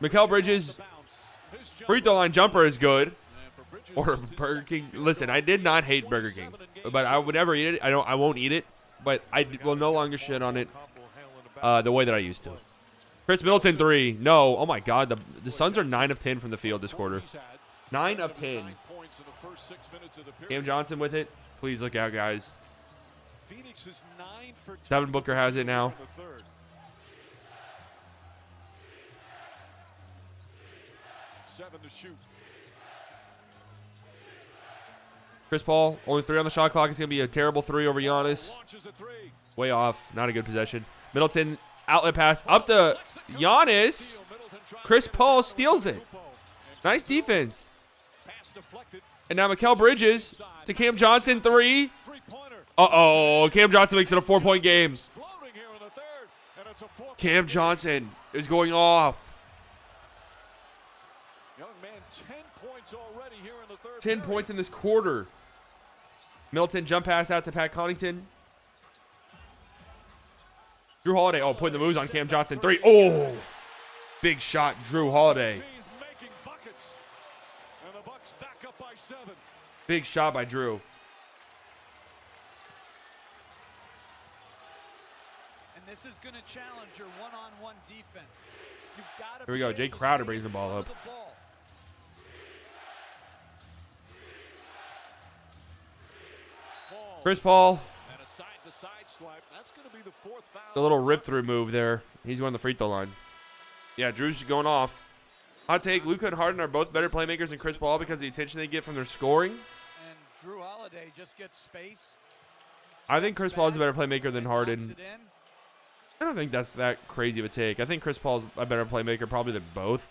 Speaker 1: Mikal Bridges. Free throw line jumper is good. Or Burger King. Listen, I did not hate Burger King, but I would never eat it. I won't eat it, but I will no longer shit on it the way that I used to. Chris Middleton 3. No. Oh my God. The Suns are 9 of 10 from the field this quarter. 9 of 10. Cam Johnson with it. Please look out, guys. Devin Booker has it now. Chris Paul, only 3 on the shot clock. It's going to be a terrible 3 over Giannis. Way off. Not a good possession. Middleton, outlet pass up to Giannis. Chris Paul steals it. Nice defense. And now Mikal Bridges to Cam Johnson, 3. Uh-oh. Cam Johnson makes it a 4-point game. Cam Johnson is going off. 10 points in this quarter. Milton jump pass out to Pat Connaughton. Drew Holiday. Oh, putting the moves on Cam Johnson. 3. Oh, big shot, Drew Holiday. Big shot by Drew.
Speaker 4: And this is going to challenge your one-on-one defense. You've got to
Speaker 1: Here we go. Jay Crowder brings the ball up. Chris Paul. The little rip-through move there. He's going to the free throw line. Yeah, Drew's going off. Hot take, Luka and Harden are both better playmakers than Chris Paul because of the attention they get from their scoring.
Speaker 4: And Drew Holiday just gets space.
Speaker 1: I think Chris Paul is a better playmaker than Harden. I don't think that's that crazy of a take. I think Chris Paul's a better playmaker probably than both.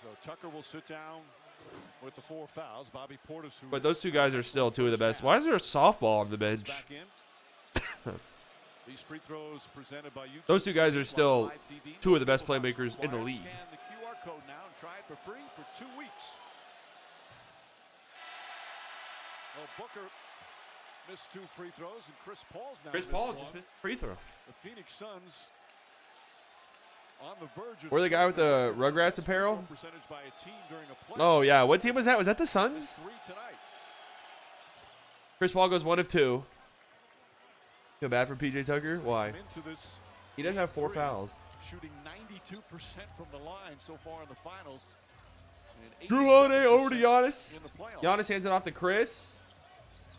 Speaker 2: So Tucker will sit down with the 4 fouls. Bobby Portis,
Speaker 1: but those two guys are still 2 of the best. Why is there a softball on the bench?
Speaker 2: These free throws presented by YouTube.
Speaker 1: Those two guys are still 2 of the best playmakers in the league.
Speaker 2: Scan the QR code now and try it for free for 2 weeks. Well, Booker missed 2 free throws, and Chris Paul's now.
Speaker 1: Chris Paul just missed a free throw.
Speaker 2: The Phoenix Suns on the verge of.
Speaker 1: We're the guy with the Rugrats apparel. Oh yeah, what team was that? Was that the Suns? Chris Paul goes 1 of 2. Feel bad for PJ Tucker? Why? He doesn't have 4 fouls.
Speaker 2: Shooting 92% from the line so far in the finals.
Speaker 1: Drew Holiday over to Giannis. Giannis hands it off to Chris.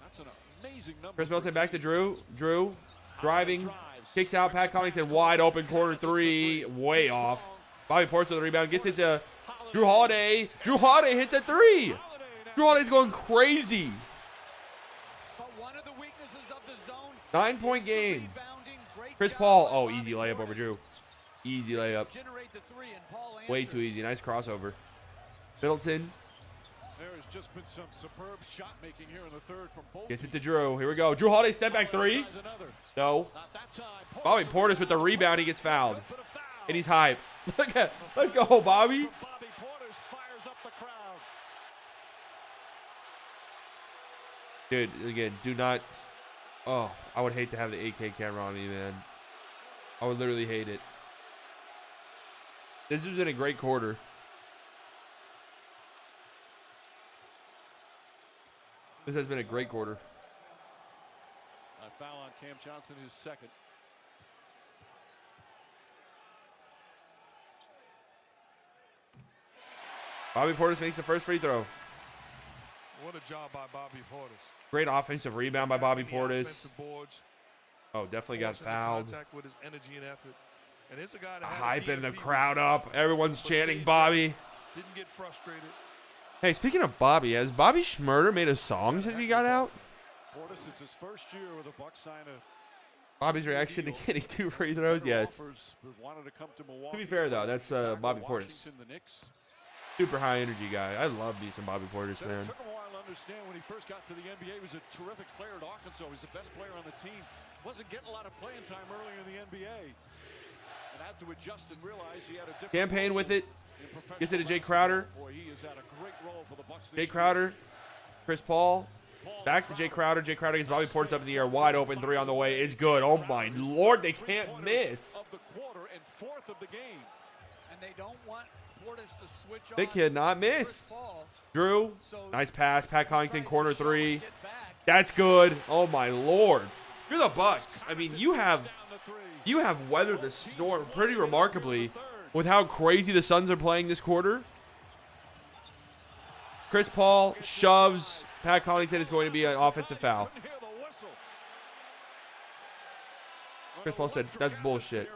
Speaker 2: That's an amazing number.
Speaker 1: Chris Middleton back to Drew. Drew driving. Kicks out. Pat Connaughton wide open corner 3. Way off. Bobby Portis with the rebound. Gets it to Drew Holiday. Drew Holiday hits a 3. Drew Holiday's going crazy. 9-point game. Chris Paul. Oh, easy layup over Drew. Easy layup. Way too easy. Nice crossover. Middleton.
Speaker 2: There has just been some superb shot making here in the third from both.
Speaker 1: Gets it to Drew. Here we go. Drew Holiday step back 3. No. Bobby Portis with the rebound. He gets fouled. And he's hype. Look at. Let's go, Bobby.
Speaker 2: Bobby Portis fires up the crowd.
Speaker 1: Dude, again, do not. Oh, I would hate to have the 8K camera on me, man. I would literally hate it. This has been a great quarter. This has been a great quarter.
Speaker 2: A foul on Cam Johnson, his second.
Speaker 1: Bobby Portis makes the first free throw.
Speaker 3: What a job by Bobby Portis.
Speaker 1: Great offensive rebound by Bobby
Speaker 3: Attacking the
Speaker 1: Portis.
Speaker 3: offensive boards,
Speaker 1: Oh, definitely got
Speaker 3: forcing the
Speaker 1: fouled.
Speaker 3: contact with his energy and effort. And here's a guy that had a
Speaker 1: Hyping the
Speaker 3: DNP
Speaker 1: crowd
Speaker 3: receiver,
Speaker 1: up. Everyone's
Speaker 3: but
Speaker 1: chanting
Speaker 3: stayed
Speaker 1: Bobby.
Speaker 3: back, Didn't get frustrated.
Speaker 1: Hey, speaking of Bobby, has Bobby Schmurder made a song since he got out?
Speaker 2: Portis, it's his first year with the Bucks sign a
Speaker 1: Bobby's reaction to getting 2 free throws? Yes.
Speaker 2: wanted to come to Milwaukee.
Speaker 1: To be fair, though, that's Bobby Portis.
Speaker 2: Washington, the Knicks.
Speaker 1: Super high energy guy. I love me some Bobby Portis,
Speaker 2: It
Speaker 1: man.
Speaker 2: took him a while to understand when he first got to the NBA. He was a terrific player at Arkansas. He was the best player on the team. Wasn't getting a lot of playing time early in the NBA. And had to adjust and realize he had a different
Speaker 1: Campaign with it.
Speaker 2: in professional
Speaker 1: Gets it to Jay
Speaker 2: basketball.
Speaker 1: Crowder.
Speaker 2: Boy, he has had a great role for the Bucks this
Speaker 1: Jay
Speaker 2: year.
Speaker 1: Crowder. Chris Paul. Back to Jay Crowder. Jay Crowder gets Bobby Portis up in the air. Wide open 3 on the way. It's good. Oh, my Lord. They can't miss.
Speaker 2: Of the quarter and 4th of the game.
Speaker 4: And they don't want Portis to switch on.
Speaker 1: They cannot miss. Drew. Nice pass. Pat Connaughton, corner 3. That's good. Oh, my Lord. You're the Bucks. I mean, you have weathered the storm pretty remarkably with how crazy the Suns are playing this quarter. Chris Paul shoves. Pat Connaughton is going to be an offensive foul. Chris Paul said, that's bullshit.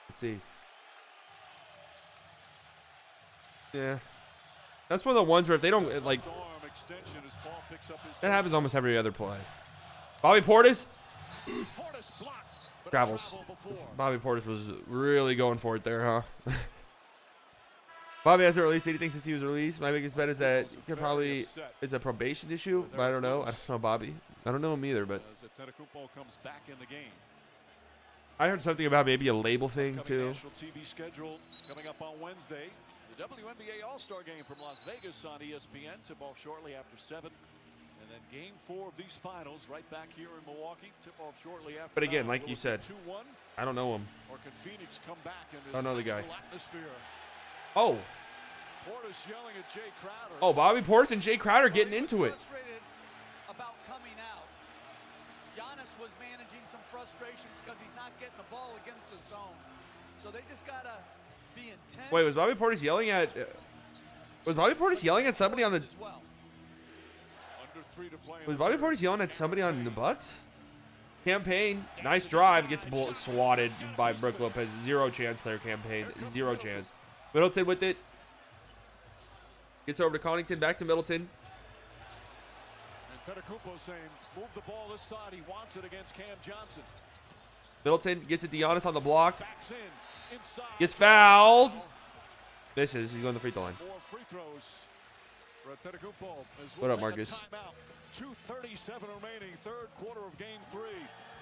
Speaker 1: Let's see. Yeah. That's one of the ones where if they don't, like, that happens almost every other play. Bobby Portis. Travels. Bobby Portis was really going for it there, huh? Bobby hasn't released anything since he was released. My biggest bet is that he could probably, it's a probation issue, but I don't know. I don't know Bobby. I don't know him either, but
Speaker 2: Antetokounmpo comes back in the game.
Speaker 1: I heard something about maybe a label thing too.
Speaker 2: National TV schedule coming up on Wednesday. The WNBA All-Star Game from Las Vegas on ESPN. Tip off shortly after 7. And then game 4 of these finals right back here in Milwaukee. Tip off shortly after.
Speaker 1: But again, like you said,
Speaker 2: 2-1.
Speaker 1: I don't know him.
Speaker 2: Or can Phoenix come back in this
Speaker 1: Don't know the guy.
Speaker 2: hostile atmosphere?
Speaker 1: Oh.
Speaker 2: Portis yelling at Jay Crowder.
Speaker 1: Oh, Bobby Portis and Jay Crowder getting into it.
Speaker 4: Frustrated about coming out. Giannis was managing some frustrations because he's not getting the ball against the zone. So they just gotta be intense.
Speaker 1: Wait, was Bobby Portis yelling at? Was Bobby Portis yelling at somebody on the? Was Bobby Portis yelling at somebody on the Bucks? Campaign, nice drive, gets swatted by Brook Lopez. 0 chance there, Campaign. 0 chance. Middleton with it. Gets over to Connaughton, back to Middleton.
Speaker 2: Antetokounmpo saying, move the ball this side. He wants it against Cam Johnson.
Speaker 1: Middleton gets it to Giannis on the block.
Speaker 2: Backs in, inside.
Speaker 1: Gets fouled. Misses. He's going to the free throw line.
Speaker 2: 4 free throws for Antetokounmpo.
Speaker 1: What up, Marcus?
Speaker 2: 2:37 remaining, 3rd quarter of game 3.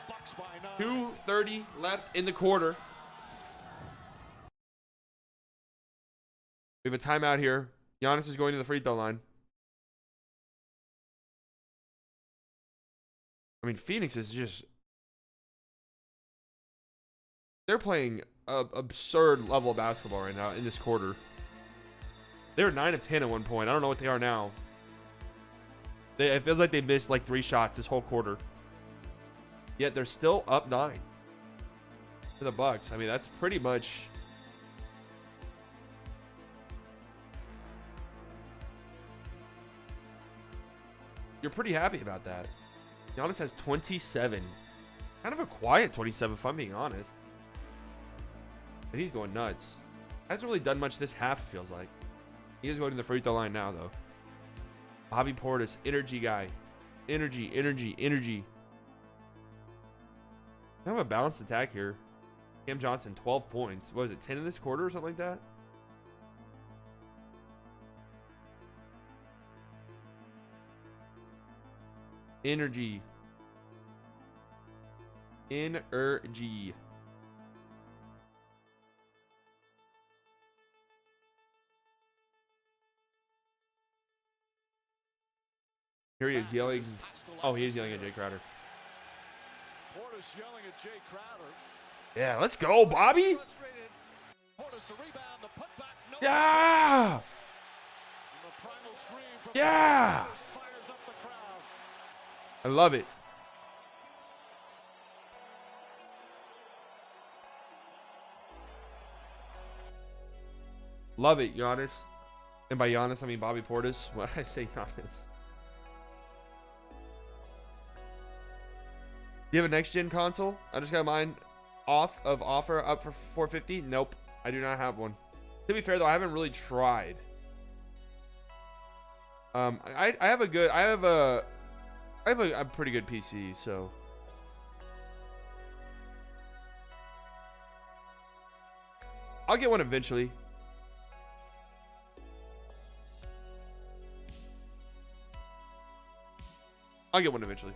Speaker 2: Bucks by 9.
Speaker 1: 2:30 left in the quarter. We have a timeout here. Giannis is going to the free throw line. I mean, Phoenix is just... They're playing an absurd level of basketball right now in this quarter. They were 9 of 10 at one point. I don't know what they are now. It feels like they missed like 3 shots this whole quarter. Yet they're still up 9 for the Bucks. I mean, that's pretty much... You're pretty happy about that. Giannis has 27. Kind of a quiet 27, if I'm being honest. And he's going nuts. Hasn't really done much this half, it feels like. He is going to the free throw line now, though. Bobby Portis, energy guy. Energy, energy, energy. Kind of a balanced attack here. Cam Johnson, 12 points. What was it, 10 in this quarter or something like that? Energy. Energy. Here he is yelling. Oh, he is yelling at Jay Crowder.
Speaker 2: Portis yelling at Jay Crowder.
Speaker 1: Yeah, let's go, Bobby.
Speaker 2: Portis the rebound, the putback. No.
Speaker 1: Yeah. Yeah.
Speaker 2: Fires up the crowd.
Speaker 1: I love it. Love it, Giannis. And by Giannis, I mean Bobby Portis. When I say Giannis. Do you have a next-gen console? I just got mine off of offer up for $450. Nope, I do not have one. To be fair, though, I haven't really tried. I have a pretty good PC, so. I'll get one eventually. I'll get one eventually.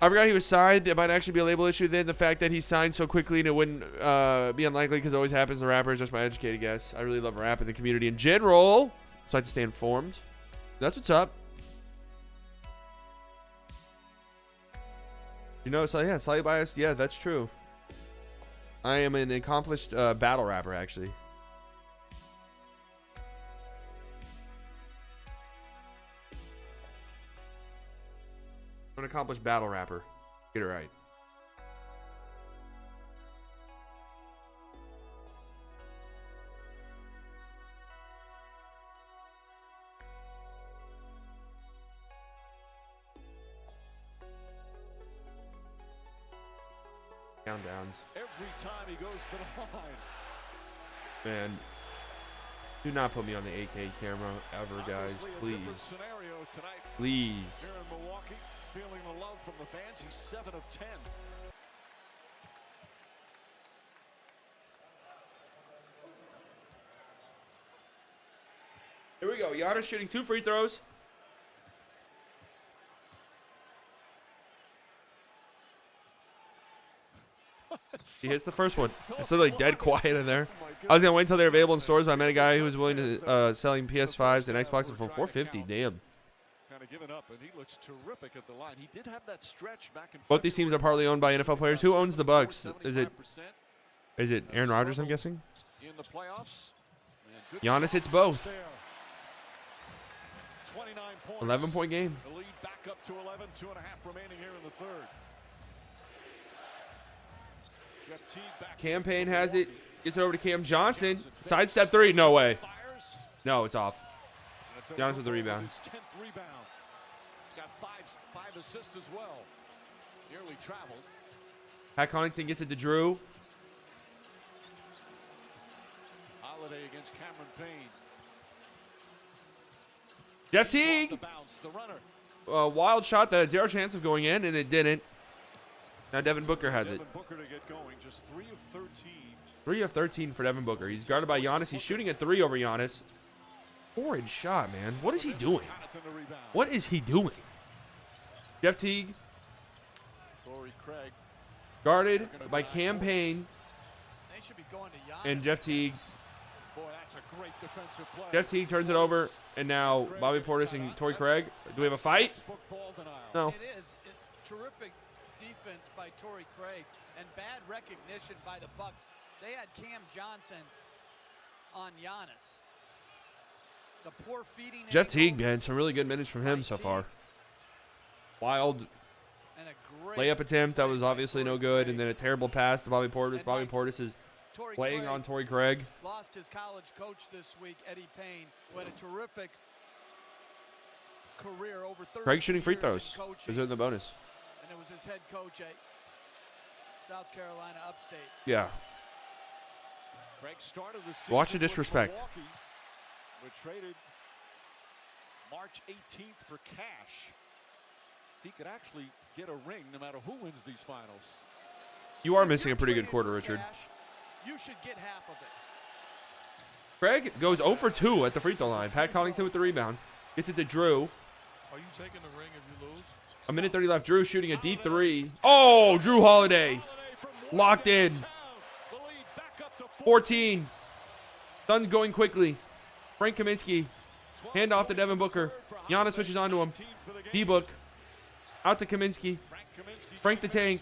Speaker 1: I forgot he was signed. It might actually be a label issue then. The fact that he signed so quickly and it wouldn't be unlikely because it always happens to rappers. Just my educated guess. I really love rap and the community in general. So I like to stay informed. That's what's up. You know, so yeah, slightly biased. Yeah, that's true. I am an accomplished battle rapper, actually. I'm an accomplished battle rapper. Get it right. Countdowns.
Speaker 2: Every time he goes to the line.
Speaker 1: Man, do not put me on the 8K camera ever, guys. Please. Please.
Speaker 2: Here in Milwaukee, feeling the love from the fans. He's 7 of 10.
Speaker 1: Here we go. Giannis shooting 2 free throws. He hits the first one. It's literally dead quiet in there. I was going to wait until they're available in stores, but I met a guy who was willing to selling PS5s and Xboxes for $450. Damn.
Speaker 2: Kind of given up, and he looks terrific at the line. He did have that stretch back in.
Speaker 1: Both these teams are partly owned by NFL players. Who owns the Bucks? Is it Aaron Rodgers, I'm guessing?
Speaker 2: In the playoffs.
Speaker 1: Giannis hits both.
Speaker 2: 29 points.
Speaker 1: 11-point game.
Speaker 2: The lead back up to 11, 2.5 remaining here in the third.
Speaker 1: Campaign has it. Gets it over to Cam Johnson. Sidestep 3. No way. No, it's off. Giannis with the rebound.
Speaker 2: His 10th rebound. He's got five assists as well. Nearly traveled.
Speaker 1: Pat Connaughton gets it to Drew.
Speaker 2: Holiday against Cameron Payne.
Speaker 1: Jeff Teague. Wild shot that had 0 chance of going in, and it didn't. Now Devin Booker has it.
Speaker 2: Devin Booker to get going, just 3 of 13.
Speaker 1: 3 of 13 for Devin Booker. He's guarded by Giannis. He's shooting a 3 over Giannis. Horrid shot, man. What is he doing? What is he doing? Jeff Teague. Guarded by Cam Payne. And Jeff Teague.
Speaker 2: Boy, that's a great defensive play.
Speaker 1: Jeff Teague turns it over, and now Bobby Portis and Torrey Craig. Do we have a fight? No.
Speaker 4: It is. Terrific defense by Torrey Craig and bad recognition by the Bucks. They had Cam Johnson on Giannis. It's a poor feeding.
Speaker 1: Jeff Teague, man, some really good minutes from him so far. Wild layup attempt that was obviously no good, and then a terrible pass to Bobby Portis. Bobby Portis is playing on Torrey Craig.
Speaker 4: Lost his college coach this week, Eddie Payne, who had a terrific career over 30
Speaker 1: Craig shooting free
Speaker 4: years
Speaker 1: throws.
Speaker 4: in coaching.
Speaker 1: Is in the bonus.
Speaker 4: And it was his head coach at South Carolina Upstate.
Speaker 1: Yeah.
Speaker 2: Craig started the season
Speaker 1: Watch the disrespect.
Speaker 2: with Milwaukee, but traded March 18th for cash. He could actually get a ring no matter who wins these finals.
Speaker 1: You are missing a pretty good quarter, Richard.
Speaker 4: Cash, you should get half of it.
Speaker 1: Craig goes 0 for 2 at the free throw line. Pat Connaughton with the rebound. Gets it to Drew.
Speaker 3: Are you taking the ring if you lose?
Speaker 1: A minute 30 left. Drew shooting a deep 3. Oh, Drew Holiday. Locked in. 14. Suns going quickly. Frank Kaminsky. Hand off to Devin Booker. Giannis switches onto him. D-Book. Out to Kaminsky. Frank the Tank.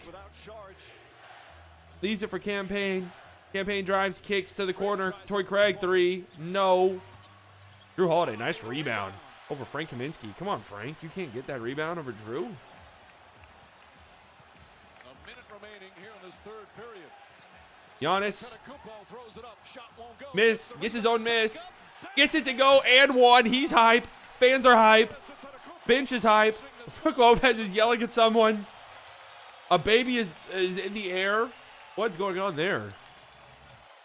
Speaker 1: Leaves it for Cam Payne. Cam Payne drives, kicks to the corner. Torrey Craig 3. No. Drew Holiday. Nice rebound over Frank Kaminsky. Come on, Frank. You can't get that rebound over Drew.
Speaker 2: A minute remaining here in this third period.
Speaker 1: Giannis. Miss. Gets his own miss. Gets it to go and one. He's hype. Fans are hype. Bench is hype. Brook Lopez is yelling at someone. A baby is in the air. What's going on there?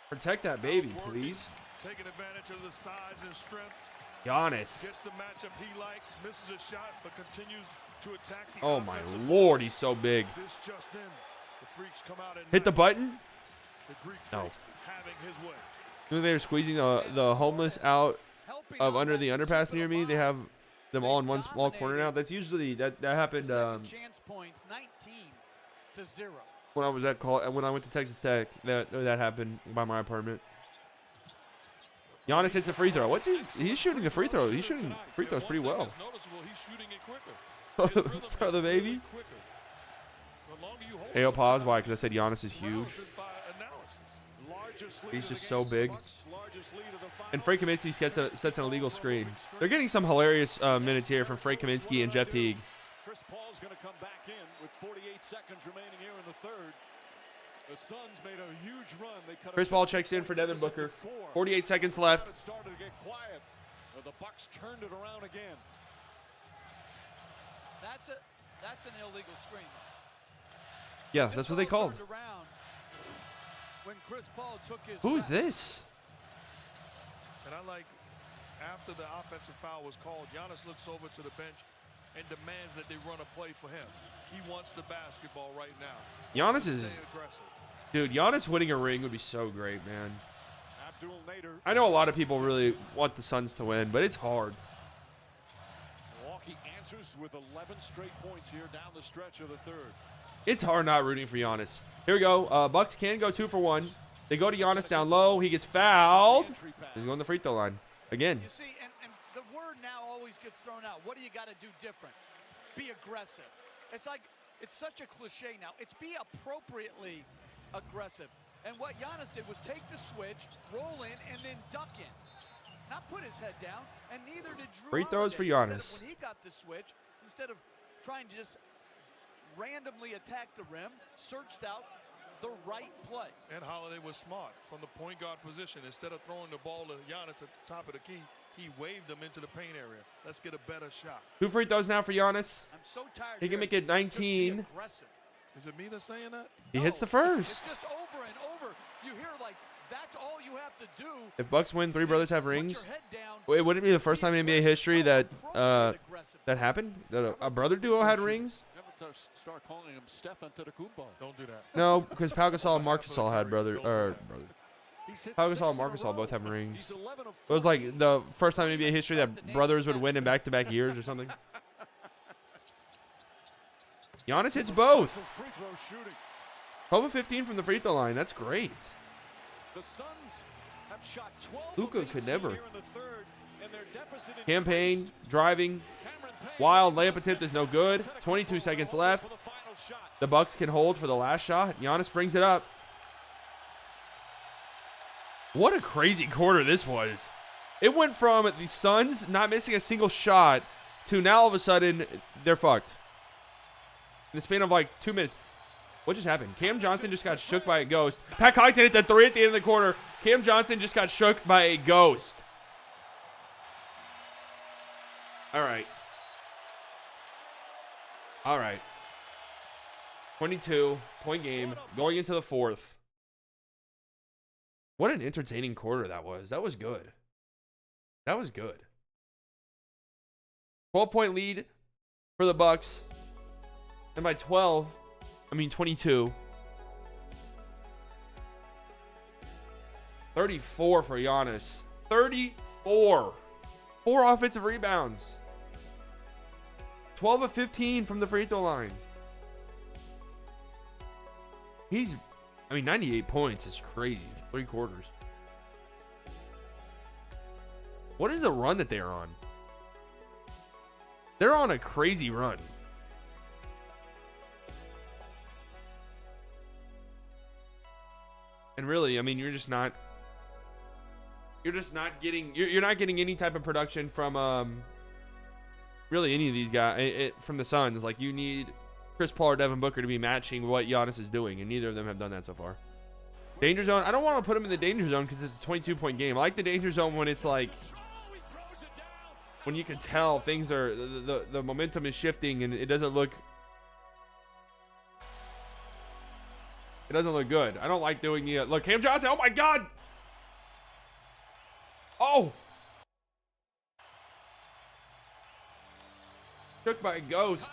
Speaker 1: Protect that baby, please.
Speaker 3: Taking advantage of the size and strength.
Speaker 1: Giannis.
Speaker 3: Gets the matchup he likes, misses a shot, but continues to attack the
Speaker 1: Oh my Lord, he's so big.
Speaker 3: This just in. The Freaks come out and
Speaker 1: Hit the button?
Speaker 3: the Greek
Speaker 1: No.
Speaker 3: having his way.
Speaker 1: You know they're squeezing the homeless out of under the underpass near me. They have them all in one small corner now. That's usually that happened
Speaker 4: Chance points 19-0.
Speaker 1: when I was when I went to Texas Tech. That happened by my apartment. Giannis hits a free throw. He's shooting the free throw. He's shooting free throws pretty well. Throw the baby. Ayo, pause. Why? Because I said Giannis is huge. He's just so big. And Frank Kaminsky sets an illegal screen. They're getting some hilarious minutes here from Frank Kaminsky and Jeff Teague.
Speaker 2: Chris Paul's going to come back in with 48 seconds remaining here in the third. The Suns made a huge run. They cut
Speaker 1: Chris Paul checks in for Devin Booker. 48 seconds left.
Speaker 2: It started to get quiet. The Bucks turned it around again.
Speaker 4: That's an illegal screen.
Speaker 1: Yeah, that's what they called.
Speaker 4: When Chris Paul took his
Speaker 1: Who's this?
Speaker 3: And I like, after the offensive foul was called, Giannis looks over to the bench and demands that they run a play for him. He wants the basketball right now.
Speaker 1: Giannis is...
Speaker 3: Stay aggressive.
Speaker 1: Dude, Giannis winning a ring would be so great, man. I know a lot of people really want the Suns to win, but it's hard.
Speaker 2: Milwaukee answers with 11 straight points here down the stretch of the third.
Speaker 1: It's hard not rooting for Giannis. Here we go. Bucks can go 2 for 1. They go to Giannis down low. He gets fouled. He's going to the free throw line again.
Speaker 4: You see, and the word now always gets thrown out. What do you got to do different? Be aggressive. It's like, it's such a cliche now. It's be appropriately aggressive. And what Giannis did was take the switch, roll in, and then duck in. Not put his head down, and neither did Drew.
Speaker 1: Free throws for Giannis.
Speaker 4: When he got the switch, instead of trying to just randomly attack the rim, searched out the right play.
Speaker 3: And Holiday was smart from the point guard position. Instead of throwing the ball to Giannis at the top of the key, he waved them into the paint area. Let's get a better shot.
Speaker 1: 2 free throws now for Giannis.
Speaker 4: I'm so tired.
Speaker 1: He can make it 19.
Speaker 3: Is it me that's saying that?
Speaker 1: He hits the first.
Speaker 4: It's just over and over. You hear like that's all you have to do.
Speaker 1: If Bucks win, 3 brothers have rings. Wait, wouldn't it be the first time in NBA history that that happened? That a brother duo had rings?
Speaker 2: Start calling him Steph Antetokounmpo.
Speaker 3: Don't do that.
Speaker 1: No, because Pau Gasol and Marc Gasol had brother. Pau Gasol and Marc Gasol both have rings. It was like the first time in NBA history that brothers would win in back-to-back years or something. Giannis hits both. 12 of 15 from the free throw line. That's great.
Speaker 2: The Suns have shot 12
Speaker 1: Luka could never.
Speaker 2: here in the third, and their deficit
Speaker 1: Campaign, driving, wild layup attempt is no good. 22 seconds left. The Bucks can hold for the last shot. Giannis brings it up. What a crazy quarter this was. It went from the Suns not missing a single shot to now all of a sudden they're fucked. In the span of like 2 minutes. What just happened? Cam Johnson just got shook by a ghost. Pat Connaughton hit the 3 at the end of the quarter. Cam Johnson just got shook by a ghost. All right. All right. 22-point game going into the fourth. What an entertaining quarter that was. That was good. That was good. 12-point lead for the Bucks. And by 22. 34 for Giannis. 34. 4 offensive rebounds. 12 of 15 from the free throw line. 98 points is crazy. 3 quarters. What is the run that they're on? They're on a crazy run. And really, I mean, you're not getting any type of production from really any of these guys from the Suns. Like, you need Chris Paul or Devin Booker to be matching what Giannis is doing, and neither of them have done that so far. Danger zone. I don't want to put him in the danger zone because it's a 22-point game. I like the danger zone when it's like, when you can tell things are, the momentum is shifting and it doesn't look good. I don't like doing the, look, Cam Johnson. Oh my God. Oh. Took by a ghost.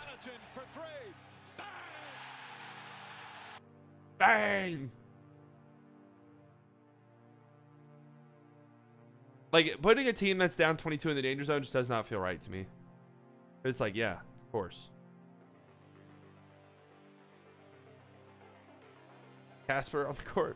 Speaker 1: Bang. Like, putting a team that's down 22 in the danger zone just does not feel right to me. It's like, yeah, of course. Casper on the court.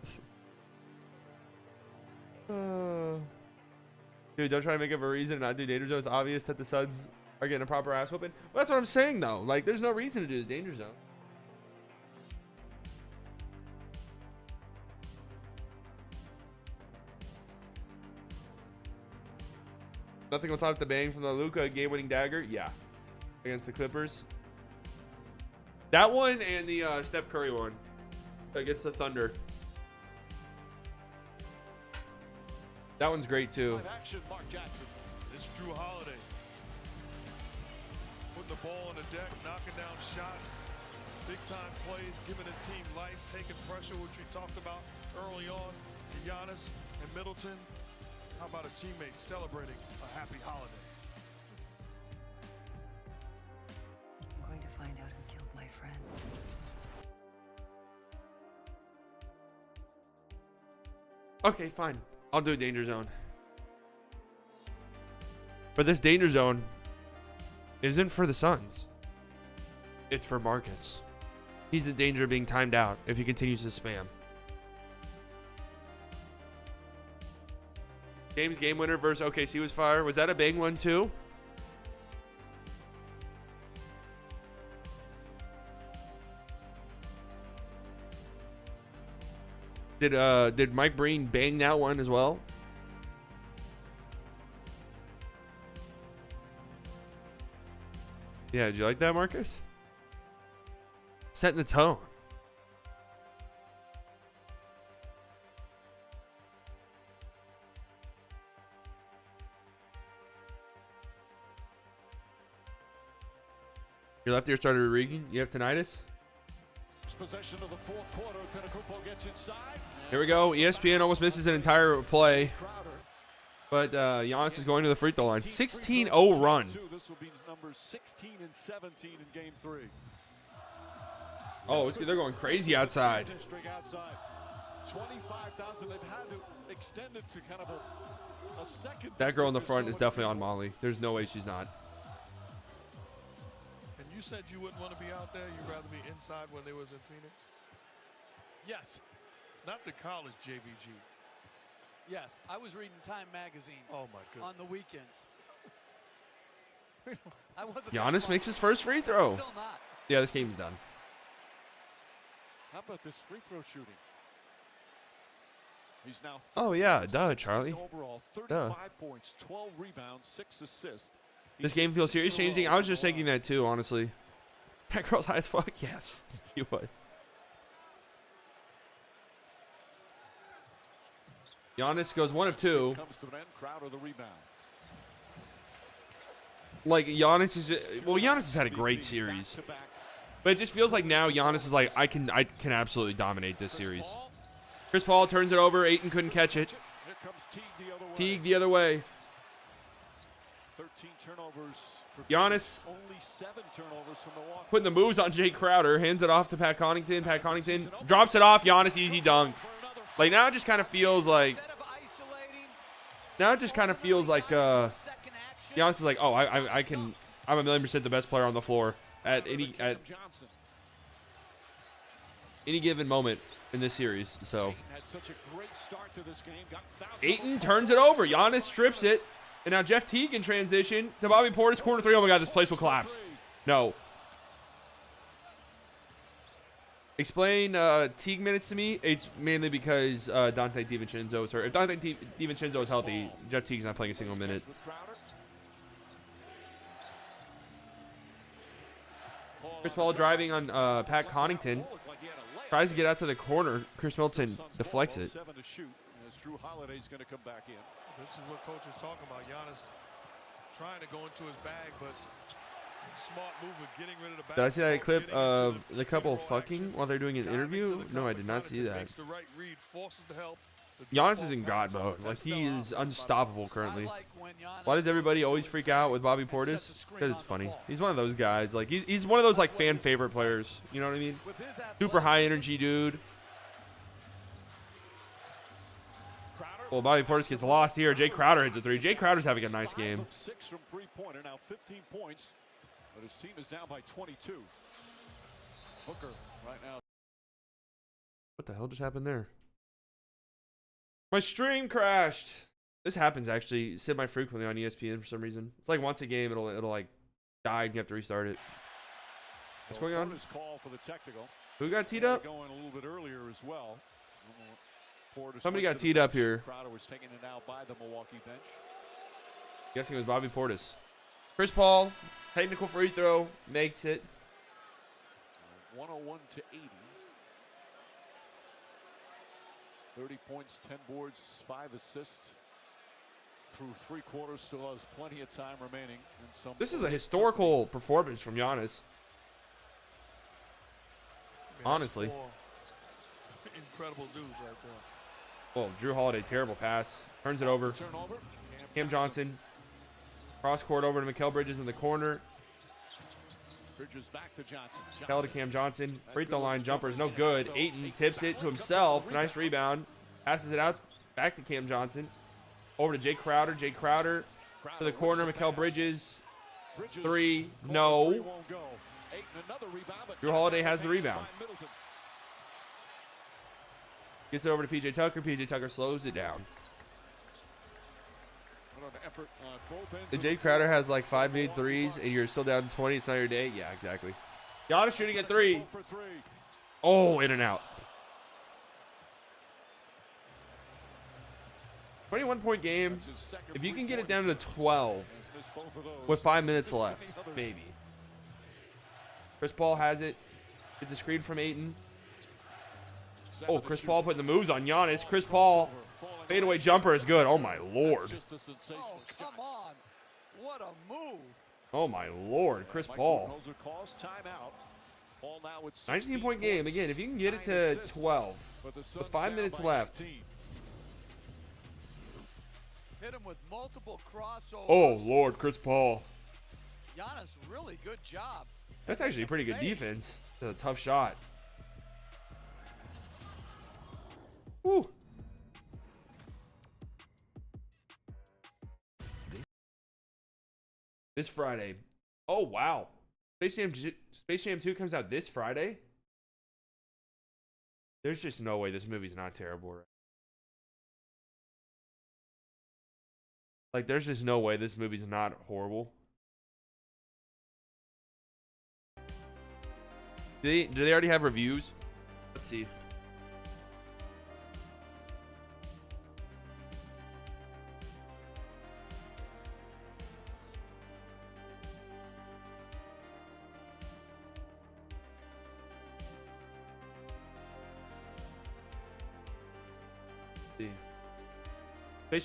Speaker 1: Dude, don't try to make up a reason and not do danger zone. It's obvious that the Suns are getting a proper ass whooping. Well, that's what I'm saying, though. Like, there's no reason to do the danger zone. Nothing will top the bang from the Luka game-winning dagger. Yeah, against the Clippers. That one and the Steph Curry one against the Thunder. That one's great too.
Speaker 3: Action, Mark Jackson. It's Drew Holiday. Putting the ball on the deck, knocking down shots, big-time plays, giving his team life, taking pressure, which we talked about early on. Giannis and Middleton. How about a teammate celebrating a happy holiday?
Speaker 14: I'm going to find out who killed my friend.
Speaker 1: Okay, fine. I'll do a danger zone. But this danger zone isn't for the Suns. It's for Marcus. He's in danger of being timed out if he continues to spam. James game winner versus OKC was fire. Was that a bang one too? Did Mike Breen bang that one as well? Yeah, did you like that, Marcus? Setting the tone. Your left ear started reading. You have tinnitus?
Speaker 2: Possession of the fourth quarter. Antetokounmpo gets inside.
Speaker 1: Here we go. ESPN almost misses an entire play. But Giannis is going to the free throw line. 16-0 run.
Speaker 2: This will be numbers 16 and 17 in game 3.
Speaker 1: Oh, they're going crazy outside.
Speaker 2: 25,000. They've had to extend it to kind of a second.
Speaker 1: That girl in the front is definitely on Molly. There's no way she's not.
Speaker 3: And you said you wouldn't want to be out there. You'd rather be inside when they was in Phoenix?
Speaker 4: Yes.
Speaker 3: Not the college JVG.
Speaker 4: Yes, I was reading Time magazine.
Speaker 3: Oh my goodness.
Speaker 4: On the weekends. I wasn't.
Speaker 1: Giannis makes his first free throw.
Speaker 4: Still not.
Speaker 1: Yeah, this game's done.
Speaker 2: How about this free throw shooting? He's now.
Speaker 1: Oh yeah, duh, Charlie.
Speaker 2: Overall, 35
Speaker 1: Duh.
Speaker 2: points, 12 rebounds, 6 assists.
Speaker 1: This game feels serious changing. I was just thinking that too, honestly. That girl's high as fuck. Yes, she was. Giannis goes 1 of 2.
Speaker 2: Comes to an end. Crowder the rebound.
Speaker 1: Like Giannis is, well, Giannis has had a great series, but it just feels like now Giannis is like, I can absolutely dominate this series. Chris Paul turns it over. Ayton couldn't catch it.
Speaker 2: Here comes
Speaker 1: Teague the other way.
Speaker 2: 13 turnovers.
Speaker 1: Giannis
Speaker 2: Only 7 turnovers from Milwaukee.
Speaker 1: putting the moves on Jay Crowder. Hands it off to Pat Connaughton. Pat Connaughton drops it off. Giannis easy dunk. Like now it just kind of feels like. Now it just kind of feels like Giannis is like, oh, I'm a 1,000,000% the best player on the floor at any given moment in this series. So Ayton turns it over. Giannis strips it. And now Jeff Teague in transition to Bobby Portis, corner 3. Oh my God, this place will collapse. No. Explain Teague minutes to me. It's mainly because Dante DiVincenzo is hurt. If Dante DiVincenzo is healthy, Jeff Teague's not playing a single minute. Chris Paul driving on Pat Connaughton. Tries to get out to the corner. Chris Middleton deflects it.
Speaker 2: 7 to shoot as Drew Holiday's going to come back in.
Speaker 3: This is what coach is talking about. Giannis trying to go into his bag, but smart movement, getting rid of the back.
Speaker 1: Did I see that clip of the couple fucking while they're doing an interview? No, I did not see that. Giannis is in God mode. Like, he is unstoppable currently. Why does everybody always freak out with Bobby Portis? Because it's funny. He's one of those guys. Like, he's one of those, like, fan favorite players. You know what I mean? Super high energy dude. Well, Bobby Portis gets lost here. Jay Crowder hits a 3. Jay Crowder's having a nice game.
Speaker 2: 6 from three-pointer, now 15 points, but his team is down by 22. Booker right now.
Speaker 1: What the hell just happened there? My stream crashed. This happens actually semi-frequently on ESPN for some reason. It's like once a game it'll like die and you have to restart it. What's going on?
Speaker 2: Call for the technical.
Speaker 1: Who got teed up?
Speaker 2: Going a little bit earlier as well.
Speaker 1: Somebody got teed up here.
Speaker 2: Crowder was taken it out by the Milwaukee bench.
Speaker 1: Guessing it was Bobby Portis. Chris Paul, technical free throw, makes it.
Speaker 2: 101 to 80. 30 points, 10 boards, 5 assists. Through 3 quarters, still has plenty of time remaining.
Speaker 1: This is a historical performance from Giannis. Honestly.
Speaker 3: Incredible dudes right there.
Speaker 1: Oh, Drew Holiday, terrible pass. Turns it over. Cam Johnson. Cross court over to Mikal Bridges in the corner.
Speaker 2: Bridges back to Johnson.
Speaker 1: Held to Cam Johnson. Free throw line jumper is no good. Ayton tips it to himself. Nice rebound. Passes it out back to Cam Johnson. Over to Jay Crowder. Jay Crowder to the corner. Mikal Bridges. 3. No. Drew Holiday has the rebound. Gets it over to PJ Tucker. PJ Tucker slows it down. The Jay Crowder has like 5 made threes and you're still down 20. It's not your day. Yeah, exactly. Giannis shooting at 3. Oh, in and out. 21-point game. If you can get it down to 12 with 5 minutes left, maybe. Chris Paul has it. Gets the screen from Ayton. Oh, Chris Paul putting the moves on Giannis. Chris Paul, fadeaway jumper is good. Oh, my Lord.
Speaker 4: Oh, come on. What a move.
Speaker 1: Oh, my Lord. Chris Paul. 19-point game. Again, if you can get it to 12 with 5 minutes left.
Speaker 4: Hit him with multiple crossovers.
Speaker 1: Oh, Lord, Chris Paul.
Speaker 4: Giannis, really good job.
Speaker 1: That's actually a pretty good defense. That's a tough shot. Woo. This Friday. Oh, wow. Space Jam 2 comes out this Friday? There's just no way this movie's not terrible. Right? Like, there's just no way this movie's not horrible. Do they already have reviews? Let's see.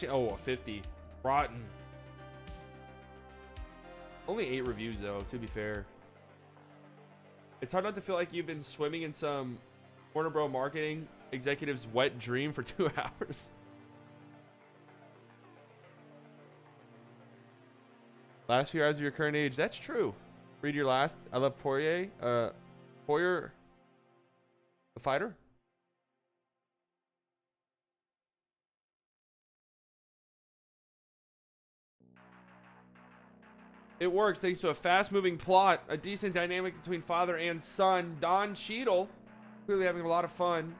Speaker 1: Oh, a 50. Rotten. Only 8 reviews, though, to be fair. It's hard not to feel like you've been swimming in some Warner Bros. Marketing executive's wet dream for 2 hours. Last few hours of your current age. That's true. Read your last. I love Poirier. Poirier, the fighter. It works thanks to a fast-moving plot, a decent dynamic between father and son. Don Cheadle, clearly having a lot of fun.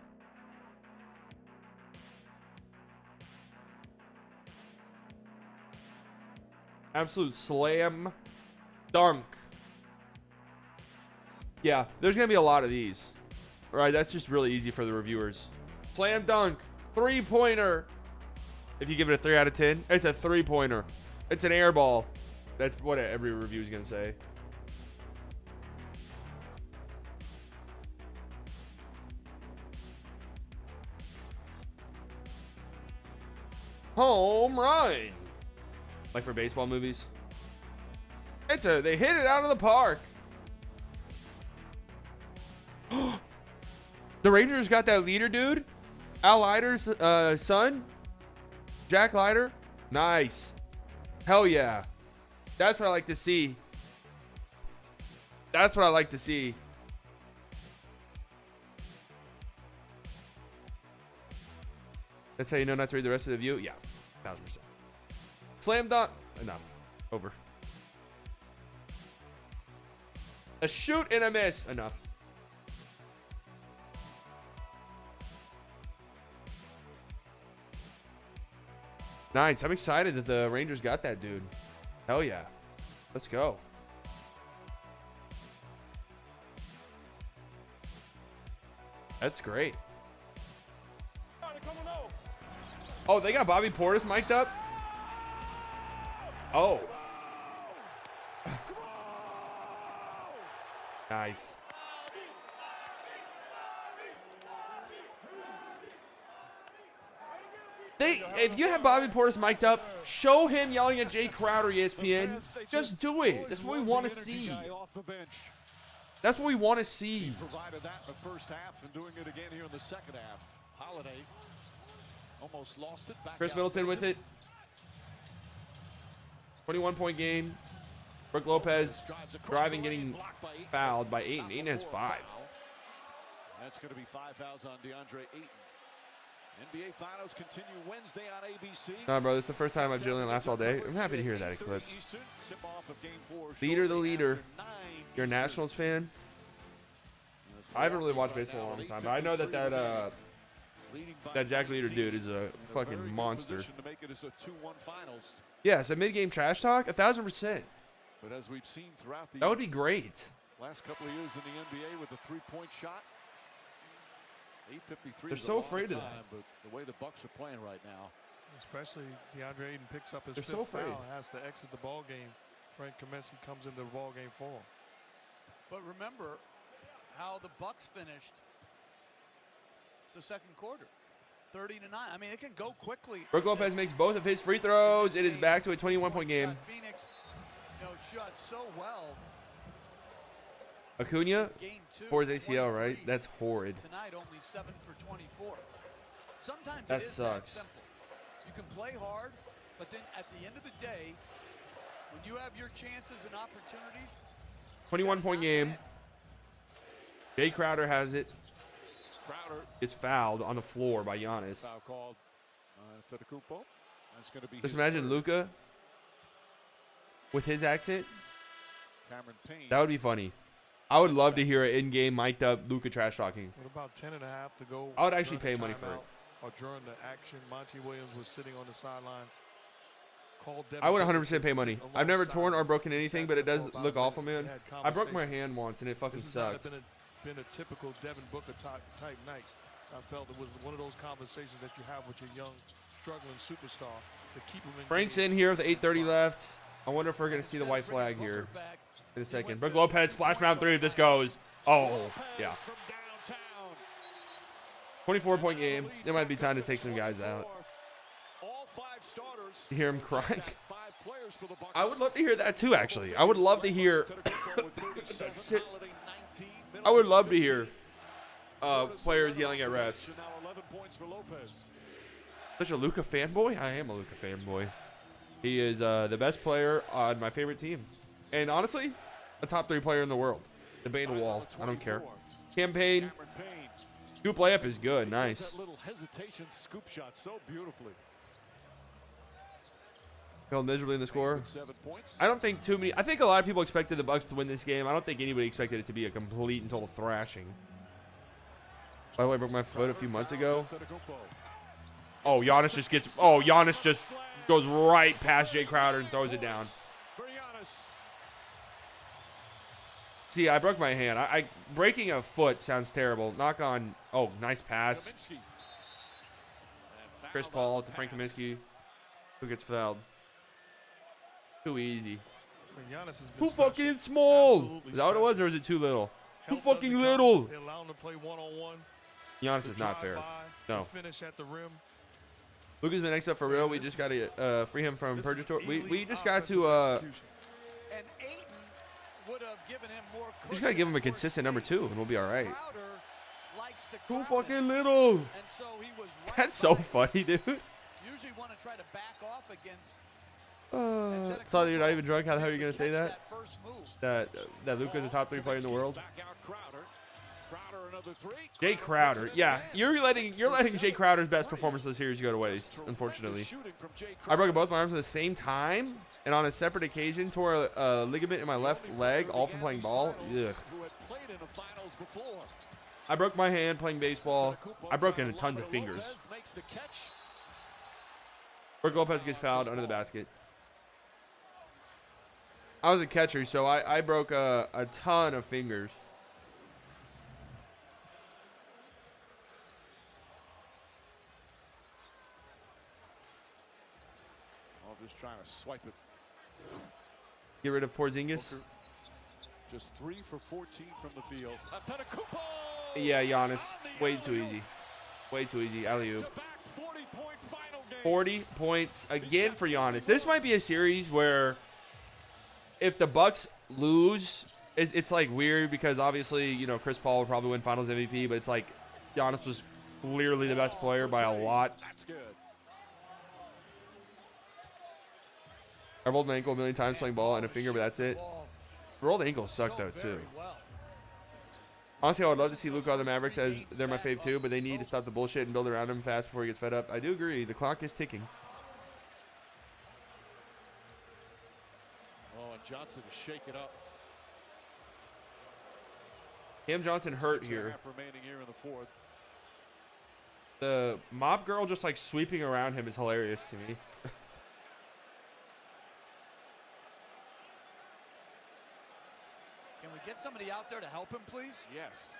Speaker 1: Absolute slam dunk. Yeah, there's going to be a lot of these. All right, that's just really easy for the reviewers. Slam dunk, 3-pointer. If you give it a 3 out of 10, it's a 3-pointer. It's an air ball. That's what every review is going to say. Home run. Like for baseball movies. They hit it out of the park. The Rangers got that leader dude. Al Leiter's son. Jack Leiter. Nice. Hell yeah. That's what I like to see. That's what I like to see. That's how you know not to read the rest of the view? Yeah, 1000%. Slam dunk. Enough. Over. A shoot and a miss. Enough. Nice. I'm excited that the Rangers got that dude. Hell yeah. Let's go. That's great. Oh, they got Bobby Portis mic'd up? Oh. Nice. If you have Bobby Portis mic'd up, show him yelling at Jay Crowder, ESPN. Just do it. That's what we want to see. That's what we want to see.
Speaker 2: He provided that in the first half and doing it again here in the second half. Holiday almost lost it.
Speaker 1: Chris Middleton with it. 21-point game. Brook Lopez driving, getting fouled by Ayton. Ayton has 5.
Speaker 2: That's going to be 5 fouls on DeAndre Ayton. NBA Finals continue Wednesday on ABC.
Speaker 1: Nah, bro, this is the first time I've Jillian laughed all day. I'm happy to hear that, Eclipse. Leader the leader. You're a Nationals fan? I haven't really watched baseball in a long time, but I know that Jack Leader dude is a fucking monster. Yeah, it's a mid-game trash talk? 1000%.
Speaker 2: But as we've seen throughout the
Speaker 1: that would be great.
Speaker 2: Last couple of years in the NBA with a 3-point shot. 8:53.
Speaker 1: They're so afraid of that.
Speaker 2: But the way the Bucks are playing right now,
Speaker 3: especially DeAndre Ayton picks up his
Speaker 1: They're
Speaker 3: fifth
Speaker 1: so afraid.
Speaker 3: foul, has to exit the ball game. Frank Kaminsky comes into the ball game for him.
Speaker 4: But remember how the Bucks finished the second quarter, 30-9. I mean, it can go quickly.
Speaker 1: Brook Lopez makes both of his free throws. It is back to a 21-point game.
Speaker 4: Phoenix, shot so well.
Speaker 1: Acuna for his ACL, right? That's horrid.
Speaker 4: Tonight, only 7 for 24. Sometimes
Speaker 1: that
Speaker 4: it is
Speaker 1: sucks.
Speaker 4: That simple. You can play hard, but then at the end of the day, when you have your chances and opportunities.
Speaker 1: 21-point game. Jay Crowder has it.
Speaker 2: Crowder
Speaker 1: gets fouled on the floor by Giannis.
Speaker 2: Foul called Antetokounmpo. That's going to be.
Speaker 1: Just imagine Luka with his accent.
Speaker 2: Cameron Payne.
Speaker 1: That would be funny. I would love to hear an in-game mic'd up Luka trash talking.
Speaker 3: With about 10 and a half to go.
Speaker 1: I would actually pay money for it.
Speaker 3: Or during the action, Monty Williams was sitting on the sideline.
Speaker 1: I would 100% pay money. I've never torn or broken anything, but it does look awful, man. I broke my hand once, and it fucking sucked.
Speaker 3: This has been a typical Devin Booker type night. I felt it was one of those conversations that you have with your young, struggling superstar to keep him in.
Speaker 1: Frank's in here with 8:30 left. I wonder if we're going to see the white flag here in a second. Brook Lopez, splash round 3 if this goes. Oh, yeah. 24-point game. It might be time to take some guys out. You hear him crying? I would love to hear that too, actually. I would love to hear. I would love to hear players yelling at refs. Such a Luka fanboy? I am a Luka fanboy. He is the best player on my favorite team. And honestly, a top 3 player in the world. The Beta Wall. I don't care. Campaign. Scoop layup is good. Nice.
Speaker 2: That little hesitation scoop shot so beautifully.
Speaker 1: Failed miserably in the score. I don't think too many. I think a lot of people expected the Bucks to win this game. I don't think anybody expected it to be a complete and total thrashing. By the way, I broke my foot a few months ago. Oh, Giannis just gets. Oh, Giannis just goes right past Jay Crowder and throws it down. See, I broke my hand. Breaking a foot sounds terrible. Knock on. Oh, nice pass. Chris Paul to Frank Kaminsky, who gets fouled. Too easy. Who fucking small? Is that what it was, or is it too little? Who fucking little?
Speaker 3: They allow him to play one-on-one.
Speaker 1: Giannis is not fair. No.
Speaker 3: Finish at the rim.
Speaker 1: Luka's been next up for real. We just got to free him from purgatory. We just got to
Speaker 2: And Ayton would have given him more.
Speaker 1: just gotta give him a consistent number 2, and we'll be all right.
Speaker 2: Crowder likes to
Speaker 1: Too
Speaker 2: crowd
Speaker 1: fucking
Speaker 2: him,
Speaker 1: little.
Speaker 2: and so he was right
Speaker 1: That's so
Speaker 2: by him.
Speaker 1: funny, dude.
Speaker 2: Usually want to try to back off against.
Speaker 1: Saw that you're not even drunk. How the hell are you gonna say that?
Speaker 2: First move.
Speaker 1: That Luka's a top 3 player in the world.
Speaker 2: Back out Crowder. Crowder another 3.
Speaker 1: Jay Crowder, yeah, you're letting Jay Crowder's best performance of the series go to waste. Unfortunately, I broke both my arms at the same time, and on a separate occasion tore a ligament in my left leg, all from playing ball. Ugh. I broke my hand playing baseball. I broke in tons of fingers. Brook Lopez gets fouled under the basket. I was a catcher, so I broke a ton of fingers.
Speaker 2: Just trying to swipe it.
Speaker 1: Get rid of Porzingis.
Speaker 2: Booker, just 3 for 14 from the field. Antetokounmpo!
Speaker 1: Yeah, Giannis. Way too easy. Way too easy. Alley-oop. 40 points again for Giannis. This might be a series where if the Bucks lose, it's like weird because obviously, you know, Chris Paul will probably win Finals MVP, but it's like Giannis was clearly the best player by a lot.
Speaker 2: That's good.
Speaker 1: I've rolled my ankle a million times playing ball and a finger, but that's it. Rolled ankles suck though too. Honestly, I would love to see Luka on the Mavericks as they're my fave too, but they need to stop the bullshit and build around him fast before he gets fed up. I do agree. The clock is ticking.
Speaker 2: Oh, and Johnson to shake it up.
Speaker 1: Cam Johnson hurt here.
Speaker 2: Remaining here in the fourth.
Speaker 1: The mop girl just like sweeping around him is hilarious to me.
Speaker 4: Can we get somebody out there to help him, please?
Speaker 2: Yes.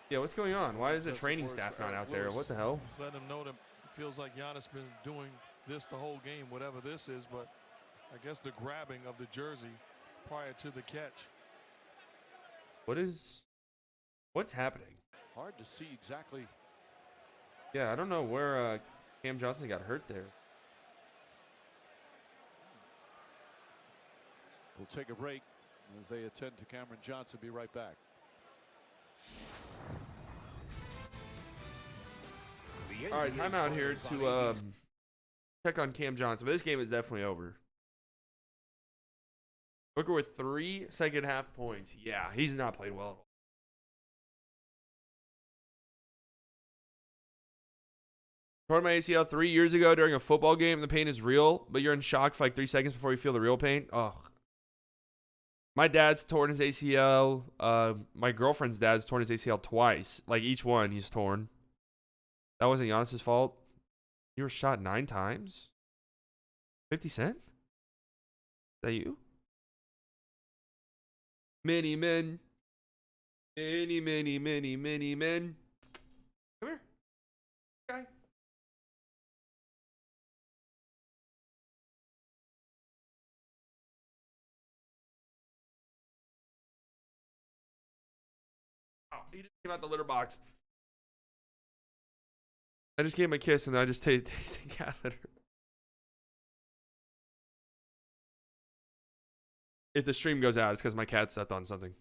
Speaker 1: Yeah, what's going on? Why is the training staff not out there? What the hell?
Speaker 3: Just let him know that it feels like Giannis been doing this the whole game, whatever this is, but I guess the grabbing of the jersey prior to the catch.
Speaker 1: What's happening?
Speaker 2: Hard to see exactly.
Speaker 1: Yeah, I don't know where Cam Johnson got hurt there.
Speaker 2: We'll take a break as they attend to Cameron Johnson. Be right back.
Speaker 1: All right, timeout here to check on Cam Johnson. But this game is definitely over. Booker with 3 second-half points. Yeah, he's not played well at all. Tore my ACL 3 years ago during a football game. The pain is real, but you're in shock for like 3 seconds before you feel the real pain. Oh. My dad's torn his ACL. My girlfriend's dad's torn his ACL twice. Like each one he's torn. That wasn't Giannis's fault. You were shot 9 times? 50 Cent? Is that you? Many men. Many, many, many, many men. Come here. Guy. Oh, he just came out the litter box. I just gave him a kiss and I just tasted cat litter. If the stream goes out, it's because my cat stepped on something.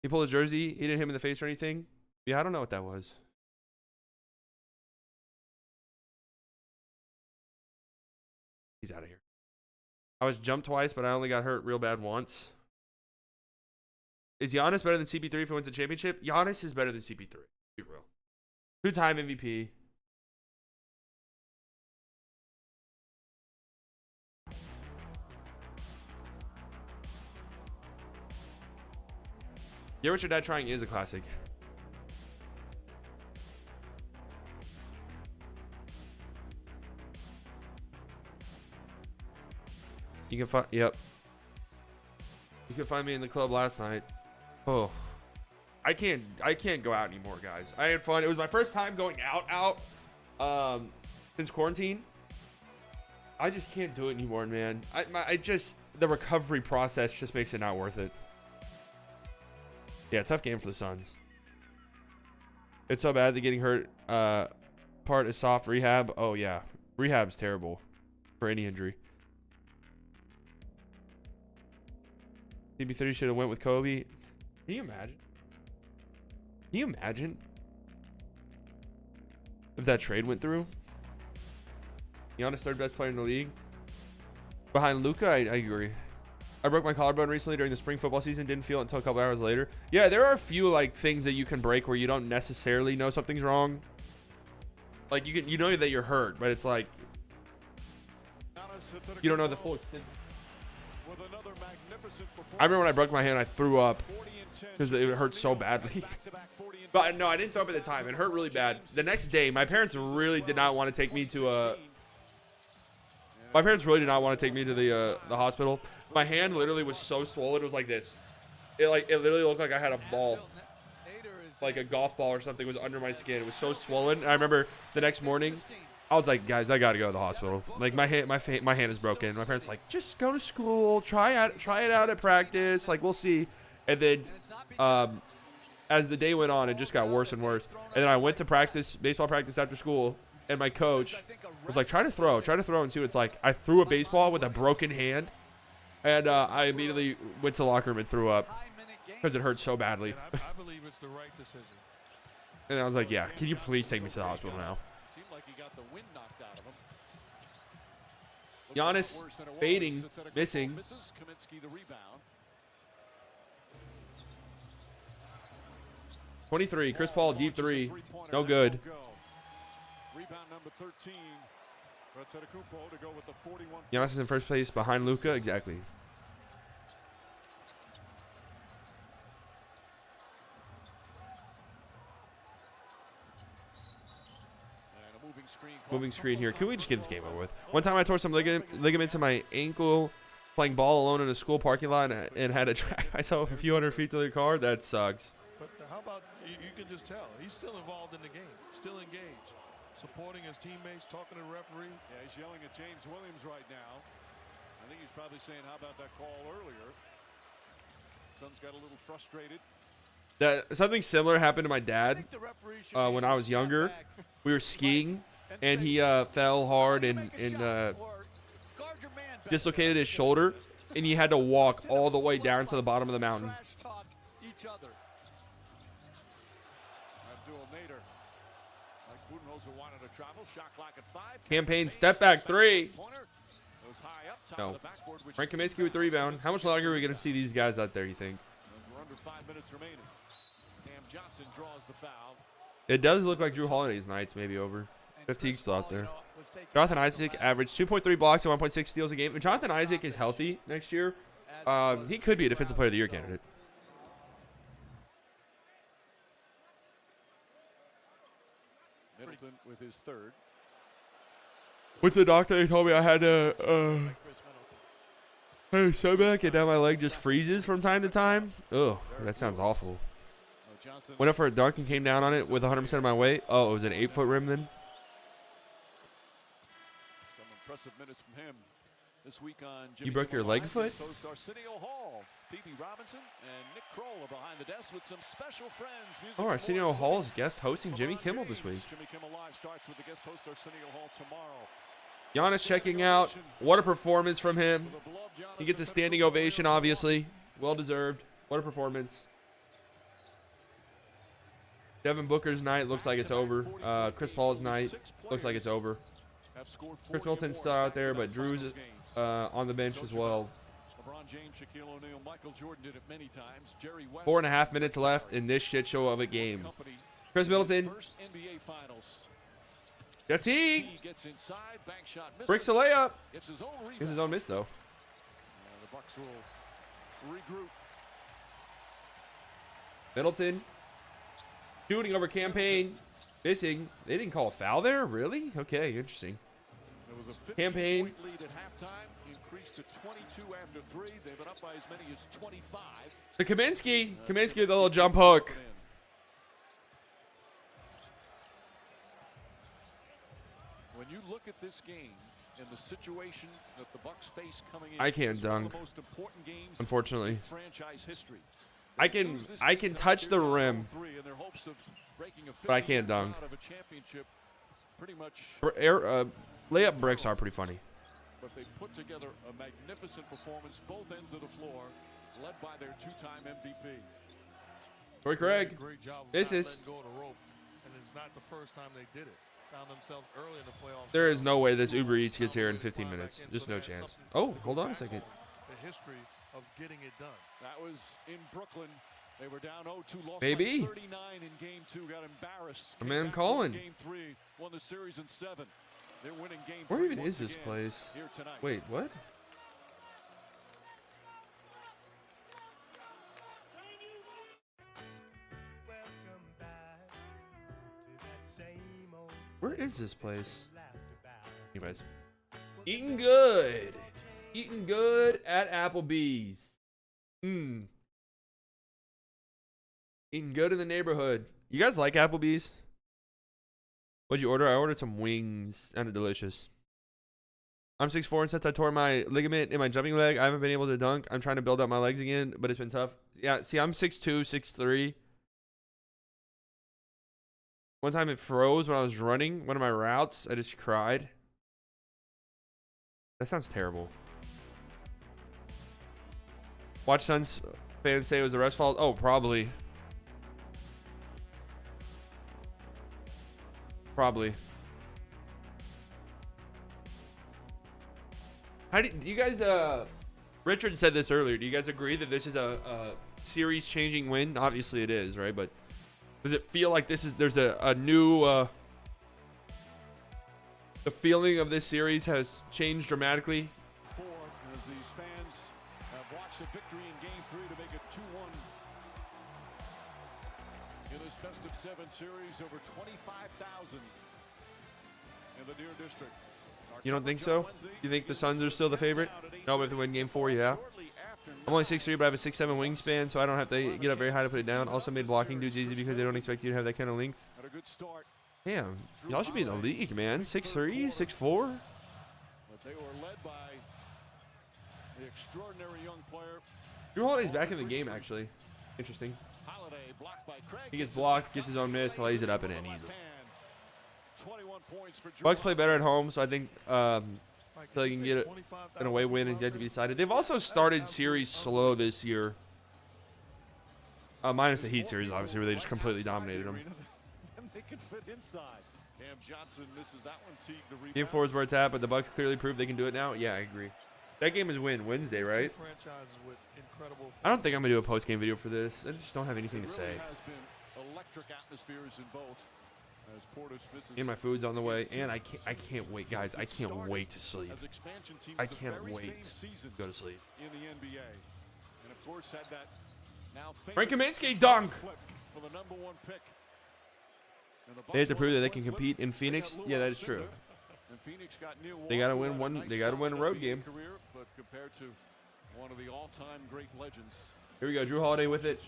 Speaker 1: He pulled his jersey. He didn't hit him in the face or anything. Yeah, I don't know what that was. He's out of here. I was jumped twice, but I only got hurt real bad once. Is Giannis better than CP3 if he wins a championship? Giannis is better than CP3. Be real. 2-time MVP. Yeah, What Your Dad Trying is a classic. You can find, yep. You can find me in the club last night. Oh, I can't go out anymore, guys. I had fun. It was my first time going out since quarantine. I just can't do it anymore, man. The recovery process just makes it not worth it. Yeah, tough game for the Suns. It's so bad that getting hurt part is soft rehab. Oh, yeah. Rehab's terrible for any injury. CB30 should have went with Kobe. Can you imagine? Can you imagine if that trade went through? Giannis, third best player in the league. Behind Luka, I agree. I broke my collarbone recently during the spring football season. Didn't feel it until a couple hours later. Yeah, there are a few like things that you can break where you don't necessarily know something's wrong. Like you know that you're hurt, but it's like you don't know the full extent. I remember when I broke my hand, I threw up because it hurt so badly. But no, I didn't throw up at the time. It hurt really bad. The next day, my parents really did not want to take me to the hospital. My hand literally was so swollen. It was like this. It literally looked like I had a ball, like a golf ball or something was under my skin. It was so swollen. And I remember the next morning, I was like, guys, I gotta go to the hospital. Like my hand is broken. My parents were like, just go to school, try it out at practice. Like we'll see. And then, as the day went on, it just got worse and worse. And then I went to practice, baseball practice after school, and my coach was like, try to throw and see what it's like. I threw a baseball with a broken hand, and I immediately went to the locker room and threw up because it hurt so badly.
Speaker 3: I believe it's the right decision.
Speaker 1: And I was like, yeah, can you please take me to the hospital now?
Speaker 2: Seemed like he got the wind knocked out of him.
Speaker 1: Giannis fading, missing.
Speaker 2: Misses Kaminsky the rebound.
Speaker 1: 23, Chris Paul, deep three. No good.
Speaker 2: Rebound number 13. Antetokounmpo to go with the 41.
Speaker 1: Giannis is in first place behind Luka. Exactly. Moving screen here. Can we just get this game over with? One time I tore some ligaments in my ankle playing ball alone in a school parking lot and had to drag myself a few hundred feet to the car. That sucks.
Speaker 3: But how about you can just tell he's still involved in the game, still engaged, supporting his teammates, talking to the referee.
Speaker 2: Yeah, he's yelling at James Williams right now. I think he's probably saying, how about that call earlier? Son's got a little frustrated.
Speaker 1: Something similar happened to my dad when I was younger. We were skiing, and he fell hard and dislocated his shoulder, and he had to walk all the way down to the bottom of the mountain. Campaign step back three. No. Frank Kaminsky with the rebound. How much longer are we going to see these guys out there, you think?
Speaker 2: We're under 5 minutes remaining. Cam Johnson draws the foul.
Speaker 1: It does look like Drew Holiday's night's maybe over. 15 still out there. Jonathan Isaac averaged 2.3 blocks and 1.6 steals a game. If Jonathan Isaac is healthy next year, he could be a Defensive Player of the Year candidate.
Speaker 2: Middleton with his third.
Speaker 1: Went to the doctor. They told me I had to. So bad, get down my leg just freezes from time to time. Ugh, that sounds awful. Went up for a dunk and came down on it with 100% of my weight. Oh, it was an 8-foot rim then.
Speaker 2: Some impressive minutes from him this week on Jimmy
Speaker 1: You broke your leg foot?
Speaker 2: Hosts Arsenio Hall, Phoebe Robinson, and Nick Kroll are behind the desk with some special friends.
Speaker 1: Oh, Arsenio Hall is guest hosting Jimmy Kimmel this week.
Speaker 2: Jimmy Kimmel Live starts with the guest host Arsenio Hall tomorrow.
Speaker 1: Giannis checking out. What a performance from him. He gets a standing ovation, obviously. Well deserved. What a performance. Devin Booker's night looks like it's over. Chris Paul's night looks like it's over. Chris Middleton's still out there, but Drew's on the bench as well. 4.5 minutes left in this shit show of a game. Chris Middleton. Teague breaks a layup. Gets his own miss, though.
Speaker 2: The Bucks will regroup.
Speaker 1: Middleton shooting over campaign. Missing. They didn't call a foul there? Really? Okay, interesting.
Speaker 2: There was a
Speaker 1: campaign
Speaker 2: lead at halftime, increased to 22 after 3. They've been up by as many as 25.
Speaker 1: To Kaminsky. Kaminsky with a little jump hook.
Speaker 2: When you look at this game and the situation that the Bucks face coming in,
Speaker 1: I can't dunk,
Speaker 2: one of the most important games
Speaker 1: unfortunately.
Speaker 2: in franchise history.
Speaker 1: I can touch the rim, but I can't dunk. Layup bricks are pretty funny.
Speaker 2: But they put together a magnificent performance, both ends of the floor, led by their two-time MVP.
Speaker 1: Torrey Craig.
Speaker 3: Great job of
Speaker 1: This
Speaker 3: not
Speaker 1: is.
Speaker 3: letting go of the rope, and it's not the first time they did it. Found themselves early in the playoffs.
Speaker 1: There is no way this Uber Eats gets here in 15 minutes. Just no chance. Oh, hold on a second.
Speaker 3: The history of getting it done.
Speaker 2: That was in Brooklyn. They were down 0-2, lost
Speaker 1: Maybe.
Speaker 2: by 39 in game 2, got embarrassed.
Speaker 1: A man calling.
Speaker 2: Game 3, won the series in 7. They're winning game
Speaker 1: Where
Speaker 2: 3
Speaker 1: even
Speaker 2: once
Speaker 1: is this
Speaker 2: again
Speaker 1: place?
Speaker 2: here tonight.
Speaker 1: Wait, what? Where is this place? Anyways. Eating good. Eating good at Applebee's. Eating good in the neighborhood. You guys like Applebee's? What'd you order? I ordered some wings. Sounded delicious. I'm 6'4", and since I tore my ligament in my jumping leg, I haven't been able to dunk. I'm trying to build up my legs again, but it's been tough. Yeah, see, I'm 6'2", 6'3". One time it froze when I was running one of my routes. I just cried. That sounds terrible. Watch Suns fans say it was the ref's fault. Oh, probably. Probably. How do you guys, Richard said this earlier. Do you guys agree that this is a series changing win? Obviously it is, right? But does it feel like there's a new, the feeling of this series has changed dramatically?
Speaker 2: As these fans have watched a victory in game 3 to make it 2-1 in this best of 7 series, over 25,000 in the Deer District.
Speaker 1: You don't think so? You think the Suns are still the favorite? No, but if they win game 4, yeah. I'm only 6'3", but I have a 6'7" wingspan, so I don't have to get up very high to put it down. Also made blocking dudes easy because they don't expect you to have that kind of length. Damn, y'all should be in the league, man. 6'3", 6'4".
Speaker 2: But they were led by the extraordinary young player.
Speaker 1: Jrue Holiday's back in the game, actually. Interesting.
Speaker 2: Holiday blocked by Craig.
Speaker 1: He gets blocked, gets his own miss, lays it up and in easily.
Speaker 2: 21 points for
Speaker 1: Bucks play better at home, so I think so they can get an away win is yet to be decided. They've also started series slow this year. Minus the Heat series, obviously, where they just completely dominated them.
Speaker 2: They can fit inside. Cam Johnson misses that one. Teague the rebound.
Speaker 1: Game 4 is where it's at, but the Bucks clearly proved they can do it now. Yeah, I agree. That game is Wednesday, right? I don't think I'm gonna do a post-game video for this. I just don't have anything to say.
Speaker 2: Has been electric atmospheres in both. As Portis misses.
Speaker 1: And my food's on the way, and I can't wait, guys. I can't wait to sleep. I can't wait to go to sleep.
Speaker 2: In the NBA, and of course had that now
Speaker 1: Frank Kaminsky dunk
Speaker 2: for the #1 pick.
Speaker 1: They have to prove that they can compete in Phoenix. Yeah, that is true. They gotta win one. They gotta win a road game.
Speaker 2: But compared to one of the all-time great legends.
Speaker 1: Here we go, Jrue Holiday with it.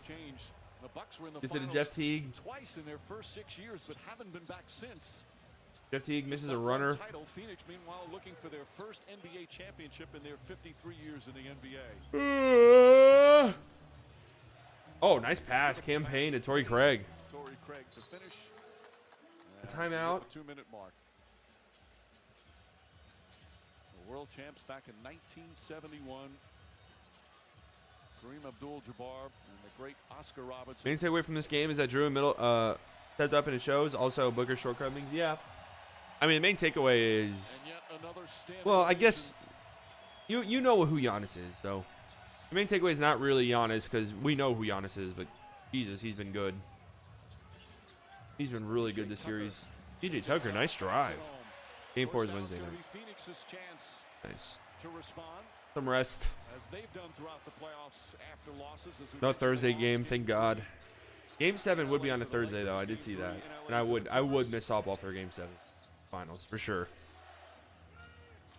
Speaker 2: The Bucks were in the
Speaker 1: Gets it to
Speaker 2: finals
Speaker 1: Jeff Teague.
Speaker 2: twice in their first 6 years, but haven't been back since.
Speaker 1: Jeff Teague misses a runner.
Speaker 2: Title. Phoenix, meanwhile, looking for their first NBA championship in their 53 years in the NBA.
Speaker 1: Oh, nice pass. Campaign to Torrey Craig.
Speaker 2: Torrey Craig to finish.
Speaker 1: A timeout.
Speaker 2: 2-minute mark. The world champs back in 1971. Kareem Abdul-Jabbar and the great Oscar Robertson.
Speaker 1: Main takeaway from this game is that Jrue and Middle stepped up and it shows. Also, Booker's shortcomings. Yeah. I mean, the main takeaway is, well, I guess you know who Giannis is, though. The main takeaway is not really Giannis because we know who Giannis is, but Jesus, he's been good. He's been really good this series. PJ Tucker, nice drive. Game 4 is Wednesday night. Nice. Some rest.
Speaker 2: As they've done throughout the playoffs after losses.
Speaker 1: No Thursday game, thank God. Game 7 would be on a Thursday, though. I did see that, and I would miss softball for Game 7 finals for sure.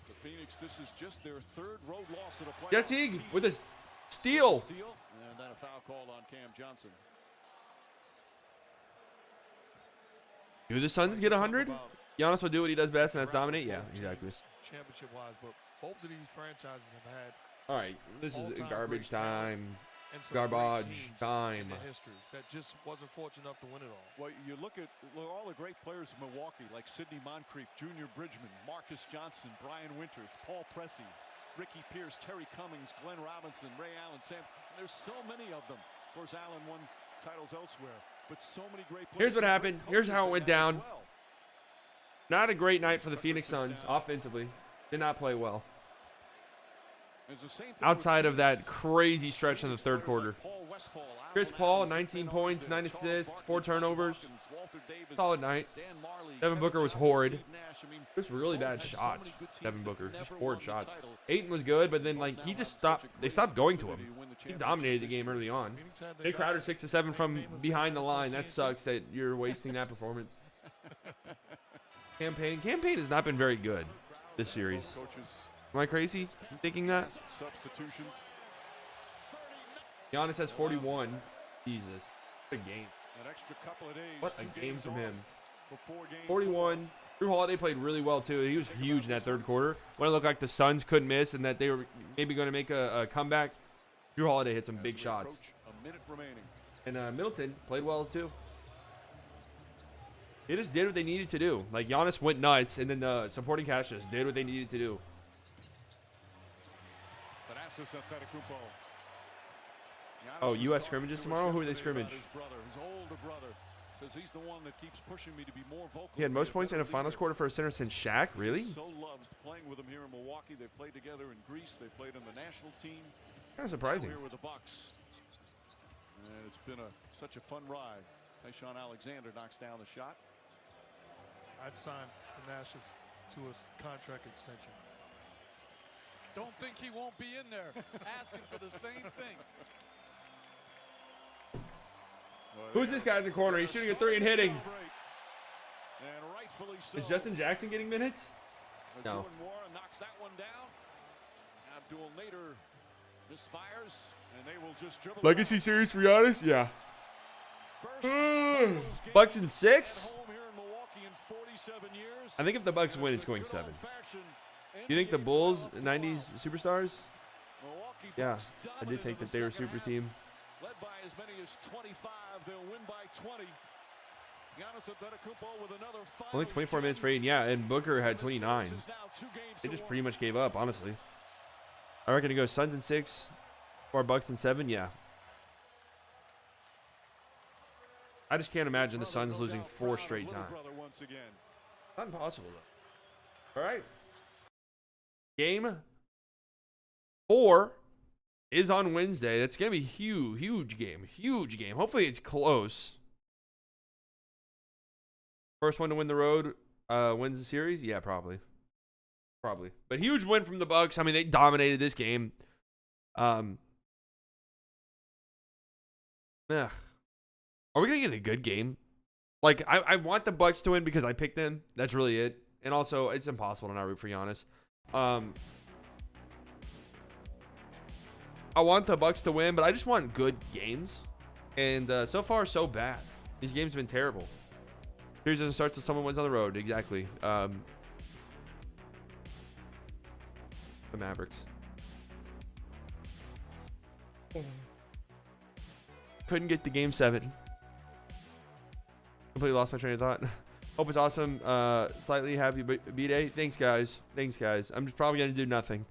Speaker 2: The Phoenix, this is just their 3rd road loss of the playoffs.
Speaker 1: Jeff Teague with a steal.
Speaker 2: And then a foul called on Cam Johnson.
Speaker 1: Do the Suns get 100? Giannis will do what he does best, and that's dominate. Yeah, exactly.
Speaker 3: Championship-wise, but both of these franchises have had.
Speaker 1: All right, this is garbage time.
Speaker 3: and some
Speaker 1: Garbage
Speaker 3: great teams
Speaker 1: time.
Speaker 3: in their histories that just wasn't fortunate enough to win it all.
Speaker 2: Well, you look at all the great players in Milwaukee, like Sidney Moncrief, Junior Bridgman, Marcus Johnson, Brian Winters, Paul Pressey, Ricky Pierce, Terry Cummings, Glenn Robinson, Ray Allen, Sam. There's so many of them. Of course, Allen won titles elsewhere, but so many great players.
Speaker 1: Here's what happened. Here's how it went down. Not a great night for the Phoenix Suns offensively. Did not play well. Outside of that crazy stretch in the third quarter. Chris Paul, 19 points, 9 assists, 4 turnovers. Solid night. Devin Booker was horrid. Just really bad shots. Devin Booker, just horrid shots. Ayton was good, but then like he just stopped. They stopped going to him. He dominated the game early on. Jay Crowder 6 of 7 from behind the line. That sucks that you're wasting that performance. Campaign has not been very good this series. Am I crazy thinking that?
Speaker 2: Substitutions.
Speaker 1: Giannis has 41. Jesus. What a game.
Speaker 2: An extra couple of days.
Speaker 1: What a game from him.
Speaker 2: 41.
Speaker 1: 41. Drew Holiday played really well, too. He was huge in that third quarter. When it looked like the Suns couldn't miss and that they were maybe going to make a comeback, Drew Holiday hit some big shots.
Speaker 2: A minute remaining.
Speaker 1: And Middleton played well, too. They just did what they needed to do. Like, Giannis went nuts, and then the supporting cast just did what they needed to do.
Speaker 2: Giannis Antetokounmpo.
Speaker 1: Oh, U.S. scrimmages tomorrow? Who are they scrimmage?
Speaker 2: His older brother says he's the one that keeps pushing me to be more vocal.
Speaker 1: He had most points in a finals quarter for a center since Shaq? Really?
Speaker 2: So loved playing with him here in Milwaukee. They played together in Greece. They played on the national team.
Speaker 1: Kind of surprising.
Speaker 2: Here with the Bucks. And it's been such a fun ride. Tayshaun Alexander knocks down the shot.
Speaker 3: I'd sign the Nash's to a contract extension.
Speaker 4: Don't think he won't be in there asking for the same thing.
Speaker 1: Who's this guy in the corner? He's shooting a 3 and hitting.
Speaker 2: And rightfully so.
Speaker 1: Is Justin Jackson getting minutes? No.
Speaker 2: Jordan Moore knocks that one down. Abdul Nader misfires, and they will just dribble.
Speaker 1: Legacy series for Giannis? Yeah. Bucks in 6? I think if the Bucks win, it's going 7. Do you think the Bulls, 90s superstars? Yeah, I did think that they were a super team.
Speaker 2: Led by as many as 25, they'll win by 20. Giannis Antetokounmpo with another
Speaker 1: Only 24 minutes for Ayton, yeah, and Booker had 29. They just pretty much gave up, honestly. I reckon it goes Suns in 6 or Bucks in 7, yeah. I just can't imagine the Suns losing 4 straight times. Not impossible, though. All right. Game 4 is on Wednesday. That's going to be huge game. Huge game. Hopefully it's close. First one to win the road wins the series? Yeah, probably. Probably. But huge win from the Bucks. I mean, they dominated this game. Are we going to get a good game? Like, I want the Bucks to win because I picked them. That's really it. And also, it's impossible to not root for Giannis. I want the Bucks to win, but I just want good games. And so far, so bad. These games have been terrible. Series doesn't start till someone wins on the road. Exactly. The Mavericks. Couldn't get to game 7. Completely lost my train of thought. Hope it's awesome. Slightly happy B-Day. Thanks, guys. Thanks, guys. I'm just probably going to do nothing.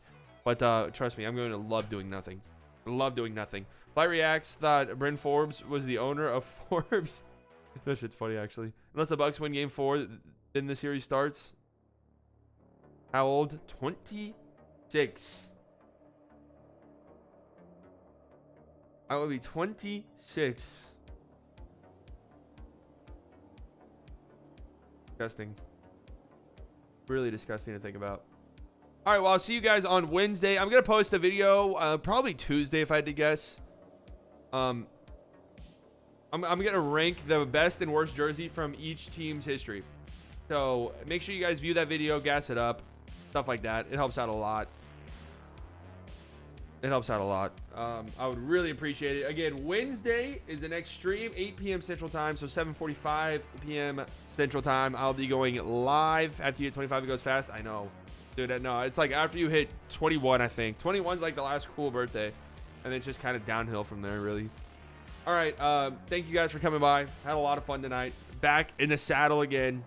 Speaker 1: But trust me, I'm going to love doing nothing. Love doing nothing. Flight Reacts thought Bryn Forbes was the owner of Forbes. That shit's funny, actually. Unless the Bucks win game 4, then the series starts. How old? 26. I will be 26. Disgusting. Really disgusting to think about. All right, well, I'll see you guys on Wednesday. I'm going to post a video probably Tuesday if I had to guess. I'm going to rank the best and worst jersey from each team's history. So make sure you guys view that video, gas it up, stuff like that. It helps out a lot. It helps out a lot. I would really appreciate it. Again, Wednesday is the next stream, 8 p.m. Central Time, so 7:45 p.m. Central Time. I'll be going live. After you hit 25, it goes fast. I know. Dude, no, it's like after you hit 21, I think. 21's like the last cool birthday. And it's just kind of downhill from there, really. All right. Thank you guys for coming by. Had a lot of fun tonight. Back in the saddle again.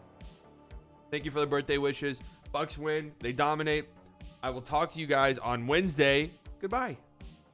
Speaker 1: Thank you for the birthday wishes. Bucks win. They dominate. I will talk to you guys on Wednesday. Goodbye.